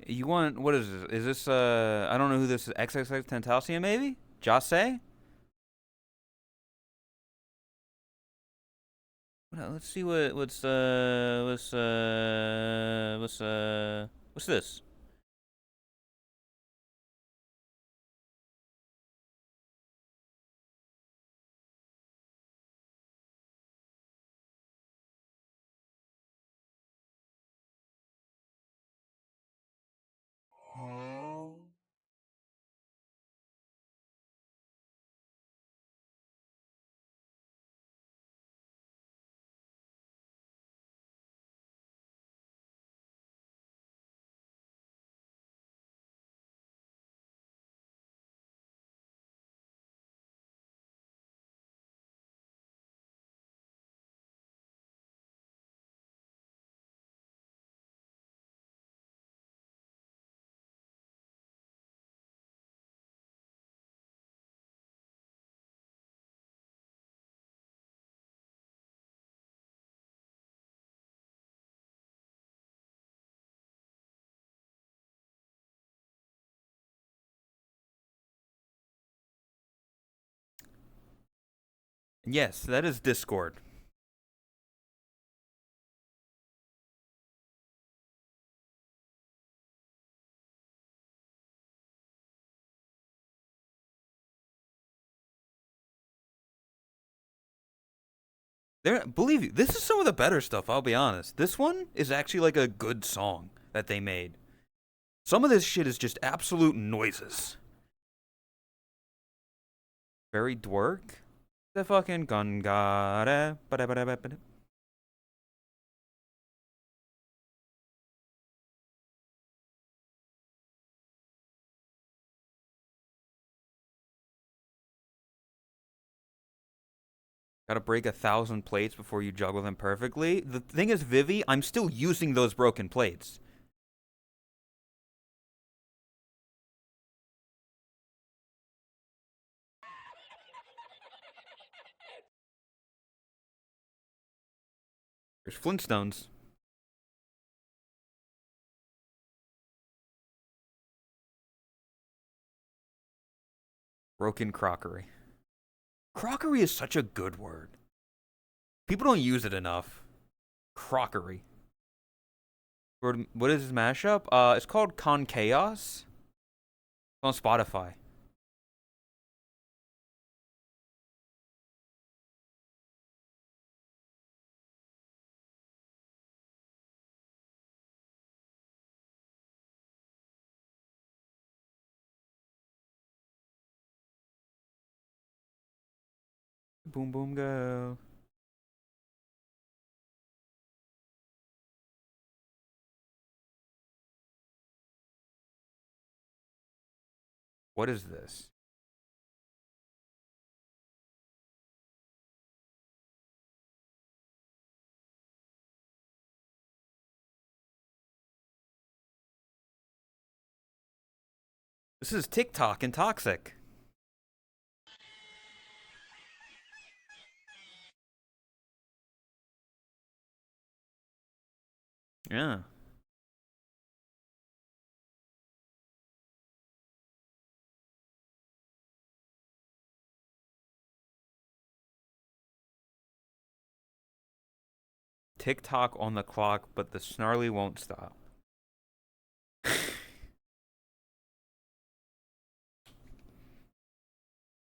You want, what is this? Is this, I don't know who this is. XXX Tentacion, maybe? Jase? Let's see what's this? Yes, that is Discord. Believe you, this is some of the better stuff, I'll be honest. This one is actually like a good song that they made. Some of this shit is just absolute noises. Very dwerg. The fucking gun got it. Gotta break 1,000 plates before you juggle them perfectly. The thing is, Vivi, I'm still using those broken plates. There's Flintstones. Broken crockery. Crockery is such a good word. People don't use it enough. Crockery. What is this mashup? It's called Con Chaos. It's on Spotify. Boom boom go. What is this? This is TikTok and toxic. Yeah. TikTok on the clock, but the snarly won't stop.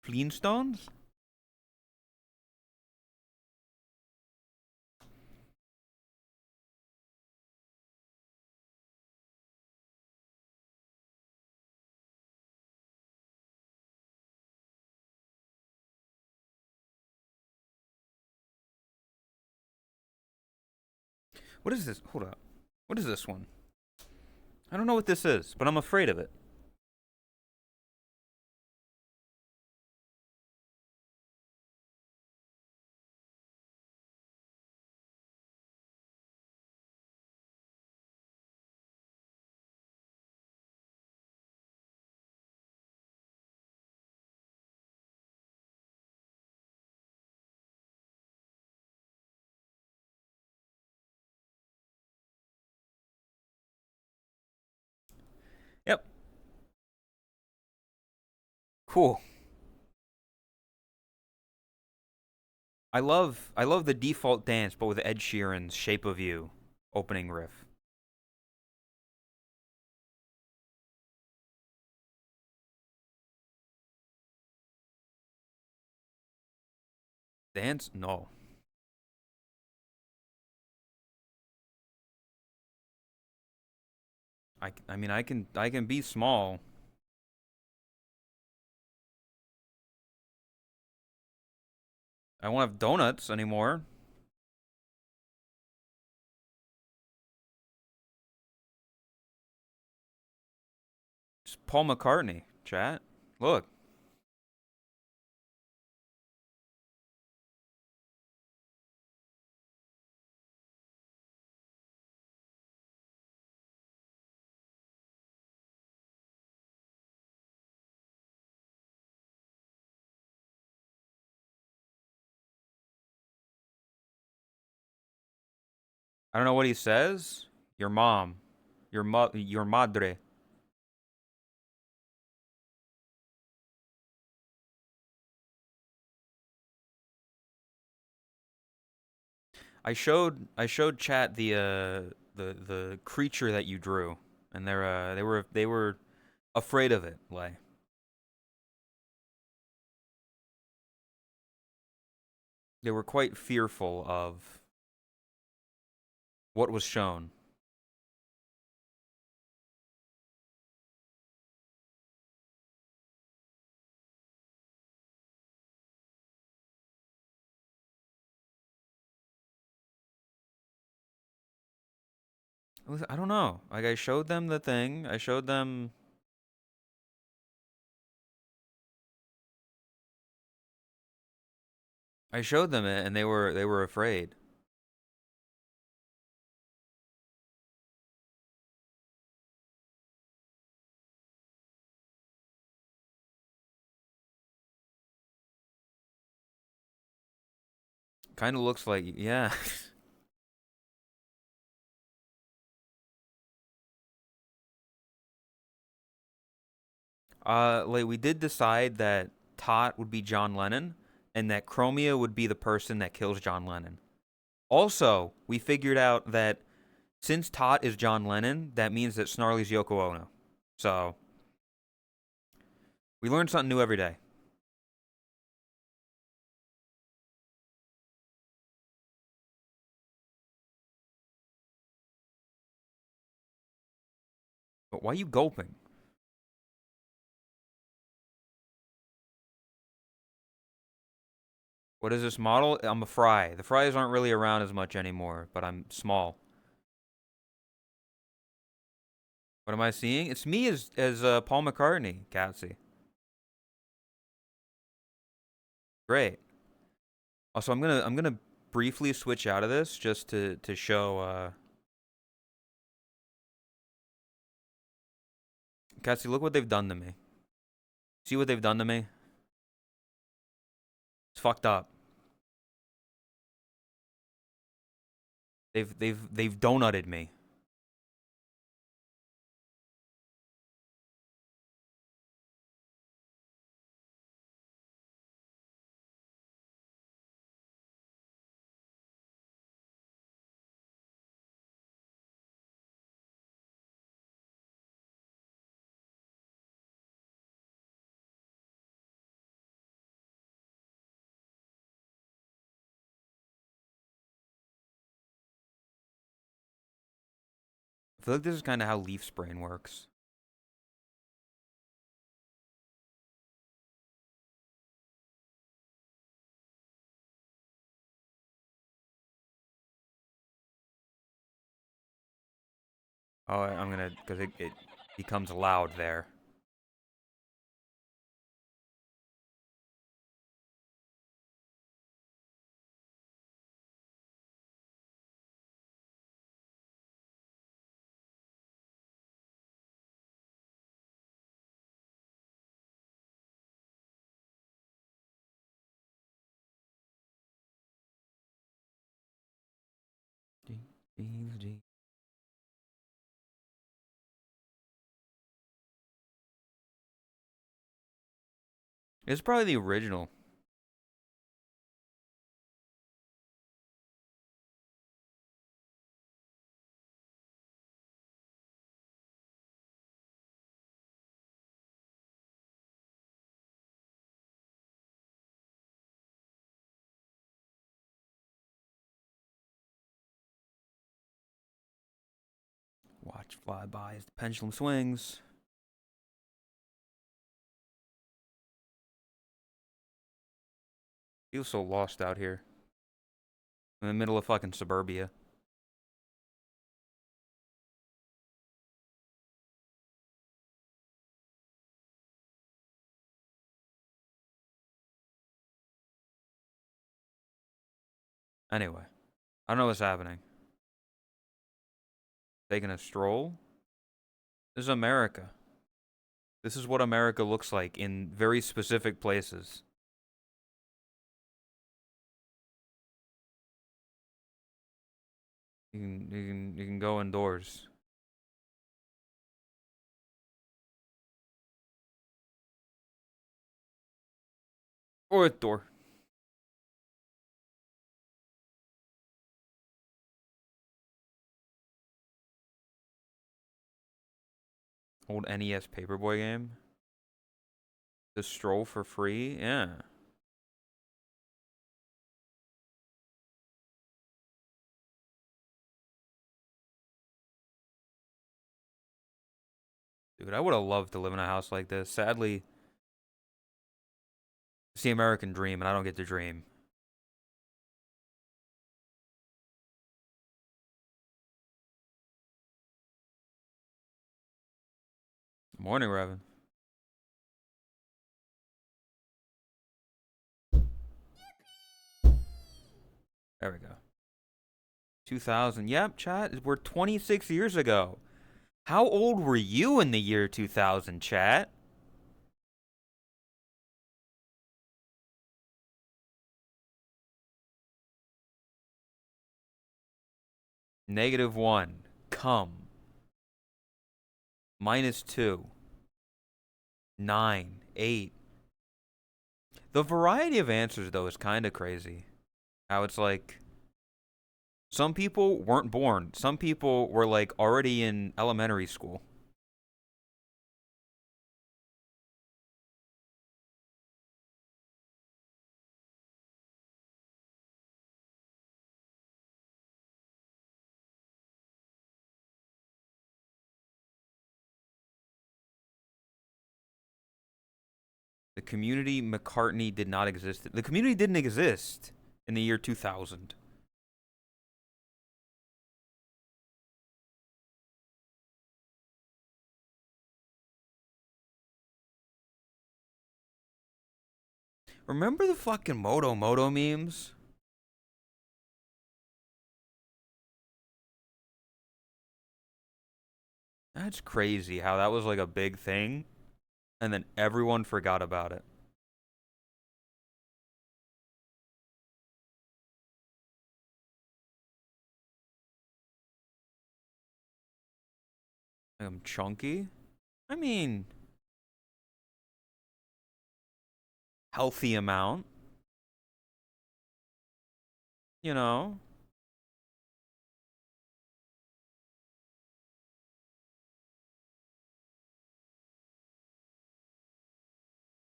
Flintstones? What is this? Hold up. What is this one? I don't know what this is, but I'm afraid of it. Yep. Cool. I love the default dance, but with Ed Sheeran's "Shape of You" opening riff. Dance? No. I mean I can be small. I won't have donuts anymore. It's Paul McCartney, chat. Look. I don't know what he says. Your mom. Your madre. I showed chat the creature that you drew, and they were afraid of it, Lay. They were quite fearful of what was shown. I don't know. Like I showed them the thing. I showed them it, and they were afraid. Kind of looks like, yeah. Like we did decide that Tot would be John Lennon, and that Chromia would be the person that kills John Lennon. Also, we figured out that since Tot is John Lennon, that means that Snarly's Yoko Ono. So we learn something new every day. But why are you gulping? What is this model? I'm a fry. The fries aren't really around as much anymore, but I'm small. What am I seeing? It's me as Paul McCartney, Catsy. Great. Also, I'm gonna briefly switch out of this just to show Catsy, look what they've done to me. See what they've done to me? It's fucked up. They've donutted me. I feel like this is kind of how Leaf's brain works. Oh, I'm gonna, because it becomes loud there. It's probably the original. Watch fly by as the pendulum swings. Feels so lost out here. In the middle of fucking suburbia. Anyway, I don't know what's happening. Taking a stroll? This is America. This is what America looks like in very specific places. You can go indoors. Or a door. Old NES Paperboy game. The Stroll for free? Yeah. Dude, I would have loved to live in a house like this. Sadly, it's the American dream, and I don't get to dream. Morning, Revan. There we go. 2000. Yep, chat. We're 26 years ago. How old were you in the year 2000, chat? -1. Come. -2. 9. 8. The variety of answers, though, is kind of crazy. How it's like, some people weren't born. Some people were, like, already in elementary school. The community McCartney did not exist. The community didn't exist in the year 2000. Remember the fucking Moto Moto memes? That's crazy how that was like a big thing, and then everyone forgot about it. I'm chunky? I mean, healthy amount. You know?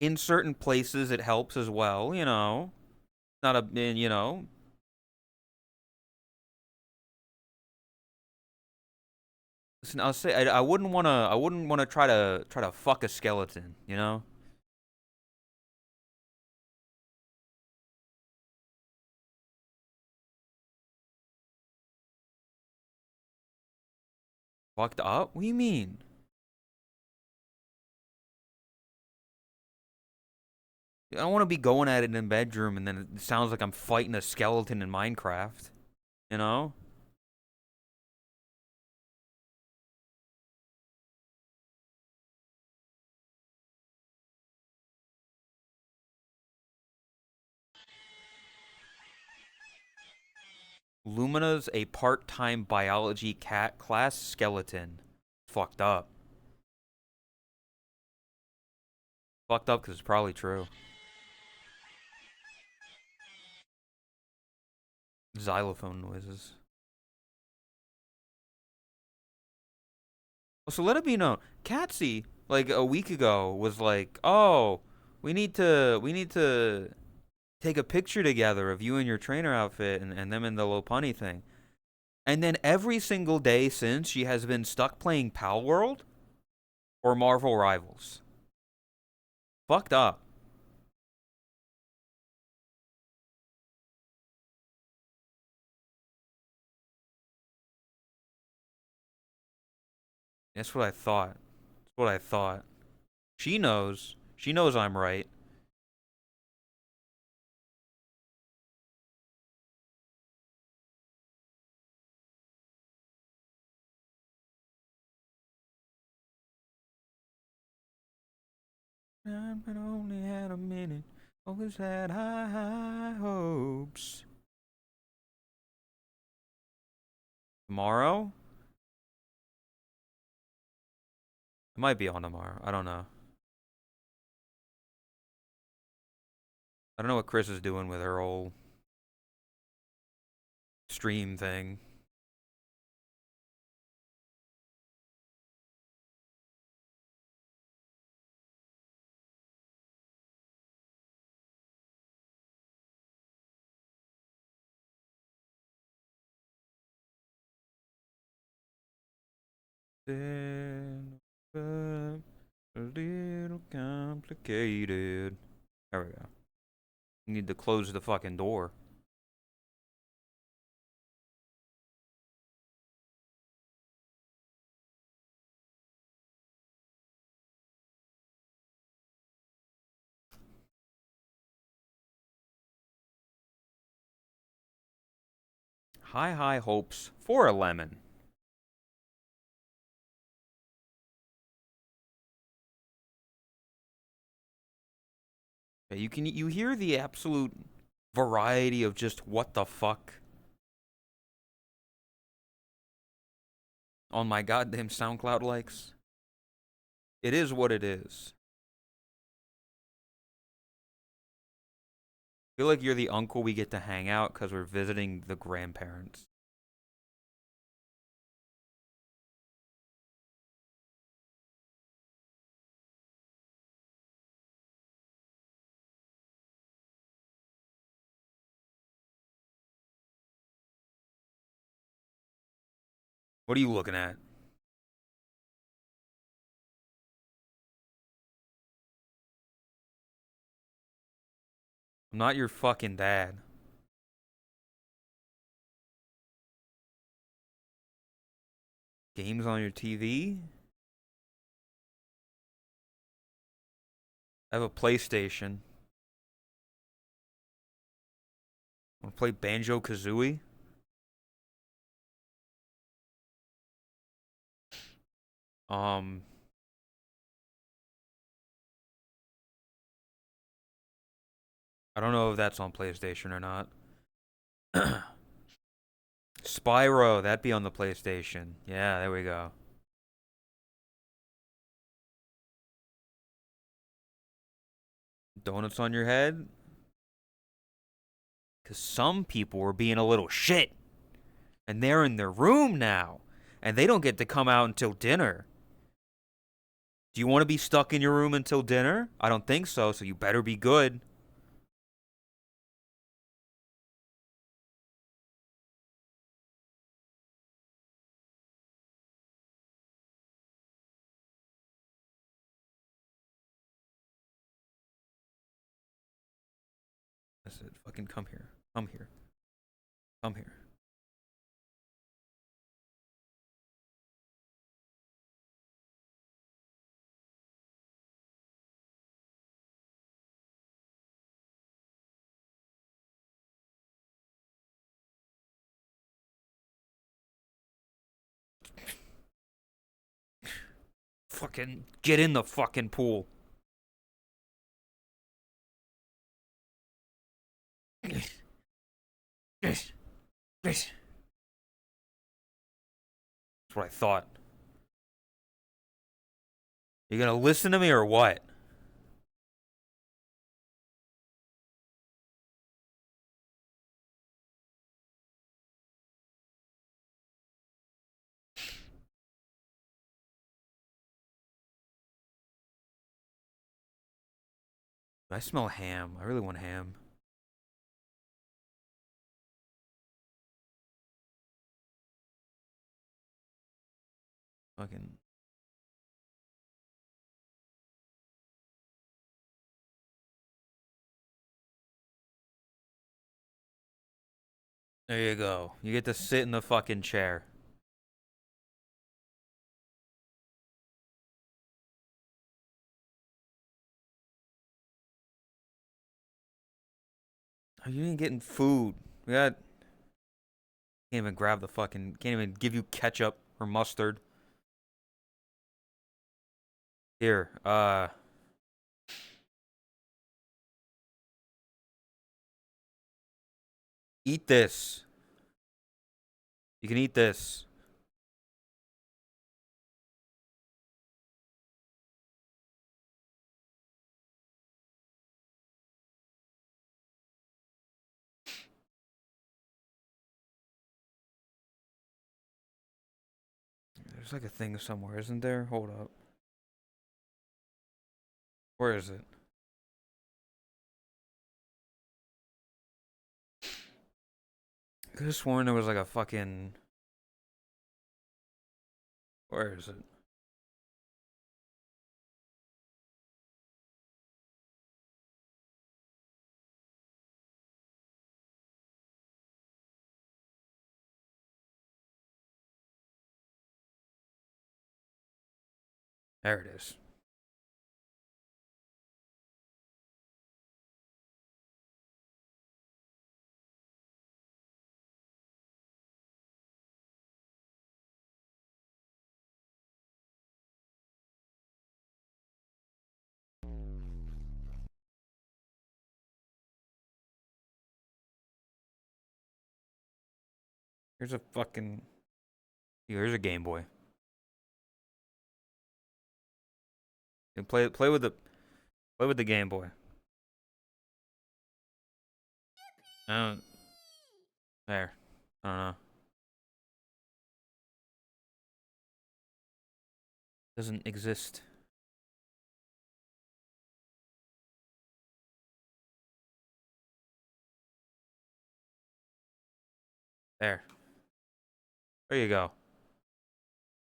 In certain places it helps as well, you know? Not a, you know? Listen, I'll say I wouldn't wanna try to fuck a skeleton, you know? Fucked up? What do you mean? I don't want to be going at it in the bedroom and then it sounds like I'm fighting a skeleton in Minecraft. You know? Lumina's a part-time biology cat class skeleton. Fucked up. Fucked up because it's probably true. Xylophone noises. So let it be known, Catsy, like a week ago, was like, "Oh, we need to take a picture together of you in your trainer outfit and them in the Lopunny thing." And then every single day since, she has been stuck playing Pal World or Marvel Rivals. Fucked up. That's what I thought. That's what I thought. She knows. She knows I'm right. I only had a minute. Always had high, high hopes. Tomorrow? It might be on tomorrow. I don't know. I don't know what Chris is doing with her whole stream thing. Then, a little complicated. There we go. You need to close the fucking door. High hopes for a lemon. Yeah, you hear the absolute variety of just what the fuck on my goddamn SoundCloud likes. It is what it is. I feel like you're the uncle we get to hang out because we're visiting the grandparents. What are you looking at? I'm not your fucking dad. Games on your TV? I have a PlayStation. Wanna play Banjo Kazooie? Um, I don't know if that's on PlayStation or not. Spyro, that'd be on the PlayStation. Yeah, there we go. Donuts on your head? Because some people were being a little shit. And they're in their room now. And they don't get to come out until dinner. Do you want to be stuck in your room until dinner? I don't think so, so you better be good. I said, fucking come here. Come here. Come here. Fucking get in the fucking pool. That's what I thought. You gonna listen to me or what? I smell ham. I really want ham. Fucking. There you go. You get to sit in the fucking chair. Oh, you ain't getting food. We got. Can't even grab the fucking. Can't even give you ketchup or mustard. Here, eat this. You can eat this. There's like a thing somewhere, isn't there? Hold up. Where is it? I could have sworn there was like a fucking. Where is it? There it is. Here's a fucking. Here's a Game Boy. You play with the Game Boy. I don't. There. I don't know. Doesn't exist. There. There you go.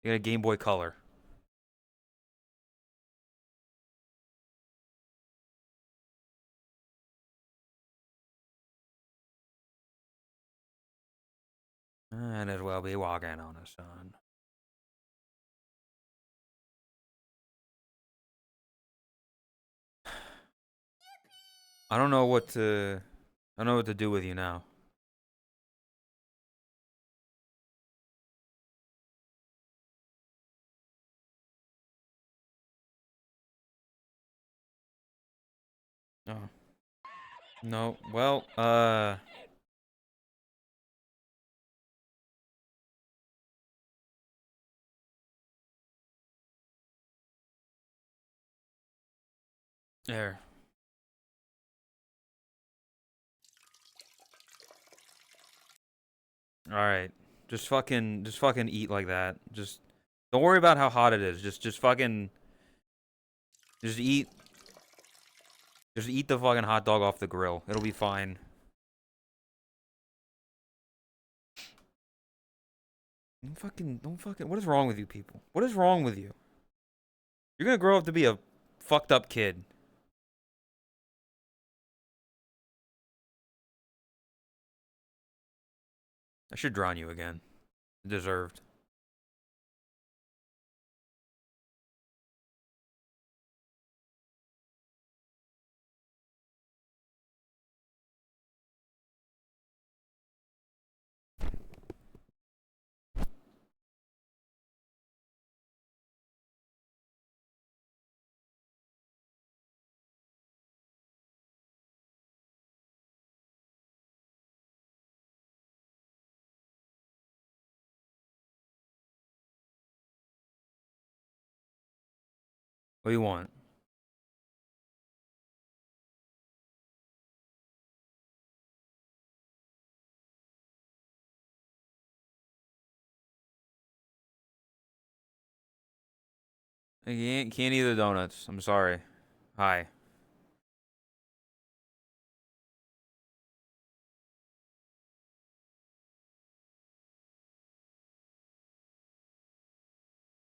You got a Game Boy Color. Might as well be walking on the sun. I don't know what to. I don't know what to do with you now. Oh. No. Well, there. All right. Just fucking eat like that. Just don't worry about how hot it is. Just fucking just eat. Just eat the fucking hot dog off the grill. It'll be fine. Don't fucking. What is wrong with you people? What is wrong with you? You're gonna grow up to be a fucked up kid. I should drown you again. Deserved. What do you want? I can't eat the donuts. I'm sorry. Hi.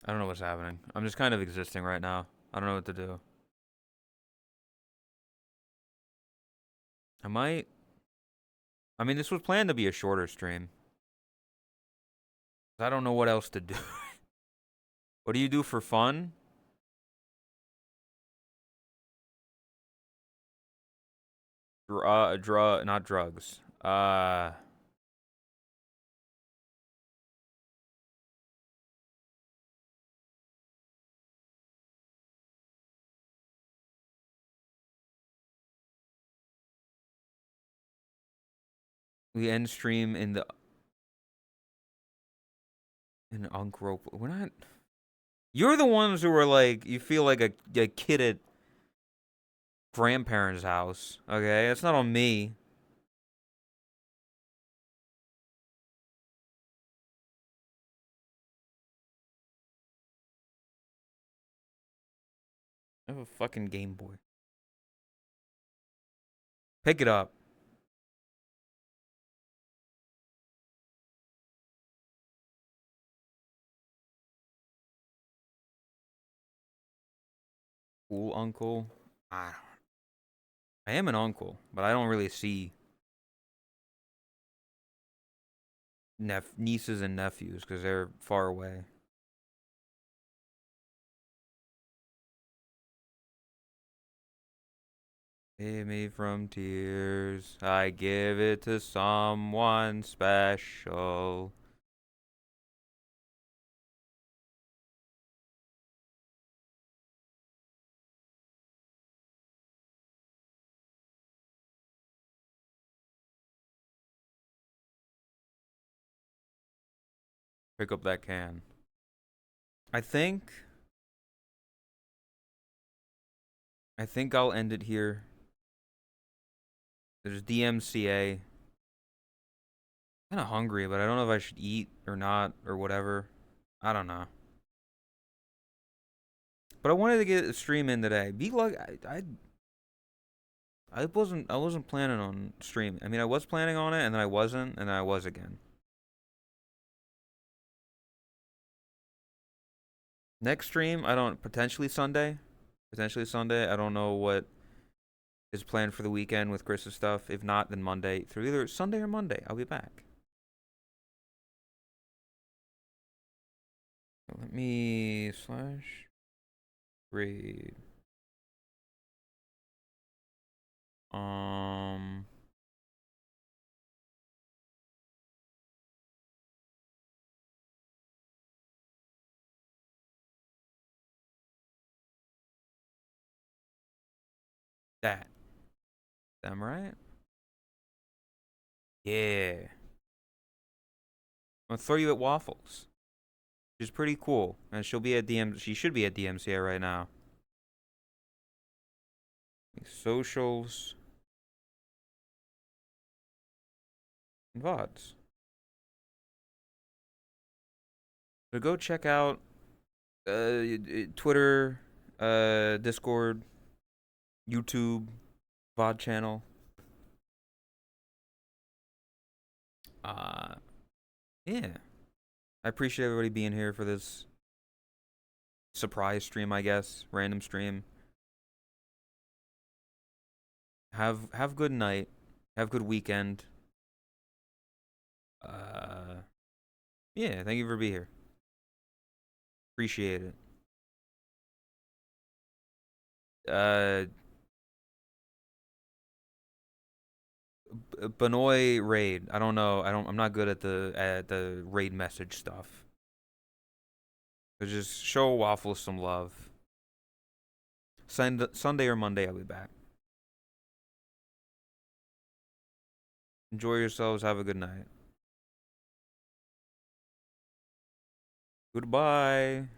I don't know what's happening. I'm just kind of existing right now. I don't know what to do. I might. I mean, this was planned to be a shorter stream. I don't know what else to do. What do you do for fun? Not drugs. We end stream in the Uncrope. We're not. You're the ones who are like, you feel like a kid at grandparents' house. Okay, that's not on me. I have a fucking Game Boy. Pick it up. Cool uncle. I am an uncle, but I don't really see nieces and nephews because they're far away. Save me from tears. I give it to someone special. Pick up that can. I think I'll end it here. There's DMCA. Kind of hungry, but I don't know if I should eat or not or whatever. I don't know. But I wanted to get a stream in today. Be like I wasn't planning on streaming. I mean, I was planning on it and then I wasn't and then I was again. Next stream, I don't potentially Sunday. Potentially Sunday. I don't know what is planned for the weekend with Chris's stuff. If not, then Monday. Through either Sunday or Monday, I'll be back. Let me slash read. That. Them right? Yeah. I'm gonna throw you at Waffles. She's pretty cool. And she'll be at she should be at DMCA right now. Socials. And VODs. So go check out Twitter, Discord, YouTube, VOD channel. Yeah. I appreciate everybody being here for this surprise stream, I guess. Random stream. Have good night. Have good weekend. Yeah, thank you for being here. Appreciate it. Benoit raid. I don't know. I'm not good at the raid message stuff. So just show Waffles some love. Sunday or Monday, I'll be back. Enjoy yourselves. Have a good night. Goodbye.